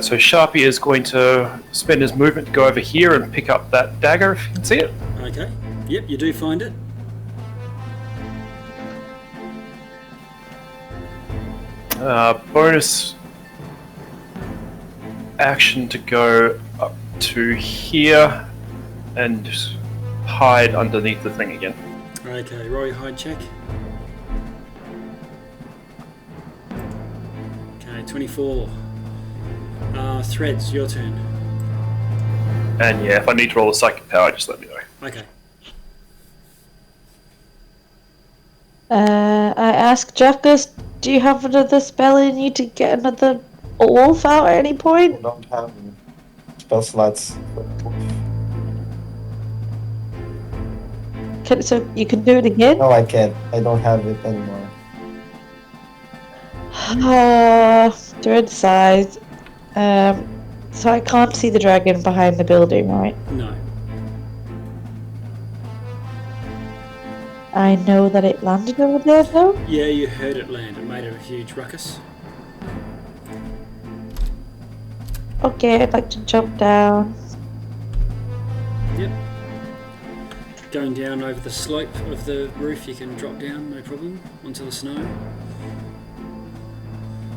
So Sharpie is going to spend his movement to go over here and pick up that dagger, if you can see it. Okay. Yep, you do find it. Bonus action to go up to here and hide underneath the thing again. Okay, roll your hide check. Okay, 24. Threads, your turn. And yeah, if I need to roll a psychic power, just let me know. Okay. I asked Jackus, do you have another spell in you to get another wolf out at any I point? don't have spell slots. So you can do it again? No, I can't. I don't have it anymore. Thread size. So I can't see the dragon behind the building, right? No. I know that it landed over there though. Yeah, you heard it land. It made a huge ruckus. Okay, I'd like to jump down. Yep. Going down over the slope of the roof, you can drop down, no problem, onto the snow.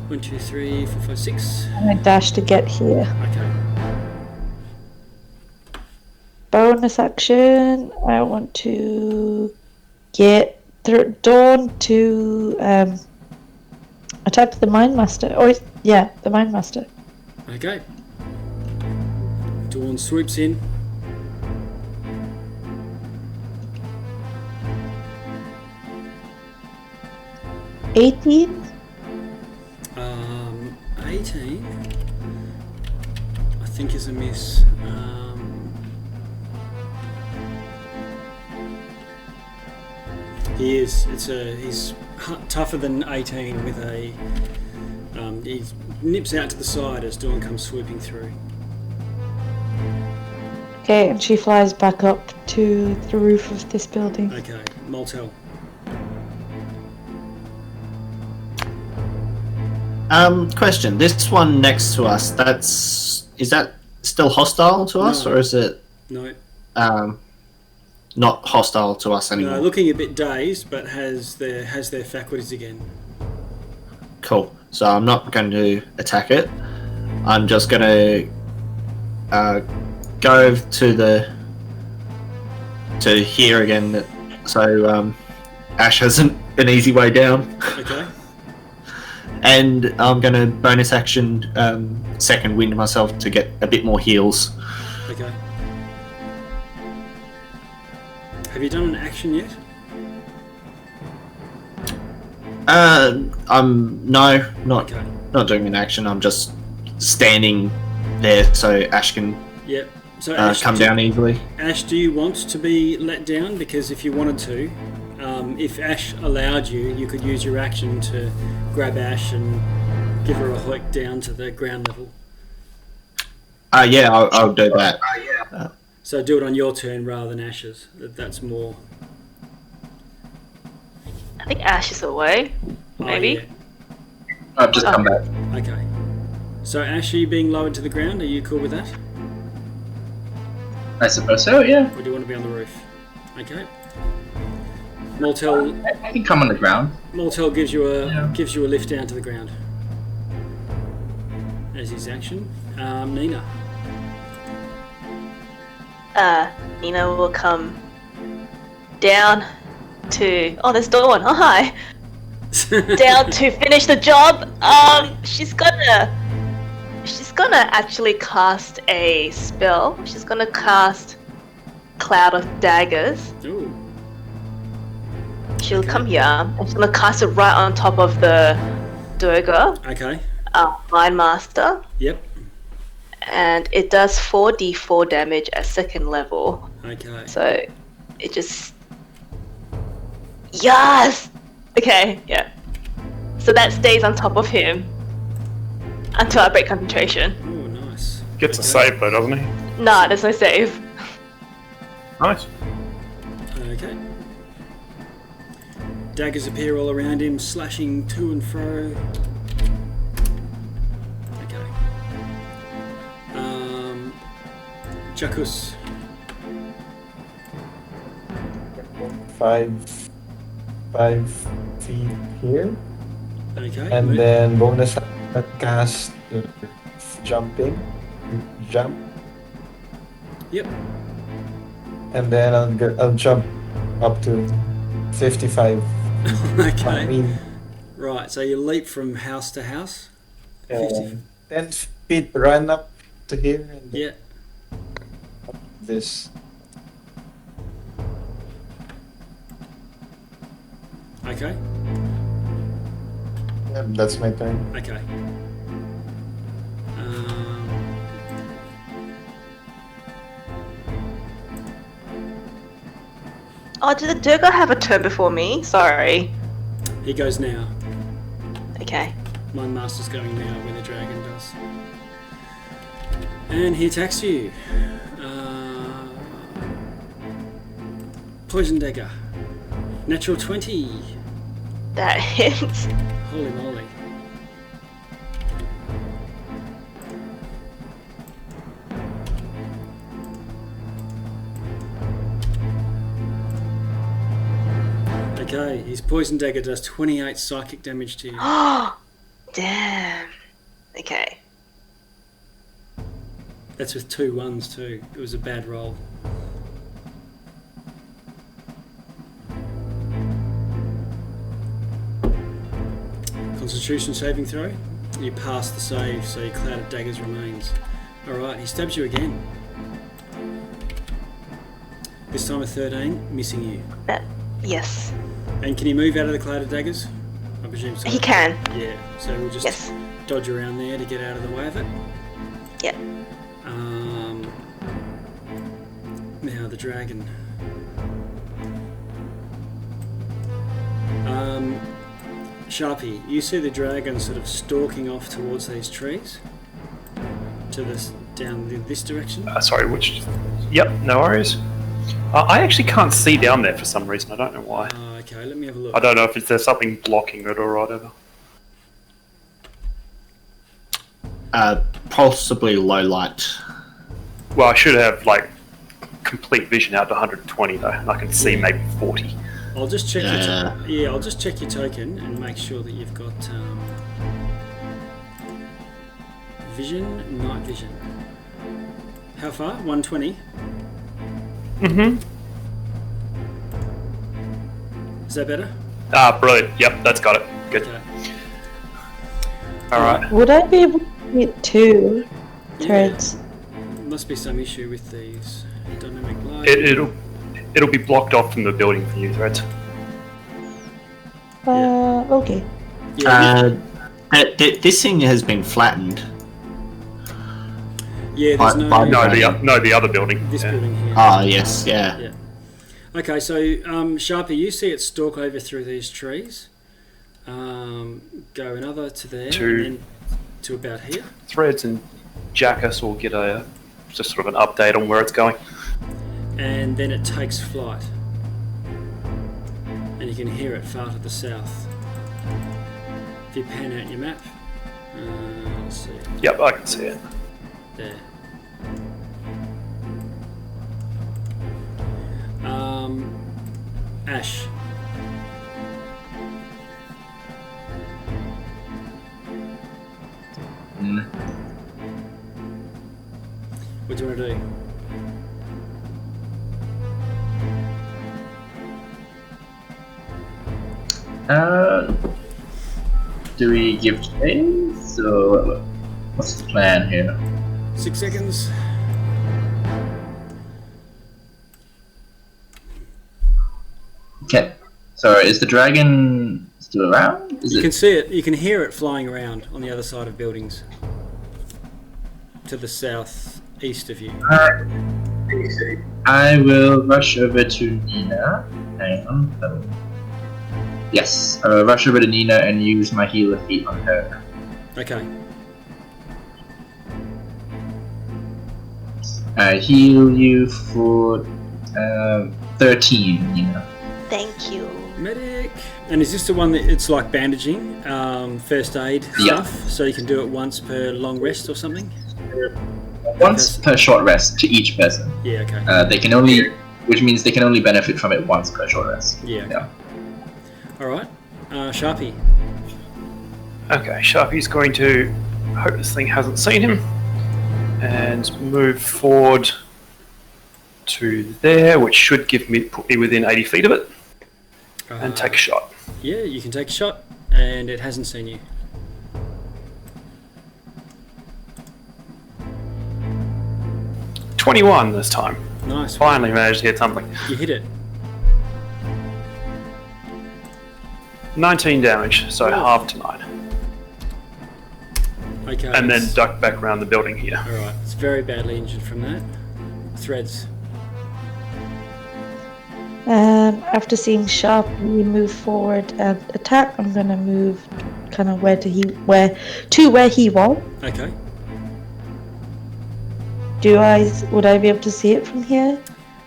1, 2, 3, 4, 5, 6. And I dash to get here. Okay. Bonus action. I want to get Dawn to attack the Mine Master. Yeah, the Mine Master. Okay. Dawn swoops in. $18. 18. I think is a miss. He is. He's tougher than 18 with a. He nips out to the side as Dawn comes swooping through. Okay, and she flies back up to the roof of this building. Okay, Moltel. Question. This one next to us, is that still hostile to us, No. or is it No. not hostile to us anymore? No, looking a bit dazed, but has their faculties again. Cool. So I'm not going to attack it. I'm just going to go to here again. So Ash has an easy way down. Okay. And I'm going to bonus action second wind myself to get a bit more heals. Okay. Have you done an action yet? I'm not Okay. doing an action. I'm just standing there so Ash can Yep. So Ash, come down easily. Ash, do you want to be let down? Because if you wanted to, if Ash allowed you, you could use your action to grab Ash and give her a hoik down to the ground level. Yeah, I'll do that. So do it on your turn rather than Ash's. That's more. I think Ash is away. Maybe. Oh, I've just come back. yeah. Okay. So Ash, are you being lowered to the ground? Are you cool with that? I suppose so, yeah. Or do you want to be on the roof? Okay. Moltel I can come on the ground. gives you a Yeah. lift down to the ground. As his action. Nina. Nina will come down to. Oh, there's Dawn. Oh, hi. Down to finish the job. She's gonna actually cast a spell. She's gonna cast Cloud of Daggers. Ooh. She'll come here and she's gonna cast it right on top of the Durga, Okay. Mine Master, Yep. and it does 4d4 damage at second level. Okay. So it just. Yes! Okay, yeah. So that stays on top of him until I break concentration. Oh, nice. Gets a save though, doesn't he? Nah, there's no save. Nice. Okay. Daggers appear all around him, slashing to and fro. Okay. Jakus. 5 feet here. Okay. And move. then bonus cast jumping. Jump. Yep. And then I'll jump up to 55. I Okay. mean, Right, so you leap from house to house. 50. 10 feet run up to here and then Yeah. this. Okay. Yeah, that's my turn. Okay. Oh, did the Durga have a turn before me? Sorry. He goes now. Okay. My master's going now when the dragon does. And he attacks you. Poison dagger. Natural 20. That hits. Holy moly. Okay, his poison dagger does 28 psychic damage to you. Oh, damn. Okay. That's with 2 1s too. It was a bad roll. Constitution saving throw. You pass the save, so your cloud of daggers remains. Alright, he stabs you again. This time a 13, missing you. Yes. And can he move out of the cloud of daggers? I presume so. He can. Yeah, so we'll just Yes. dodge around there to get out of the way of it. Yeah. Now the dragon. Sharpie, you see the dragon sort of stalking off towards these trees? To this, down this direction? Sorry, which? Yep, no worries. I actually can't see down there for some reason. I don't know why. Okay, let me have a look. I don't know if there's something blocking it or whatever. Possibly low light. Well, I should have like complete vision out to 120 though, and I can see maybe 40. I'll just check your I'll just check your token and make sure that you've got vision, night vision. How far? 120? Mm-hmm. Is that better? Brilliant. Yep, that's got it. Good. Okay. Alright. Would I be able to get 2 threads? Must be some issue with these dynamic light. It'll be blocked off from the building for you, Threads. Okay. Yeah, This thing has been flattened. yeah, there's by- no... The other building. This Yeah. building here. Ah, yes, yeah. Yeah. Okay, so Sharpie, you see it stalk over through these trees. Go another to there, To- and then to about here. Threads and Jackass will get a just sort of an update on where it's going. And then it takes flight. And you can hear it far to the south. If you pan out your map, let's see, Yep, I can see it. there. Ash. What do you want to do? Do we give chase, or what's the plan here? 6 seconds. Okay. So is the dragon still around? Is You it? can see it, you can hear it flying around on the other side of buildings. To the southeast of you. I will rush over to Nina. Hang on. Oh. Yes, I will rush over to Nina and use my healer feat on her. Okay. I heal you for 13, Nina. Thank you. Medic! And is this the one that it's like bandaging, first aid Yeah. stuff? So you can do it once per long rest or something? Once per short rest to each person. Yeah, okay. They can only, which means they can only benefit from it once per short rest. Yeah, okay. Yeah. Alright. Sharpie. Okay, Sharpie's going to hope this thing hasn't seen him and move forward to there, which should put me within 80 feet of it, and take a shot. Yeah, you can take a shot, and it hasn't seen you. .21 this time. Nice. Finally managed to get something. You hit it. 19 damage, so half to 9. Okay. And then duck back around the building here. Alright, it's very badly injured from that. Threads. After seeing Sharpie move forward and attack, I'm gonna move kind of where he was. Okay. Would I be able to see it from here?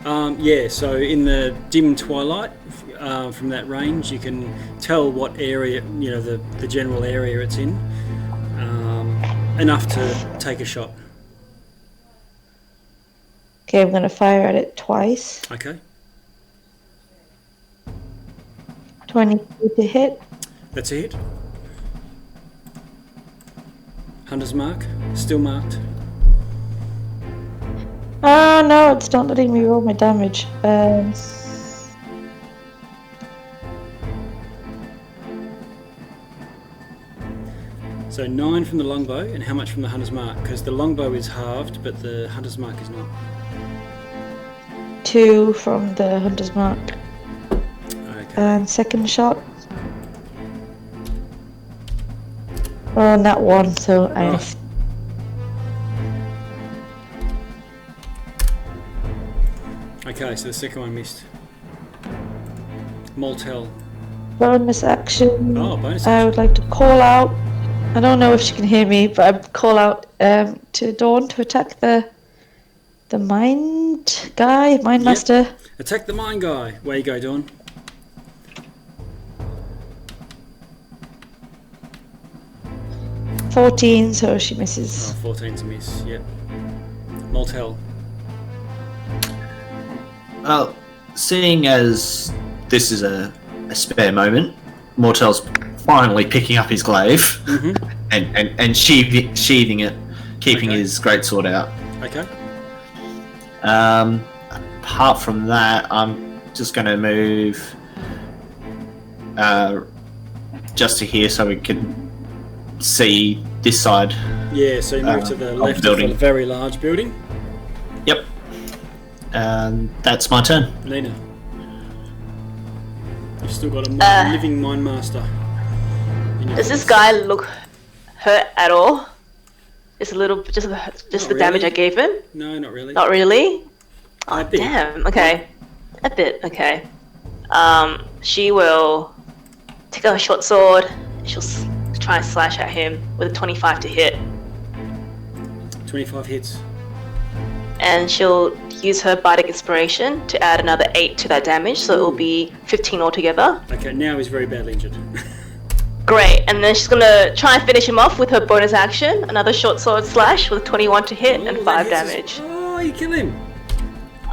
Yeah, so in the dim twilight, from that range, you can tell what area, the general area it's in, enough to take a shot. Okay, I'm gonna fire at it twice. Okay, 22 to hit. that's a hit. Hunter's mark, still marked. Oh no, it's not letting me roll my damage. So 9 from the longbow, and how much from the hunter's mark? Because the longbow is halved, but the hunter's mark is not. 2 from the hunter's mark. Okay. And second shot. Oh, not 1, so I Oh. missed. Okay, so the second one missed. Moltel. Bonus action. Oh, bonus I action. would like to call out. I don't know if she can hear me, but I call out to Dawn to attack the mind master. Attack the mine guy. Where you go, Dawn? Yep. 14, so she misses. Oh, 14's a miss, yep. Moltel. Well, seeing as this is a spare moment, Mortel's finally picking up his glaive and sheathing it, keeping Okay. his greatsword out. Okay. Apart from that, I'm just going to move just to here so we can see this side. Yeah, so you move to the left of the building. very large building. Yep. That's my turn. Nina. You've still got a living mine master. Does this guy look hurt at all? Just a little, just the damage I really. gave him? No, not really. Not really? A Oh, bit. damn. Okay. A bit, okay. She will take out her short sword. She'll try and slash at him with a 25 to hit. 25 hits. And she'll use her Bardic Inspiration to add another 8 to that damage, so it will be 15 altogether. Okay, now he's very badly injured. Great, and then she's gonna try and finish him off with her bonus action, another short sword slash with 21 to hit and Oh, 5 that hits damage. us. Oh, you kill him.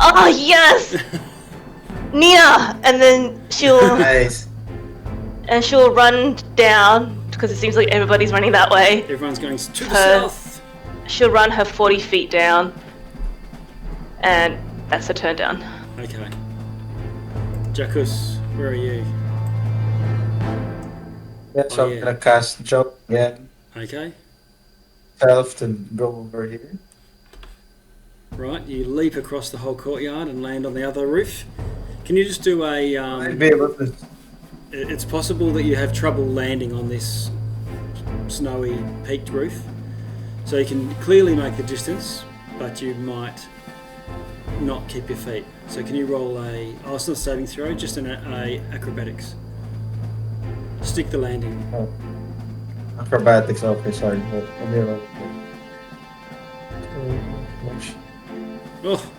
Oh, yes! Nina! And then Nice. she'll run down, because it seems like everybody's running that way. Everyone's going to the Her- south. She'll run her 40 feet down, and that's her turn down. Okay. Jackus, where are you? Yeah, so Oh, yeah. I'm gonna cast jump again. Okay. Self to go over here. Right, you leap across the whole courtyard and land on the other roof. Can you just do a... I'd be able to. it's possible that you have trouble landing on this snowy peaked roof. So you can clearly make the distance, but you might not keep your feet. So can you roll a... Oh, it's not a saving throw, just an acrobatics. Stick the landing. Oh. Acrobatics, okay, sorry. Let me roll. Oh.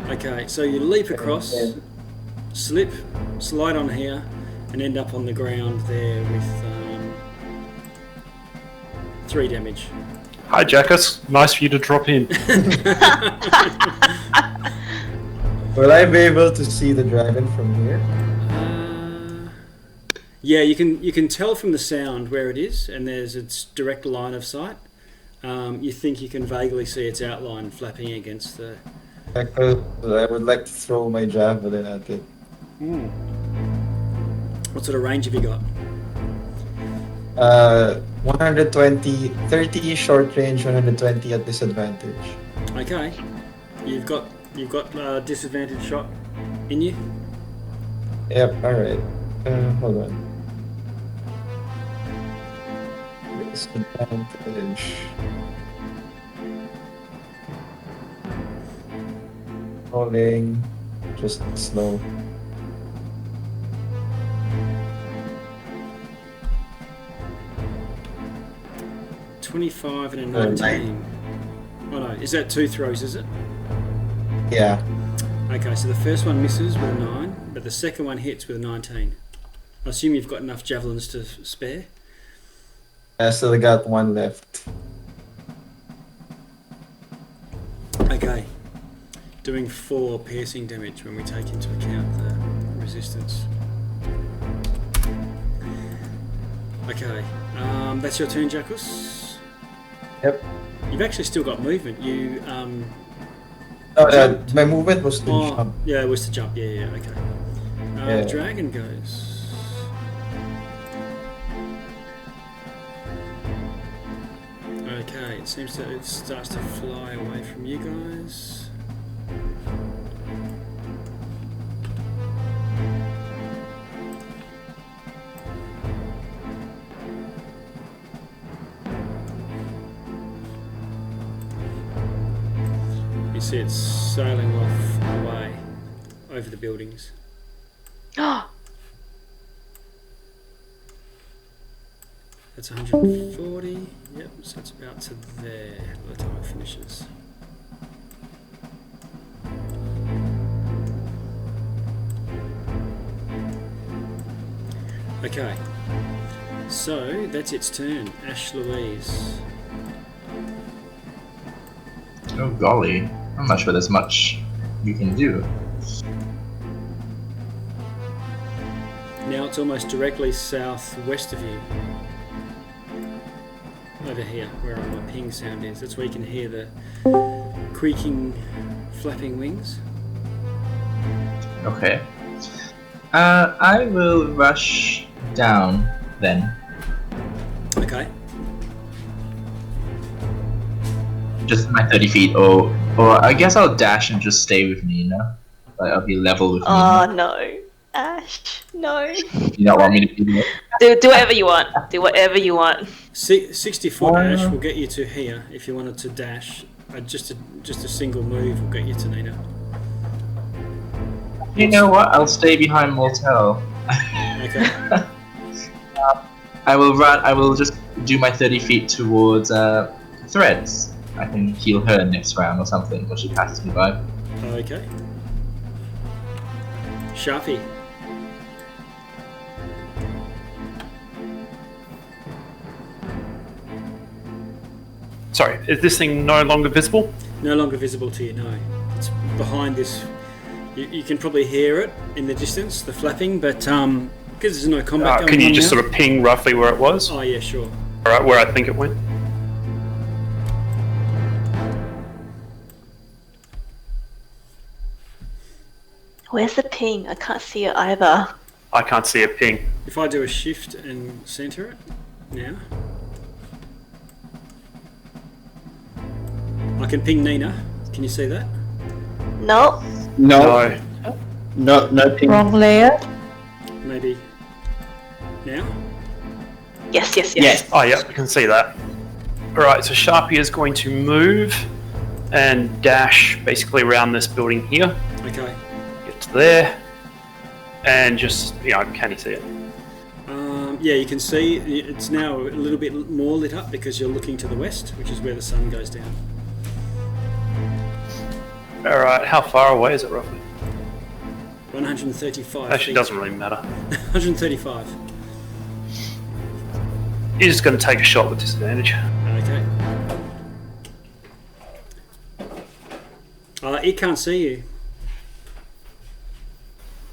Okay, so you leap across, slip, slide on here, and end up on the ground there with 3 damage. Hi, Jackus. Nice for you to drop in. Will I be able to see the dragon from here? Yeah, you can tell from the sound where it is, and there's its direct line of sight. You think you can vaguely see its outline flapping against the... I would like to throw my javelin at it. What sort of range have you got? 120, 30 short range, 120 at disadvantage. Okay, you've got disadvantage shot in you. Yep, alright. Hold on. Disadvantage. Rolling. Just slow. $25 and a 19. Oh no, is that 2 throws? Is it? Yeah. Okay, so the first one misses with a 9, but the second one hits with a 19. I assume you've got enough javelins to spare? I still got one left. Okay. Doing 4 piercing damage when we take into account the resistance. Okay, that's your turn, Jackus. Yep. You've actually still got movement. You My movement was to jump. yeah, it was to jump. Yeah, okay. Yeah. Dragon goes. Okay, it seems that it starts to fly away from you guys. You see it's sailing off away over the buildings. That's 140. Yep, so it's about to there by the time it finishes. Okay, so that's its turn. Ash Louise. Oh golly, I'm not sure there's much you can do. Now it's almost directly southwest of you. Over here, where my ping sound is. That's where you can hear the creaking, flapping wings. Okay. I will rush down then. Okay. Just my 30 feet, or I guess I'll dash and just stay with Nina. Like, I'll be level with Oh Nina. no, Ash, no. You don't want me to do that? Do whatever you want. Do whatever you want. 60 foot Ash will get you to here if you wanted to dash. Just a single move will get you to Nina. You know what? I'll stay behind Mortel. Okay. I will run. I will just do my 30 feet towards Threads. I can heal her next round or something when she passes me by. Okay. Sharpie. Sorry, is this thing no longer visible? No longer visible to you, no. It's behind this. You can probably hear it in the distance, the flapping, but because there's no combat going on Can you just now- sort of ping roughly where it was? Oh yeah, sure. Alright, where I think it went? Where's the ping? I can't see it either. I can't see a ping. If I do a shift and center it now, I can ping Nina. Can you see that? No. No, no ping. Wrong layer. Maybe now. Yes. Oh yeah, I can see that. Alright, so Sharpie is going to move and dash basically around this building here. Okay. Get to there. And just, can you see it? Yeah, you can see it's now a little bit more lit up because you're looking to the west, which is where the sun goes down. Alright, how far away is it roughly? 135. Actually, feet. it doesn't really matter. 135. You're just going to take a shot with disadvantage. Okay. It can't see you.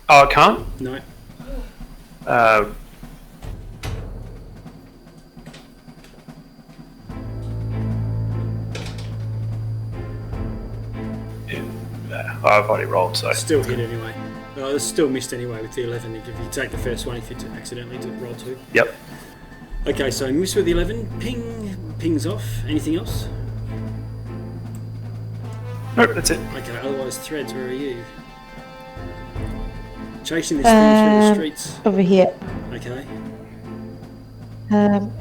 Oh, it can't? No. I've already rolled, so. Still hit anyway. It's still missed anyway with the 11 if you take the first one if you accidentally roll 2. Yep. Okay, so miss with the 11. Pings off. Anything else? Nope, that's it. Okay, otherwise Threads, where are you? Chasing this thing through the streets. Over here. Okay.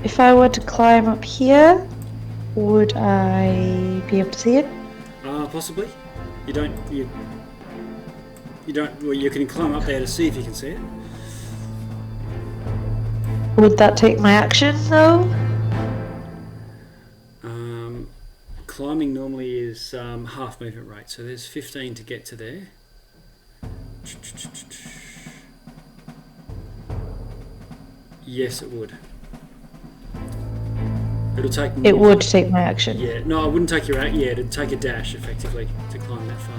If I were to climb up here, would I be able to see it? Possibly. You don't. Well, you can climb up there to see if you can see it. Would that take my action though? Climbing normally is half movement rate, so there's 15 to get to there. Yes, it would. It'll take. It would take my action. Yeah, no, I wouldn't take your act. Yeah, it'd take a dash effectively to climb that far.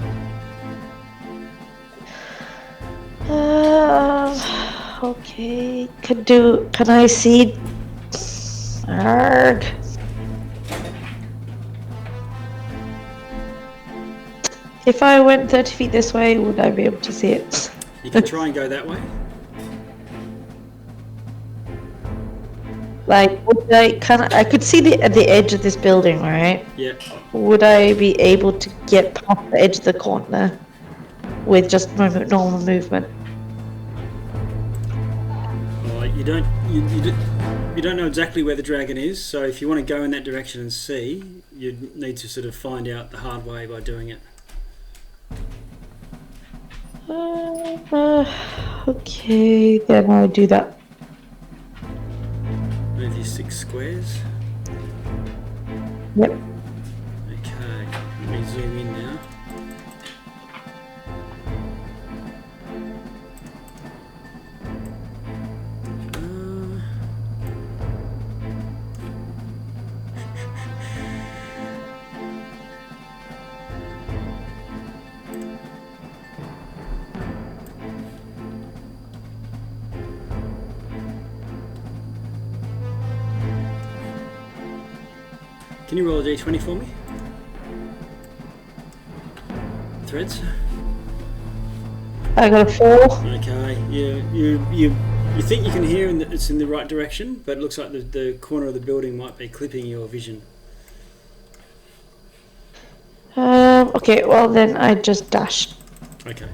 Okay. Can I see? Arg. If I went 30 feet this way, would I be able to see it? You can try and go that way. Like, would I could see the edge of this building, right? Yeah. Would I be able to get past the edge of the corner with just normal movement? You don't know exactly where the dragon is, so if you want to go in that direction and see, you'd need to sort of find out the hard way by doing it. Okay, then I'll do that. Move your 6 squares. Yep. Okay, let me zoom in now. Can you roll a d20 for me? Threads? I got a 4. Okay, you think you can hear and that it's in the right direction, but it looks like the corner of the building might be clipping your vision. Okay, well then I just dash. Okay.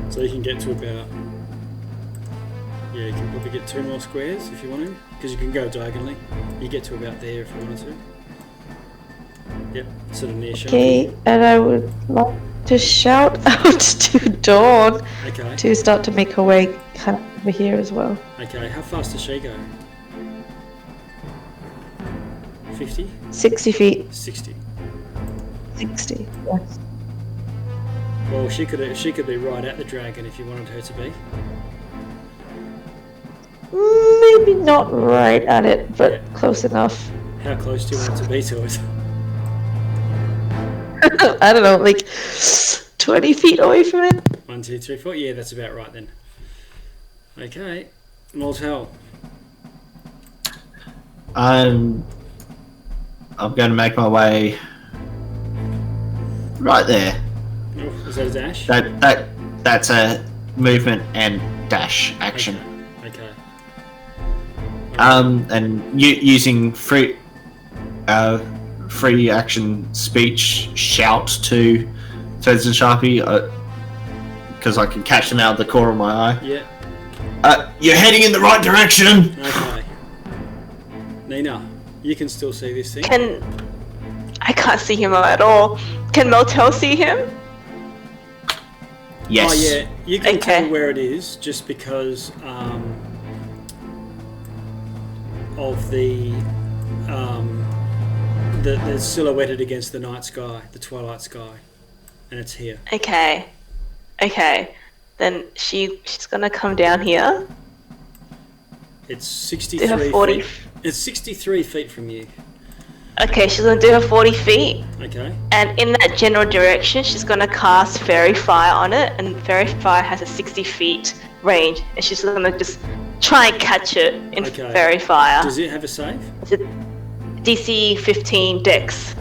So you can get to about... Yeah, you can probably get 2 more squares if you want to, because you can go diagonally. You get to about there if you wanted to. Yep, sort of near Sharpie. Okay, and I would like to shout out to Dawn Okay. to start to make her way kind of over here as well. Okay, how fast does she go? 50? 60 feet. 60. 60, yes. Well, she could be right at the dragon if you wanted her to be. Maybe not right at it, but Yeah. close enough. How close do you want it to be to it? I don't know, like 20 feet away from it. 1, 2, 3, 4. Yeah, that's about right then. Okay, Mortel. I'm going to make my way right there. Oh, is that a dash? That's a movement and dash action. Okay. And using free action speech shout to Threads and Sharpie because I can catch them out of the corner of my eye. Yeah. You're heading in the right direction. Okay. Nina, you can still see this thing. I can't see him at all. Can Motel see him? Yes. Oh yeah, you can Okay. tell where it is just because of the silhouetted against the night sky, the twilight sky, and it's here. Okay. Then she's gonna come down here. It's Do 63 her 40. feet. It's 63 feet from you. Okay, she's gonna do her 40 feet, Okay. and in that general direction, she's gonna cast Fairy Fire on it, and Fairy Fire has a 60 feet range, and she's gonna just try and catch it in Okay. Fairy Fire. Does it have a save? It's a DC 15 Dex.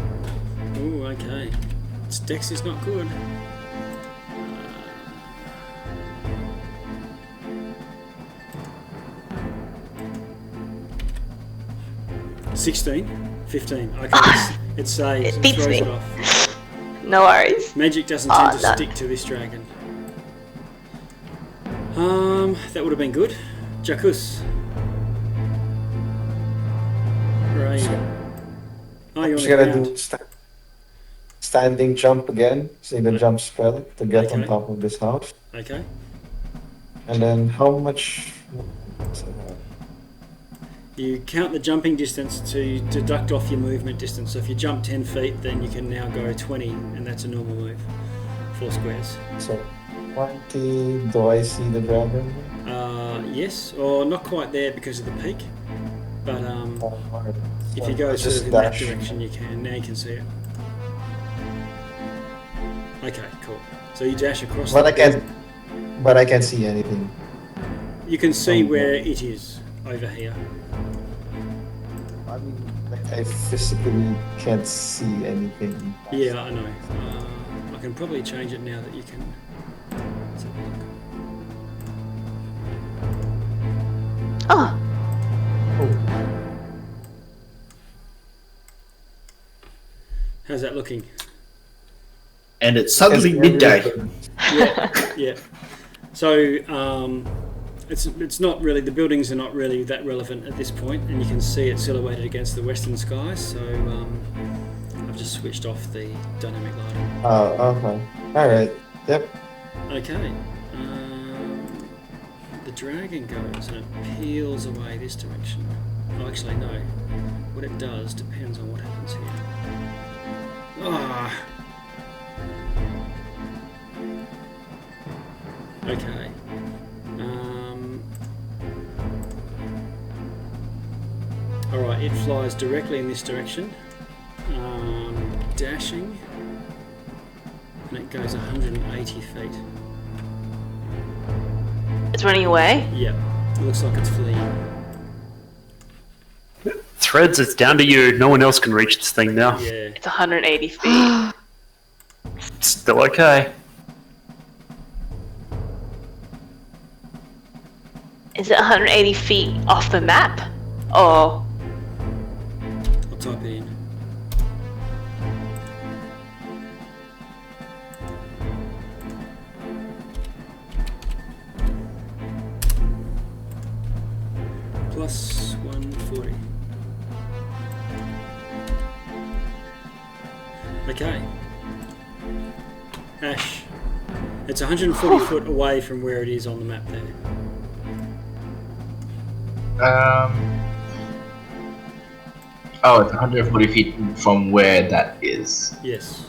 Ooh, okay. Its dex is not good. 16? 15. Okay, it saves It and beats throws me. it off. No worries. Magic doesn't tend to no. stick to this dragon. That would have been good. Jacuz. Right. Oh, you're on Just the gonna ground. do standing jump again. See the jump spell to get on Okay. top of this house. Okay. And then how much? You count the jumping distance to deduct off your movement distance. So if you jump 10 feet, then you can now go 20, and that's a normal move. 4 squares. So 20. Do I see the dragon? Yes, or not quite there because of the peak. But Alright. if you go Let's sort just of in that dash. direction, you can. Now you can see it. Okay, cool. So you dash across. But I can't see anything. You can see where it is over here. I mean, like, I physically can't see anything. Yeah, I know. I can probably change it now that you can. Let's have a look. Oh, How's that looking? And it's suddenly midday. Yeah. So it's not really, the buildings are not really that relevant at this point, and you can see it silhouetted against the western skies. So I've just switched off the dynamic lighting. Oh, okay. Alright. Yep. Okay. The dragon goes and it peels away this direction. Oh, actually, no. What it does depends on what happens here. Ah. Okay. Alright, it flies directly in this direction. Dashing. And it goes 180 feet. it's running away. Yep. It looks like it's fleeing. Threads, it's down to you. No one else can reach this thing now. Yeah. It's 180 feet. Still okay. Is it 180 feet off the map? Or I'll type it in. Plus 140. Okay. Ash. It's 140 foot away from where it is on the map there. Oh, it's 140 feet from where that is. Yes.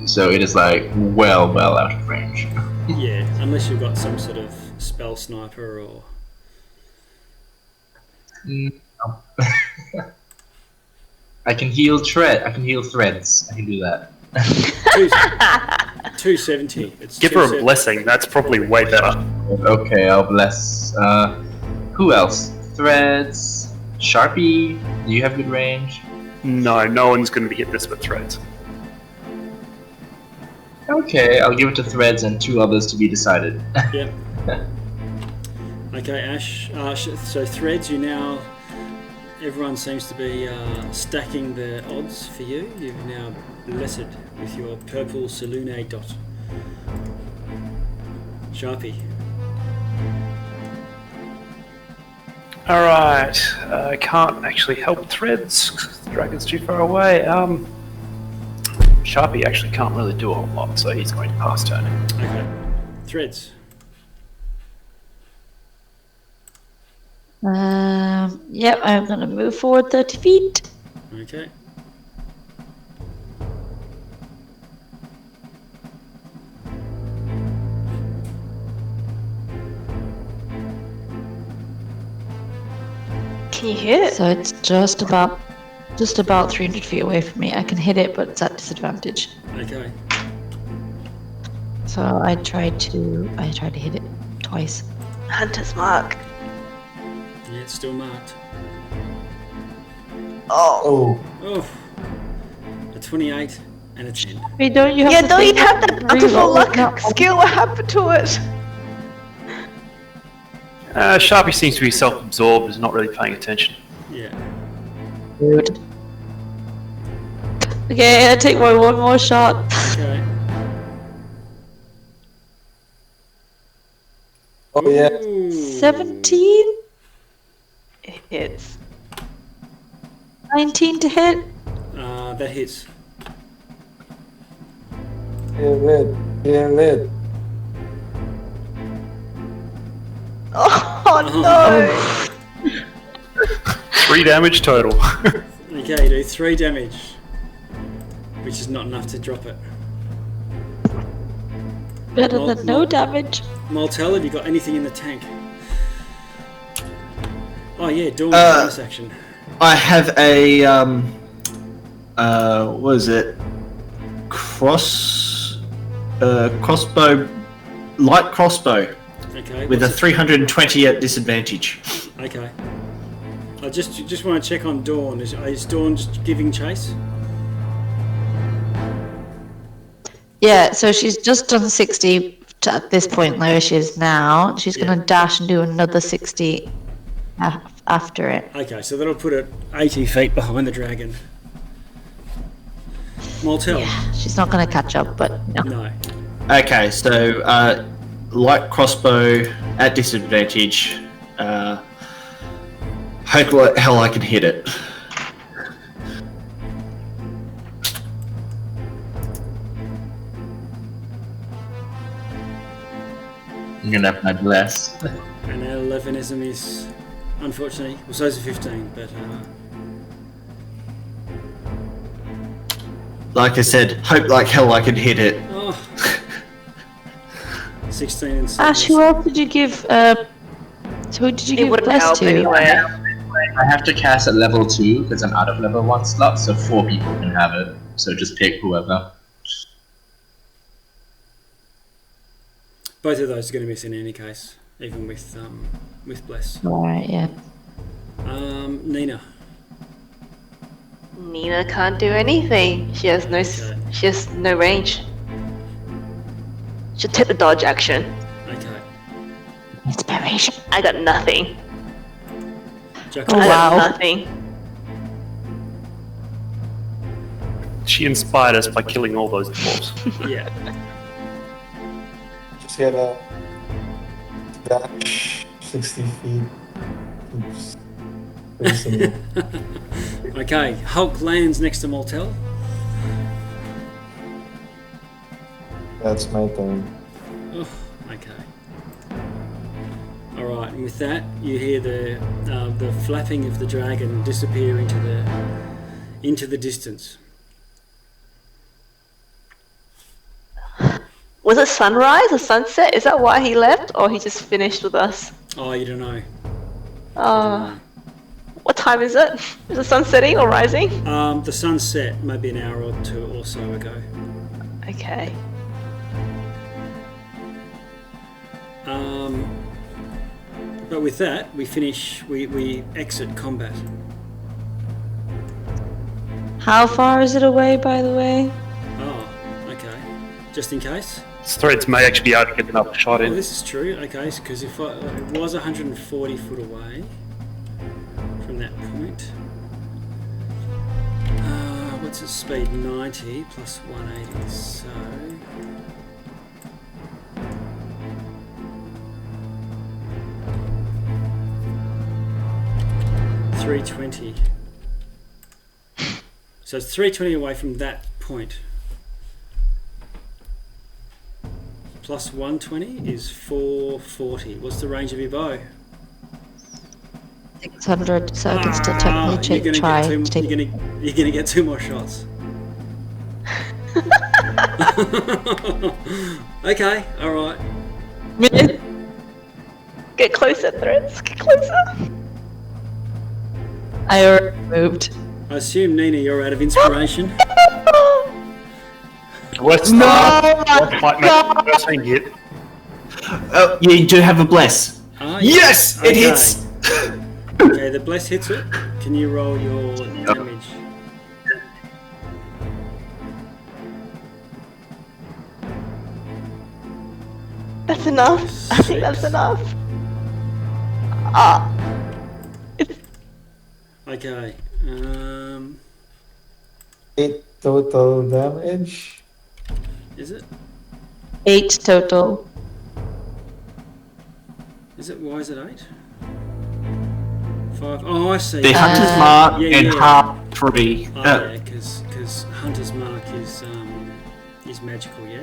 So it is like well out of range. Yeah, unless you've got some sort of spell sniper or... I can heal threads. I can do that. 270. It's Give her a 270. blessing. That's probably way better. Okay, I'll bless. Who else? Threads. Sharpie. Do you have good range? No, no one's going to be hit this with threads. Okay, I'll give it to Threads and 2 others to be decided. Yep. Okay, Ash. So threads, you now... Everyone seems to be stacking the odds for you. You've now blessed with your purple Selune dot. Sharpie. Alright, I can't actually help threads. The dragon's too far away. Sharpie actually can't really do a whole lot, so he's going to pass turn. Okay. Threads. Yep, I'm gonna move forward 30 feet. Okay. can you hit it? So it's just about 300 feet away from me. I can hit it, but it's at disadvantage. Okay. So I tried to hit it twice. Hunter's mark. Yeah, it's still marked. Oh. Oh. Oh. A 28 and a 10. Hey, don't you have Yeah, the don't you thing have that that bountiful reroll luck now? skill? What happened to it? Sharpie seems to be self-absorbed, is not really paying attention. Yeah. Rude. Okay, I take my one more shot. Okay. Oh yeah. Ooh. 17? It hits. 19 to hit? That hits. Kill it. Kill it. Oh no! 3 damage total. Okay, you do 3 damage, which is not enough to drop it. Better than no damage. Maltel, have you got anything in the tank? Oh yeah, Dawn bonus action. I have a what is it? Crossbow, light crossbow. Okay. With a 320 at disadvantage. Okay. I just want to check on Dawn. Is Dawn just giving chase? Yeah, so she's just done 60 at this point where she is now. She's going to dash and do another 60 after it. Okay, so that'll put it 80 feet behind the dragon. Maltel. Yeah, she's not going to catch up, but no. No. Okay, so light crossbow at disadvantage. Hope like hell I can hit it. I'm gonna have my bless. And our 11ism is, unfortunately, well, so is a 15, but Like I said, hope like hell I can hit it. 16 and 7. Ash, who else did you give? So who did you It give wouldn't bless help to? anyway. I have to cast at level 2 because I'm out of level 1 slot, so 4 people can have it. So just pick whoever. Both of those are going to miss in any case, even with bless. Alright, yeah. Nina. Nina can't do anything. She has no. She has no range. She'll take the dodge action. Okay. Inspiration. I got nothing. Jacko. Oh, I got wow. nothing. She inspired us by killing all those dwarves. Yeah. Just get a dash 60 feet. Oops. Facing it. Okay, Hulk lands next to Maltel. That's my turn. Oh, okay. All right, and with that, you hear the flapping of the dragon disappear into the distance. Was it sunrise or sunset? Is that why he left, or he just finished with us? Oh, you don't know. What time is it? Is the sun setting or rising? The sun set maybe an hour or two or so ago. Okay. But with that, we finish. We exit combat. How far is it away, by the way? Oh, okay. Just in case. Threads may actually be able to get another shot Oh, in. this is true. Okay, because if it was 140 foot away from that point. What's its speed? 90 plus 180. So. $320. So it's 320 away from that point. Plus 120 is 440. What's the range of your bow? 600, so I can still technically try to take... You're gonna get 2 more shots. Okay, alright. Get closer, Threads. Get closer. I already moved. I assume, Nina, you're out of inspiration. Let's No, might make the first thing hit. Oh, you do have a bless. Ah, Yes, it okay. hits. Okay, the bless hits it. Can you roll your damage? That's enough. I think that's enough. Ah. Okay. 8 total damage. Is it? 8 total. Is it? Why is it 8? 5. Oh, I see. The Hunter's Mark yeah, and yeah. Harp 3. Oh, yeah, because Hunter's Mark is magical, yeah?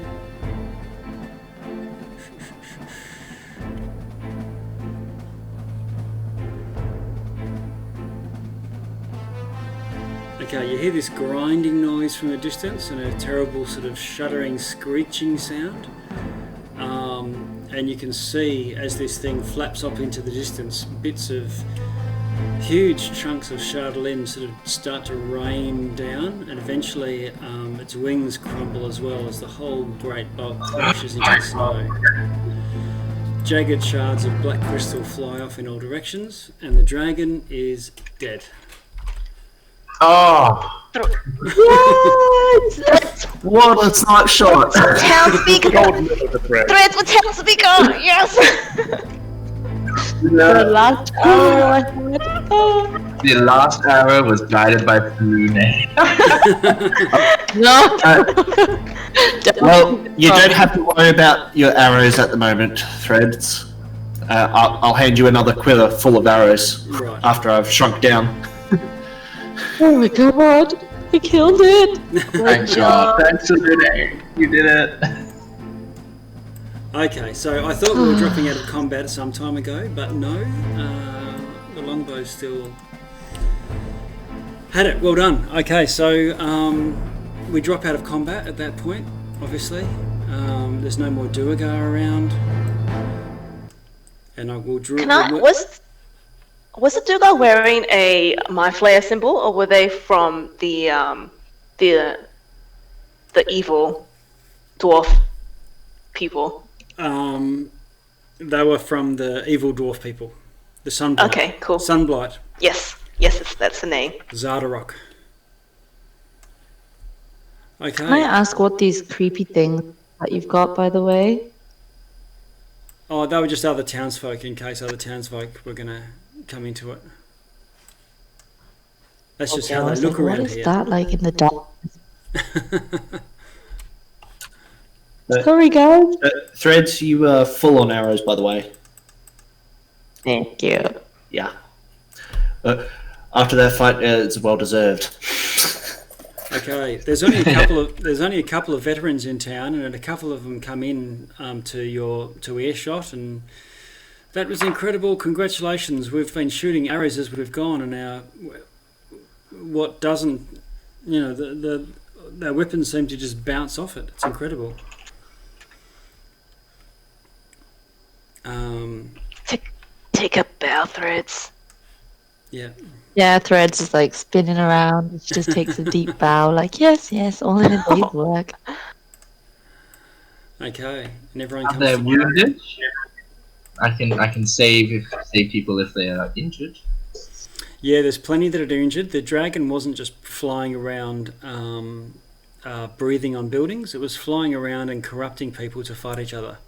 Okay, you hear this grinding noise from the distance and a terrible sort of shuddering, screeching sound. And you can see as this thing flaps up into the distance, bits of huge chunks of Chardolin sort of start to rain down, and eventually its wings crumble as well as the whole great bulk crashes into the snow. Jagged shards of black crystal fly off in all directions, and the dragon is dead. Oh, What? What a snapshot! Townspeaker! Golden River the thread. Threads with Townspeaker! Yes! The no. last arrow I had. Oh. The last arrow was guided by Lune. No. Well, you don't have to worry about your arrows at the moment, Threads. I'll hand you another quiver full of arrows Right. after I've shrunk down. Oh my god. I killed it. Thank God. Thanks for Lune. You did it. Okay, so I thought we were dropping out of combat some time ago, but no, the longbow still had it. Well done. Okay, so we drop out of combat at that point, obviously. There's no more Duergar around. And I will draw... Was the Duergar wearing a Mind Flayer symbol, or were they from the evil dwarf people? They were from the evil dwarf people. The Sunblight. Okay, cool. Sunblight. Yes, that's the name. Zardarok. Okay. Can I ask what these creepy things that you've got, by the way? Oh, they were just other townsfolk in case other townsfolk were going to come into it. That's just how I they was look like, around what is here. that like in the dark? Sorry, guys. Threads, you are full on arrows, by the way. Thank you. Yeah. After that fight, it's well deserved. Okay, there's only a couple of veterans in town, and a couple of them come in to earshot, and that was incredible. Congratulations! We've been shooting arrows as we've gone, and their weapons seem to just bounce off it. It's incredible. Take a bow, Threads. Yeah. Yeah, Threads is like spinning around. She just takes a deep bow, like, yes, all in a day's work. Okay, and everyone Are comes they together. wounded? I can save people if they are injured. Yeah, there's plenty that are injured. The dragon wasn't just flying around breathing on buildings. It was flying around and corrupting people to fight each other.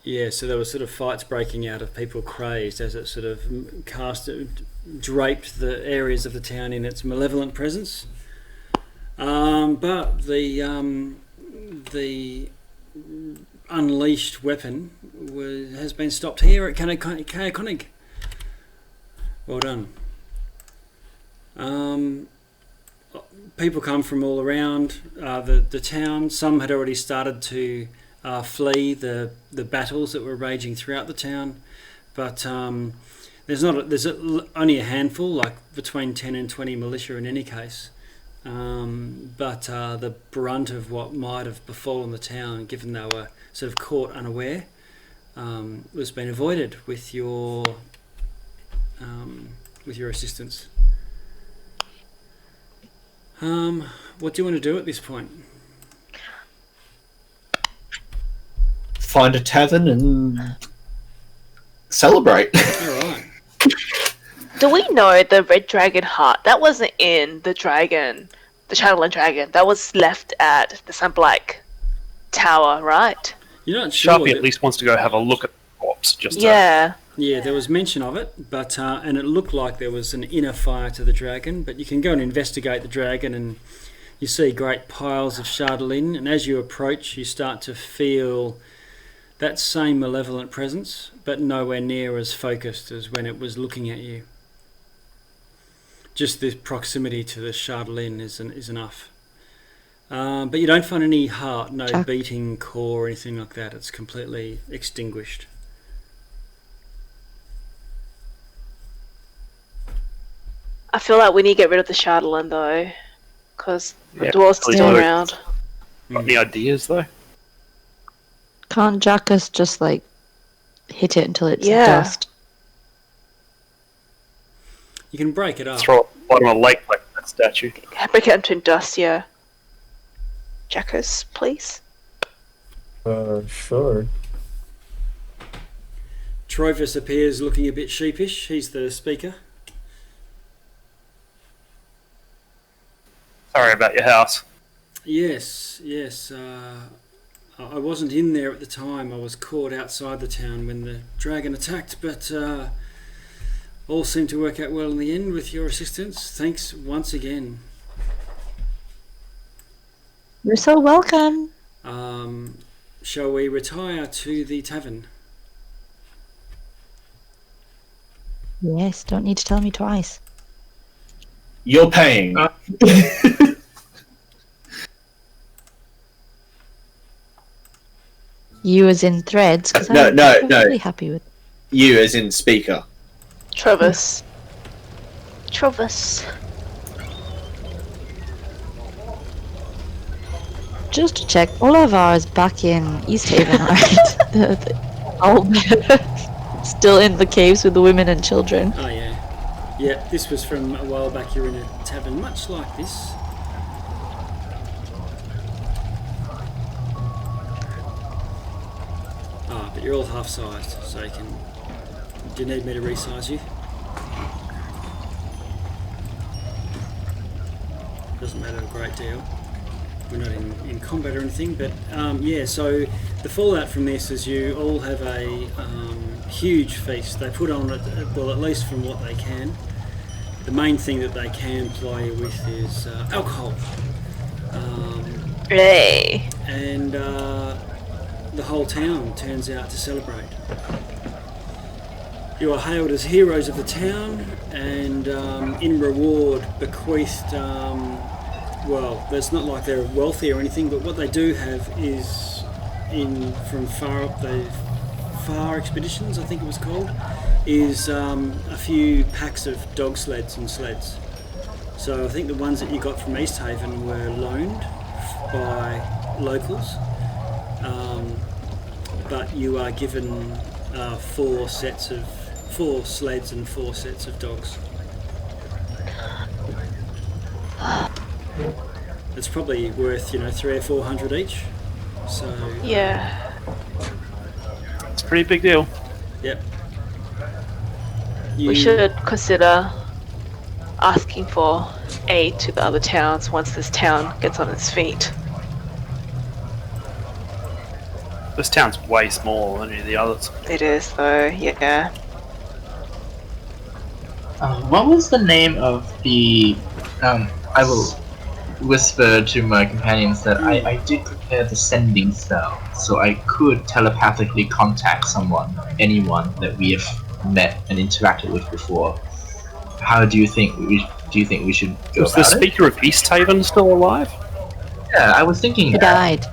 Yeah, so there were sort of fights breaking out of people crazed as it sort of draped the areas of the town in its malevolent presence. But the unleashed weapon has been stopped here at Caerconnig. Well done. People come from all around the town. Some had already started to flee the battles that were raging throughout the town, but there's only a handful, like between 10 and 20 militia in any case. But the brunt of what might have befallen the town, given they were sort of caught unaware, was being avoided with your assistance. What do you want to do at this point? Find a tavern and celebrate. All right. Do we know the red dragon heart? That wasn't in the Shadowland dragon. That was left at the Sunblight Tower, right? You're not sure. Sharpie at least wants to go have a look at the corpse. Yeah. Yeah, there was mention of it, but and it looked like there was an inner fire to the dragon. But you can go and investigate the dragon, and you see great piles of Chardolin. And as you approach, you start to feel that same malevolent presence, but nowhere near as focused as when it was looking at you. Just this proximity to the Chardolin is enough. But you don't find any heart, no beating core or anything like that. It's completely extinguished. I feel like we need to get rid of the Shardolin though, because the Yeah, dwarf's please still do. around. Got any ideas though? Can't Jackus just like hit it until it's Yeah. dust? You can break it up. Throw it at the bottom of a lake like that statue. Break it into dust, yeah. Jackers, please. Sure. Tropus appears looking a bit sheepish. He's the speaker. Sorry about your house. Yes. I wasn't in there at the time. I was caught outside the town when the dragon attacked, but all seemed to work out well in the end with your assistance. Thanks once again. You're so welcome. Shall we retire to the tavern? Yes, don't need to tell me twice. You're paying. You as in threads? 'Cause No, I'm no. perfectly happy with. You as in speaker. Travis. Travis. Just to check, Olavar is back in East Haven, right? the old still in the caves with the women and children. Oh yeah. Yeah, this was from a while back. You're in a tavern much like this. But you're all half-sized, so you can... Do you need me to resize you? Doesn't matter a great deal. We're not in combat or anything, but yeah, so the fallout from this is you all have a huge feast. They put on it, well, at least from what they can. The main thing that they can ply you with is alcohol. Hey. And the whole town turns out to celebrate. You are hailed as heroes of the town, and in reward bequeathed, well, it's not like they're wealthy or anything, but what they do have is, from far up the Far Expeditions, I think it was called, is a few packs of dog sleds and sleds. So I think the ones that you got from East Haven were loaned by locals. But you are given 4 sleds and 4 sets of dogs. It's probably worth, 300 or 400 each. So Yeah. It's a pretty big deal. yep. We should consider asking for aid to the other towns once this town gets on its feet. This town's way smaller than any of the others. It is, though, yeah. What was the name of the... I will whisper to my companions that I did prepare the sending spell, so I could telepathically contact anyone that we have met and interacted with before. How do you think we should go Was the about it? speaker of East Haven still alive? Yeah, I was thinking He that. died.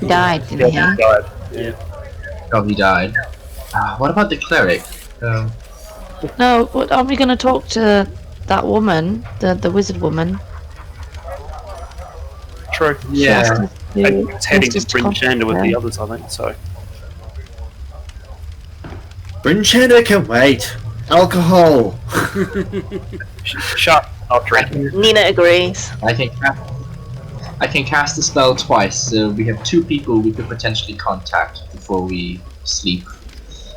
He died, didn't he? He died. Yeah. Oh, he died. What about the cleric? No, what, are we going to talk to that woman, the wizard woman? True. She asked Yeah. us to- It's heading asked to us to Bryn contact Shander with her. the others, I think, so. Brinchender can wait. Alcohol. Shut up, drink. Nina agrees. I can cast the spell twice, so we have 2 people we could potentially contact before we sleep.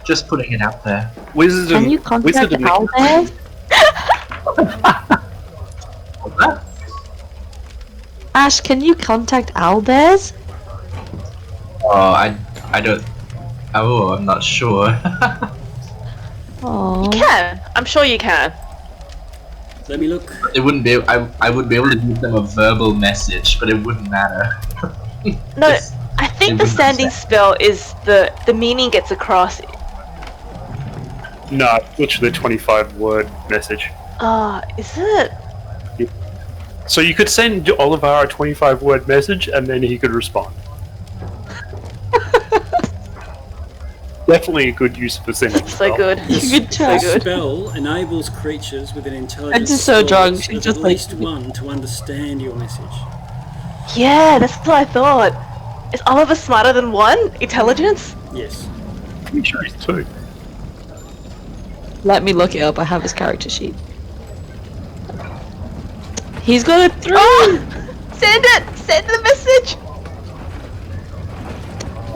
Just putting it out there. Wizard Can you and contact Wizard and Albert? What's that? Ash, can you contact Albert? Oh, I don't. Oh, I'm not sure. Oh, Can. I'm sure you can. Let me look. It wouldn't be. I would be able to give them a verbal message, but it wouldn't matter. No, Yes. I think It the wouldn't standing upset. spell is the meaning gets across. No, literally a 25-word message. Is it? So you could send Oliver a 25-word message, and then he could respond. Definitely a good use of a sending So spell. good. Good So try. The good. spell enables creatures with an intelligence just so score drunk, of she's at just like- least 1 to understand your message. Yeah, that's what I thought. Is Oliver smarter than 1? Intelligence? Yes. Pretty sure he's 2. Let me look it up. I have his character sheet. He's got a 3! Oh! Send it! Send the message!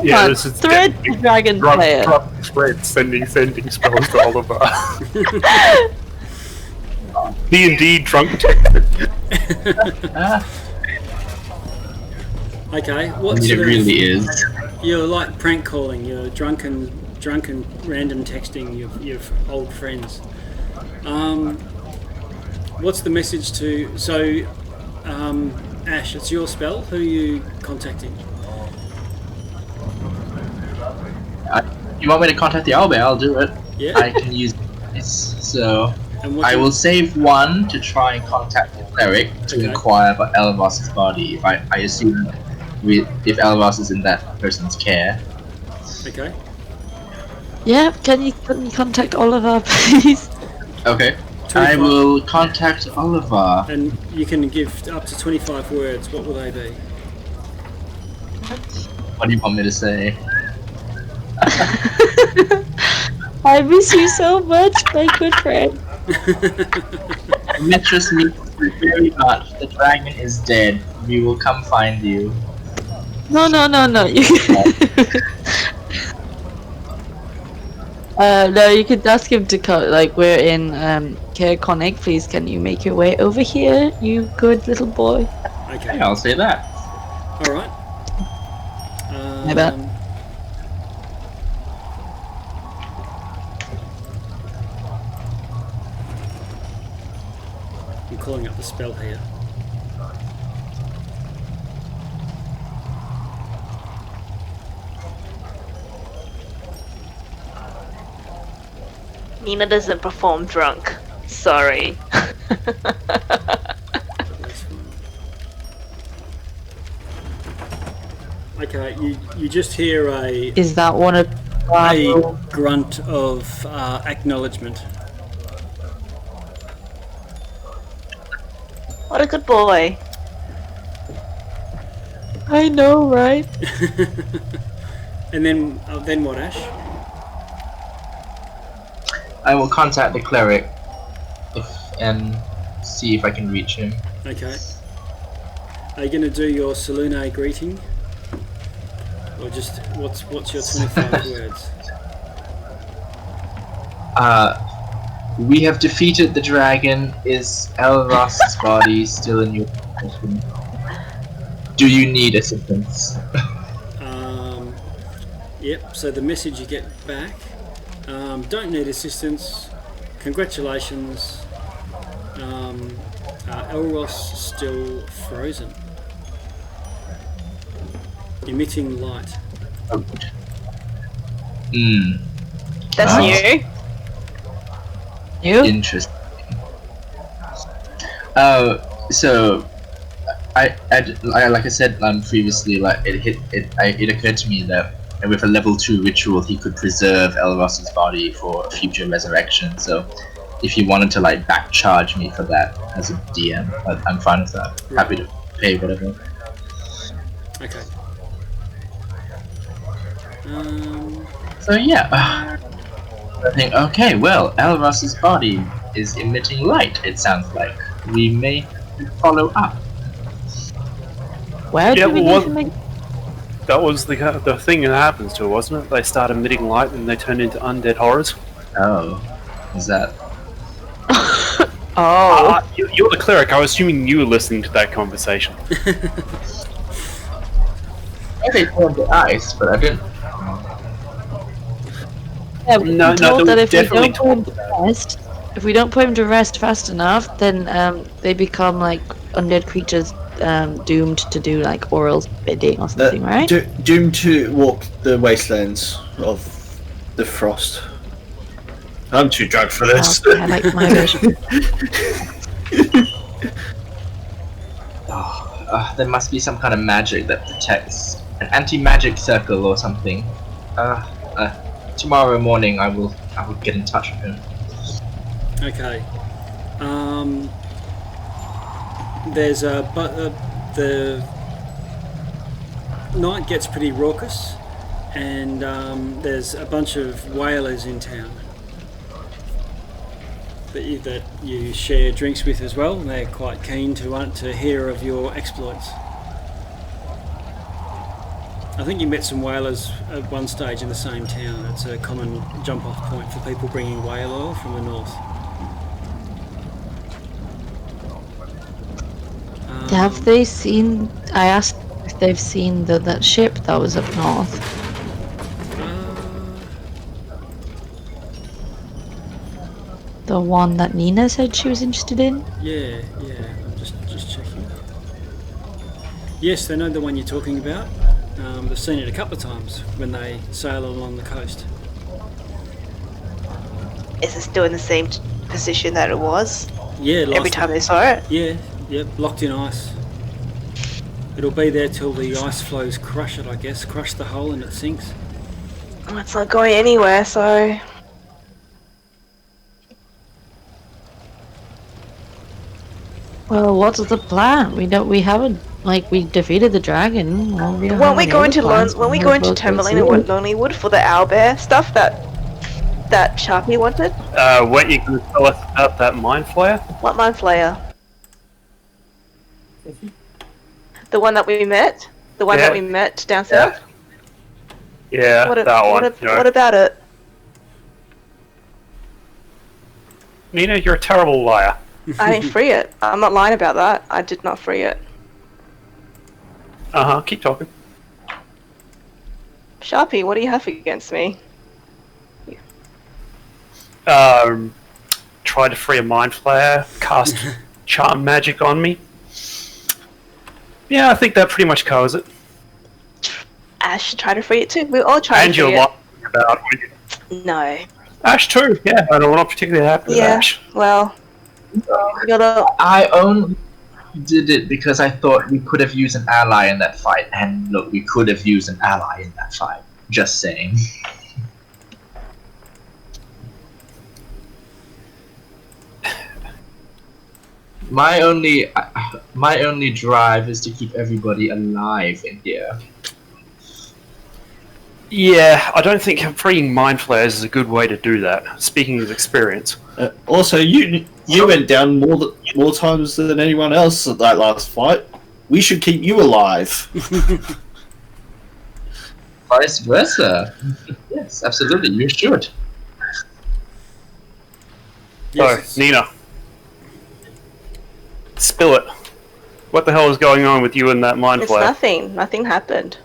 Yeah, this is Thread definitely the dragon drunk, player. drunk Fred sending spells to Oliver. D&D drunk tactic. Okay, I what mean, it sort of... really is. You're like prank calling, you're drunken random texting your old friends. What's the message to... So, Ash, it's your spell. Who are you contacting? You want me to contact the owlbear? I'll do it. Yeah? I can use this. So And what I do you- will save 1 to try and contact the cleric to Okay. inquire about Elvas's body. If I assume if Elvas is in that person's care. Okay. Yeah, can you contact Oliver, please? Okay. 25. I will contact Oliver. And you can give up to 25 words. What will they be? What do you want me to say? I miss you so much, my good friend. Mistress meets you very much. The dragon is dead. We will come find you. No. You no, you could ask him to come. Like, we're in Care Conic. Please, can you make your way over here, you good little boy? Okay. Yeah, I'll say that. All right. I bet. I'm calling up the spell here. Nina doesn't perform drunk. Sorry. That's fine. Okay, you just hear a Is that one of grunt of acknowledgement. What a good boy. I know, right? And then what, Ash? I will contact the cleric and see if I can reach him. Okay. Are you going to do your Salune greeting? Or just, what's your 25 words? We have defeated the dragon. Is Elros's body still in your possession? Do you need assistance? Yep, so the message you get back, don't need assistance, congratulations, Elros still frozen, emitting light. Oh, good. Hmm. That's Wow. new. You? Interesting. So I like I said previously, like it occurred to me that with a level 2 ritual, he could preserve Elros's body for future resurrection. So if you wanted to like back charge me for that as a DM, I'm fine with that. Happy to pay whatever. Okay. So yeah, I think okay. Well, Elros's body is emitting light. It sounds like we may follow up. Where Yeah, do we well, need to make? That was the thing that happens to her, wasn't it? They start emitting light and they turn into undead horrors. Oh, is that? Oh. You're the cleric. I was assuming you were listening to that conversation. Okay, turned to ice, but I didn't. Yeah, we No, were told they that if we definitely don't put him to rest, if we don't put him to rest fast enough, then they become like undead creatures, doomed to do like oral bidding or something, right? Doomed to walk the wastelands of the frost. I'm too drunk for this. Oh, I like my version. There must be some kind of magic that protects an anti-magic circle or something. tomorrow morning I will get in touch with him. Okay. There's the night gets pretty raucous, and there's a bunch of whalers in town that you share drinks with as well. And they're quite keen to hear of your exploits. I think you met some whalers at one stage in the same town. It's a common jump-off point for people bringing whale oil from the north. Have they seen? I asked if they've seen that ship that was up north. The one that Nina said she was interested in. Yeah. I'm just checking. Yes, they know the one you're talking about. They've seen it a couple of times when they sail along the coast. Is it still in the same position that it was? Yeah. Every time they saw it? Yeah. Yep. Locked in ice. It'll be there till the ice flows crush it, I guess. Crush the hole and it sinks. Oh, it's not going anywhere, so... Well, what's the plan? We haven't, like, we defeated the dragon. Well, we don't When have we any go other into plans. when we We'll go into go to Tourmaline Seoul. and Lonelywood for the owlbear stuff that Sharpie wanted? What you can tell us about that mind flayer? What mind flayer? The one that we met? The one that we met down south? Yeah, What one. about it? Nina, you're a terrible liar. I didn't free it. I'm not lying about that. I did not free it. Keep talking. Sharpie, what do you have against me? Tried to free a mind flayer, cast charm magic on me. Yeah, I think that pretty much covers it. Ash tried to free it too. We all tried And to free you're it. lying about No. Ash too, yeah. I'm not particularly happy with Ash. Well, I only did it because I thought we could have used an ally in that fight, and look, we could have used an ally in that fight. Just saying. My only drive is to keep everybody alive in here. Yeah, I don't think freeing mind flayers is a good way to do that. Speaking of experience. Also, you went down more times than anyone else at that last fight. We should keep you alive. Vice versa. Yes, absolutely. You should. Yes. So, Nina. Spill it. What the hell is going on with you and that mind it's flayer? nothing. Nothing happened.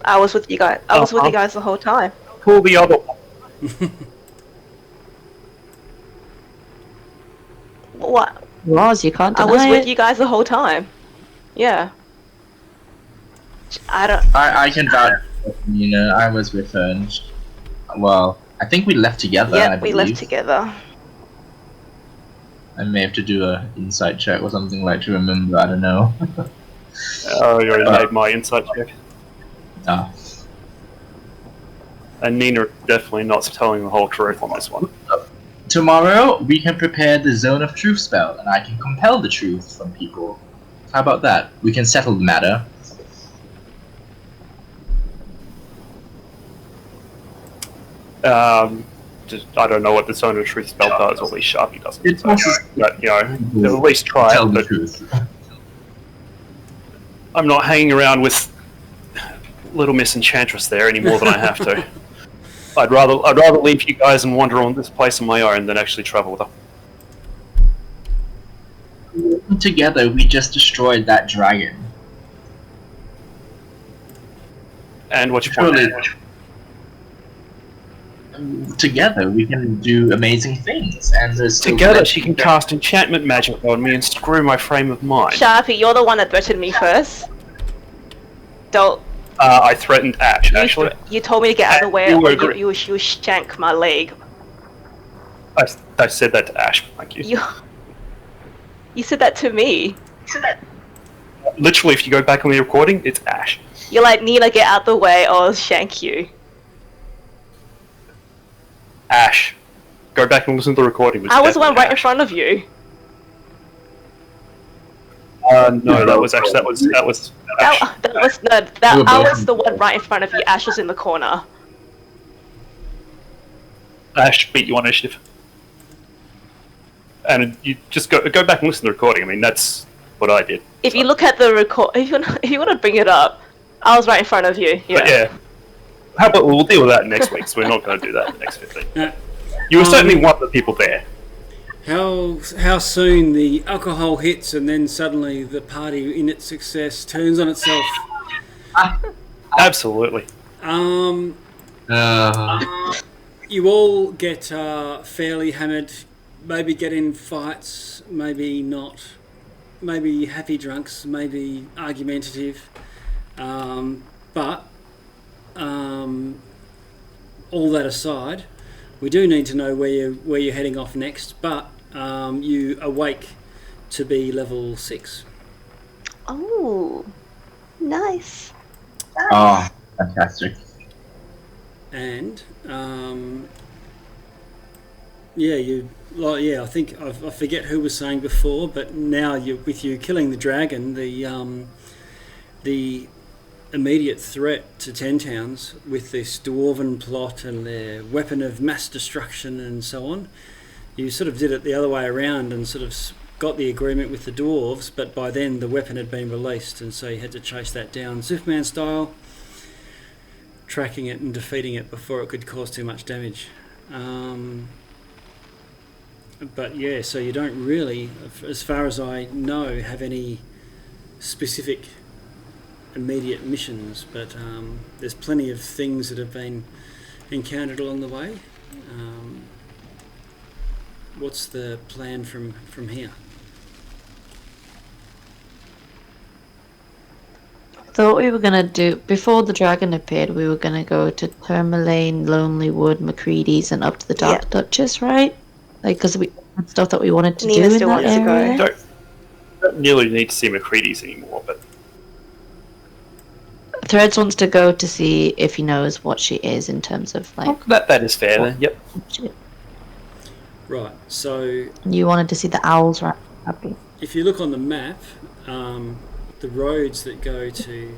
I was with you guys. I was with you guys the whole time. Pull the other one. What? Roz, you can't I deny was with it. you guys the whole time. Yeah. I can vouch for Nina. I was with her. And well, I think we left together. I Yep, we left believe. together. I may have to do a insight check or something like to remember. I don't know. Oh, you already made my insight check. Ah. And Nina definitely not telling the whole truth on this one. Tomorrow we can prepare the Zone of Truth spell, and I can compel the truth from people. How about that? We can settle the matter. I don't know what the Zone of Truth spell does, or at least Sharpie doesn't. It's So, but, they'll at least try Tell it, the but truth. I'm not hanging around with Little Miss Enchantress there any more than I have to. I'd rather leave you guys and wander on this place on my own than actually travel with her. Together, we just destroyed that dragon. And what's your point? Surely, together, we can do amazing things. And there's still Together, she can cast enchantment magic on me and screw my frame of mind. Sharpie, you're the one that threatened me first. Don't. I threatened Ash, actually. You told me to get out of the way, You or agree. you would shank my leg. I said that to Ash, thank you. You said that to me. Literally, if you go back on the recording, it's Ash. You're like, Nina, get out the way, or I'll shank you. Ash, go back and listen to the recording. I was the one right in Ash. front of you. No, that was Ash. That was Ash. I was the one right in front of you. Ash was in the corner. Ash beat you on initiative. And you just go back and listen to the recording. I mean, that's what I did. If you look at the record, if you want to bring it up, I was right in front of you. Yeah. But yeah. How about we'll deal with that next week, so we're not going to do that in the next 15. You were certainly one of the people there. How soon the alcohol hits and then suddenly the party in its success turns on itself. Absolutely. You all get fairly hammered, maybe get in fights, maybe not, maybe happy drunks, maybe argumentative, but all that aside, we do need to know where you're heading off next, but you awake to be level 6. Oh, nice. Oh, fantastic. And I think I forget who was saying before, but now with you killing the dragon, the immediate threat to Ten Towns with this dwarven plot and their weapon of mass destruction and so on, you sort of did it the other way around and sort of got the agreement with the dwarves, but by then the weapon had been released, and so you had to chase that down Superman style, tracking it and defeating it before it could cause too much damage. But yeah, so you don't really, as far as I know, have any specific immediate missions, but there's plenty of things that have been encountered along the way. What's the plan from here? So what we were gonna do before the dragon appeared, we were gonna go to Tourmaline, Lonely Wood, Macready's, and up to the Dark Duchess, right? Like, because we had stuff that we wanted to Nina do still in that wants to go. area. Don't really need to see McCready's anymore, but Threads wants to go to see if he knows what she is in terms of like. that is fair then. Yep. Right, so You wanted to see the owls, right? Happy. if you look on the map, the roads that go to,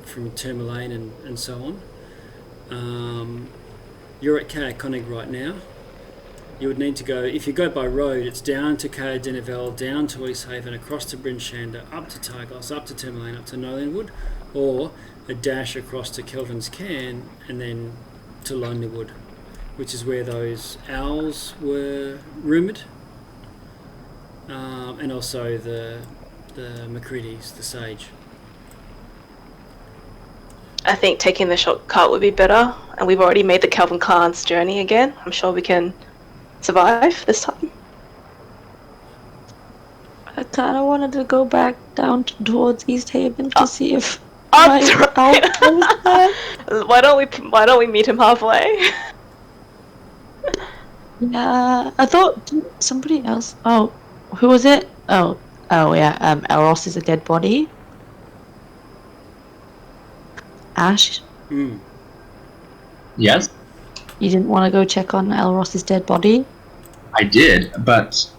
from Tourmaline and so on, you're at Caerconnig right now. You would need to go, if you go by road, it's down to Caer Dineval, down to Easthaven, across to Bryn Shander, up to Targos, up to Tourmaline, up to Nolanwood, or a dash across to Kelvin's Cairn and then to Lonelywood, which is where those owls were rumoured, and also the Macready's, the sage. I think taking the shortcut would be better, and we've already made the Calvin Khan's journey again. I'm sure we can survive this time. I kind of wanted to go back down towards East Haven to see if. That's right. Why don't we meet him halfway? Yeah, I thought somebody else. Oh, who was it? Oh yeah. Elros is a dead body. Ash, Yes, you didn't want to go check on Elros's dead body? I did, but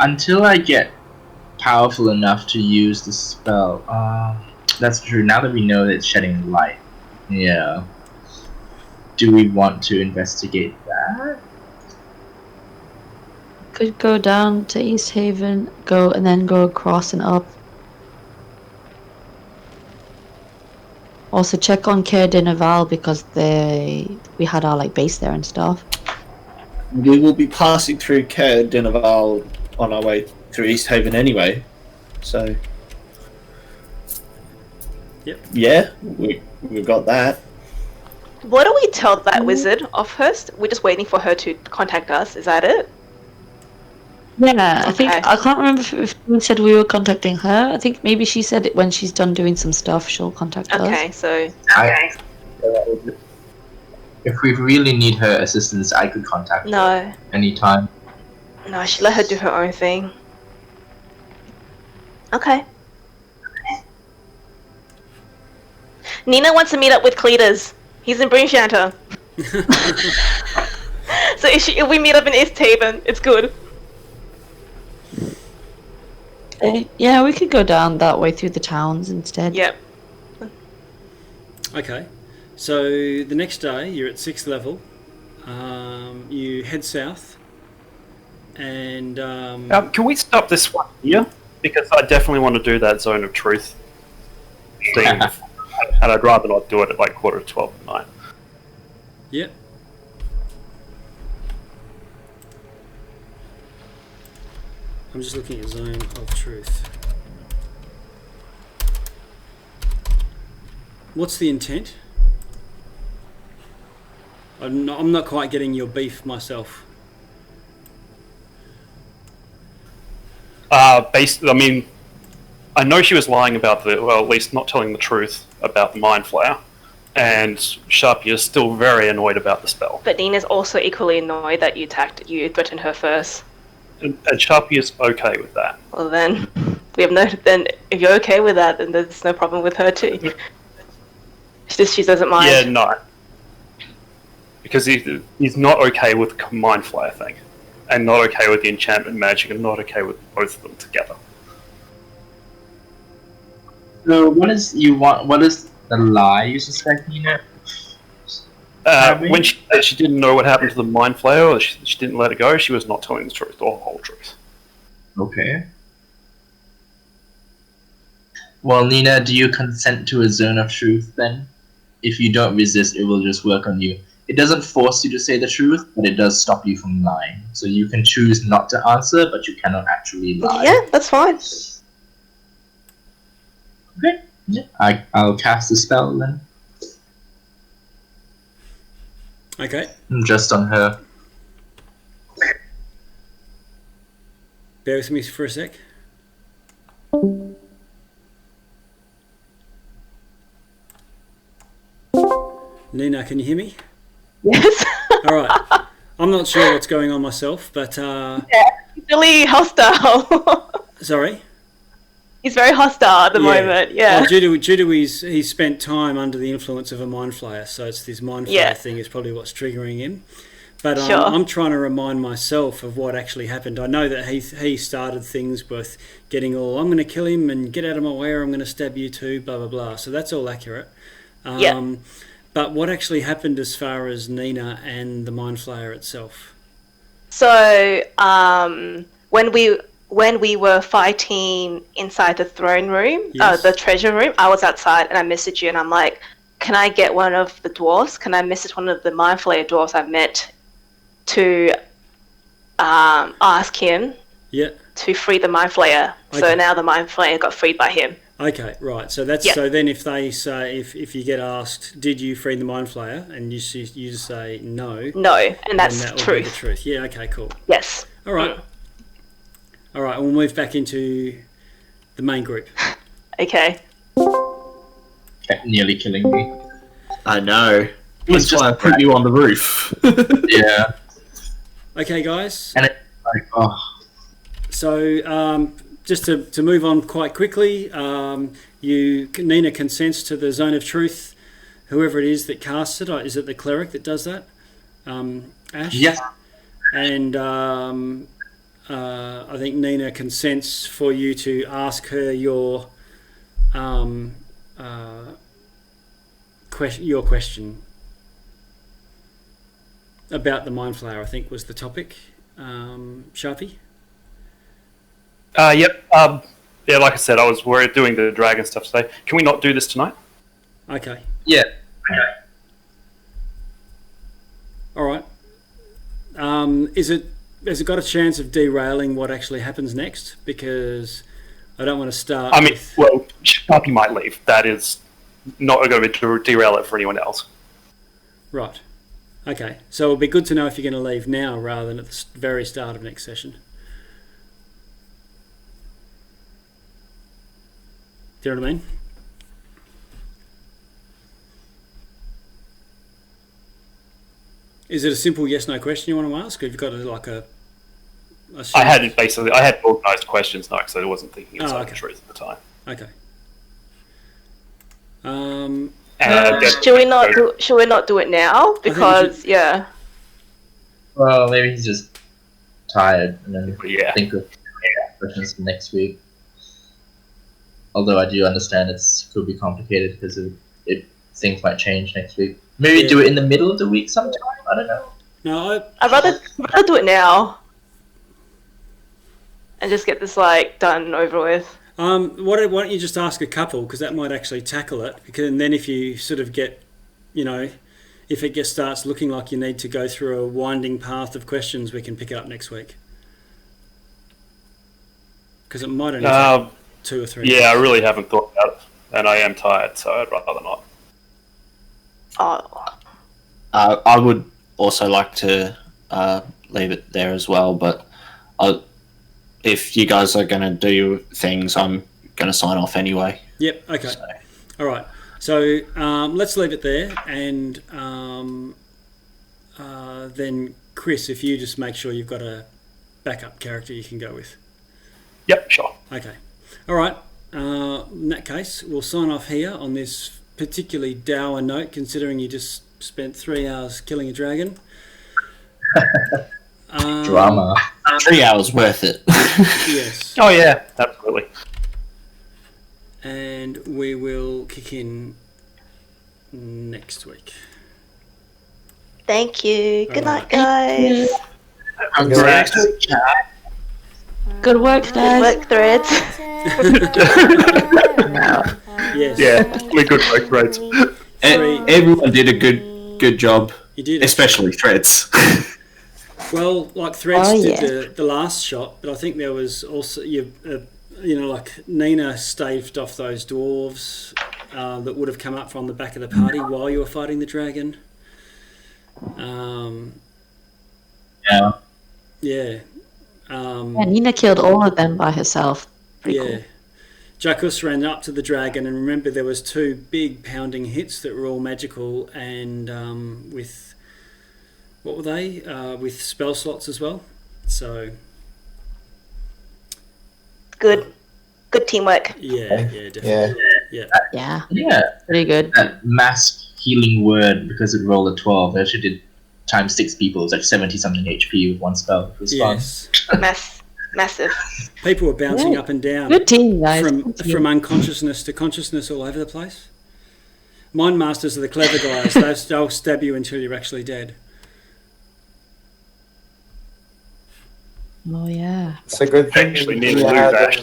until I get powerful enough to use the spell, that's true. Now that we know that it's shedding light, yeah. Do we want to investigate that? Could go down to East Haven, and then go across and up. Also check on Caer Dineval because we had our base there and stuff. We will be passing through Caer Dineval on our way through East Haven anyway, so. Yep. Yeah, we've got that. What do we tell that wizard of hers? We're just waiting for her to contact us. Is that it? Yeah, I think Okay. I can't remember if we said we were contacting her. I think maybe she said it when she's done doing some stuff. She'll contact us. Okay, so If we really need her assistance, I could contact her no, anytime. I should let her do her own thing. Okay. Nina wants to meet up with Cletus. He's in Bryn Shander. So if we meet up in East Haven, it's good. Yeah, we could go down that way through the towns instead. Yep. Okay, so the next day you're at 6th level. You head south, and Can we stop this one here? Because I definitely want to do that Zone of Truth thing, and I'd rather not do it at like 11:45 at night. Yep. I'm just looking at Zone of Truth. What's the intent? I'm not quite getting your beef myself. I mean, I know she was lying about at least not telling the truth about the Mind Flayer, and Sharpie is still very annoyed about the spell. But Nina's also equally annoyed that you threatened her first. And Sharpie is okay with that. Well then, then if you're okay with that, then there's no problem with her too. She doesn't mind. Yeah, no. Because he's not okay with the Mind Flayer thing, and not okay with the enchantment magic, and not okay with both of them together. So what is the lie you suspect, Nina? When she said she didn't know what happened to the Mind Flayer, or she didn't let it go, she was not telling the truth, or the whole truth. Okay. Well, Nina, do you consent to a Zone of Truth then? If you don't resist, it will just work on you. It doesn't force you to say the truth, but it does stop you from lying. So you can choose not to answer, but you cannot actually lie. Yeah, that's fine. Okay. Yeah. I'll cast the spell then. Okay. Just on her. Bear with me for a sec. Nina, can you hear me? Yes. All right. I'm not sure what's going on myself, but Yeah, he's really hostile. sorry. He's very hostile at the moment. Yeah. Well, due to he spent time under the influence of a Mind Flayer, so it's this Mind Flayer thing is probably what's triggering him. But Sure. I'm trying to remind myself of what actually happened. I know that he started things with getting all, I'm going to kill him and get out of my way, or I'm going to stab you too, blah blah blah. So that's all accurate. Yeah. But what actually happened as far as Nina and the Mind Flayer itself? So when we were fighting inside the throne room, Yes. the treasure room, I was outside and I messaged you and I'm like, can I get one of the dwarves? Can I message one of the Mind Flayer dwarves I met to ask him to free the Mind Flayer? Okay. So now the Mind Flayer got freed by him. Okay, right. So that's so. Then, if they say, if you get asked, did you free the Mind Flayer, and you just say no, and that's then that truth. would be the truth. Yeah. Okay. Cool. Yes. All right. All right. We'll move back into the main group. Okay. Kept nearly killing me. I know. That's why I put you on the roof. Yeah. Okay, guys. And it's like, oh. So, just to move on quite quickly, Nina consents to the Zone of Truth. Whoever it is that casts it, is it the cleric that does that? Ash? Yes. And I think Nina consents for you to ask her your question about the Mind Flayer, I think was the topic. Sharpie? Yep. Yeah, like I said, we're doing the dragon stuff today. Can we not do this tonight? Okay. Yeah. All right. Has it got a chance of derailing what actually happens next? Because I don't want to start. I mean, well, Sharpie might leave. That is not going to derail it for anyone else. Right. Okay. So it'll be good to know if you're going to leave now rather than at the very start of next session. Do you know what I mean? Is it a simple yes/no question you want to ask, or have you got I had organised questions, no, because I wasn't thinking inside the truth at the time. Okay. Should we not do it now? Because Well, Well, maybe he's just tired, and then Yeah. think of questions for next week. Although I do understand it could be complicated because things might change next week. Maybe do it in the middle of the week sometime. I don't know. No, I'd rather do it now and just get this like done and over with. why don't you just ask a couple, because that might actually tackle it. And then if you sort of get, if it starts looking like you need to go through a winding path of questions, we can pick it up next week. Because it might only take 2 or 3 Yeah, I really haven't thought about it, and I am tired, so I'd rather not. Oh, I would also like to leave it there as well, but if you guys are going to do things, I'm going to sign off anyway. Yep, okay. So. All right. So let's leave it there, and then Chris, if you just make sure you've got a backup character you can go with. Yep, sure. Okay. All right. In that case, we'll sign off here on this particularly dour note, considering you just spent 3 hours killing a dragon. Drama. 3 hours worth it. Yes. Oh yeah, absolutely. And we will kick in next week. thank you. Good Alright. night, guys. Good work, Good guys. work, Threads. Yes. Yeah, definitely good work rates. Everyone did a good job, You did. especially Threads. Well, like Threads Oh, did the last shot, but I think there was also like Nina staved off those dwarves that would have come up from the back of the party while you were fighting the dragon. Yeah. Yeah. Yeah, Nina killed all of them by herself. Pretty Yeah. cool. Jackus ran up to the dragon, and remember there was 2 big pounding hits that were all magical and with, what were they? With spell slots as well. So Good teamwork. yeah, definitely. Yeah. Yeah, Yeah. pretty good. That mass healing word, because it rolled a 12, they actually did times 6 people. It was like 70 something HP with one spell. It was Yes. Massive. People were bouncing Yeah. up and down. Good team, guys. from Good team. from unconsciousness to consciousness all over the place. Mind masters are the clever guys. They'll stab you until you're actually dead. Oh yeah. It's a good thing. Actually, need to we lose had, Ash.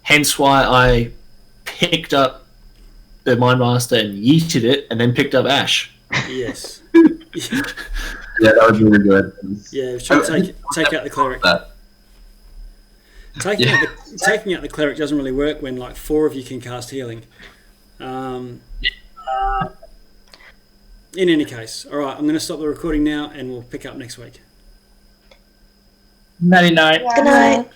Hence why I picked up the Mind Master and yeeted it, and then picked up Ash. Yes. Yeah, that was really good. Yeah, try to take out the cleric. Taking out the cleric doesn't really work when like 4 of you can cast healing. In any case, all right, I'm going to stop the recording now, and we'll pick up next week. Nighty night. Good night.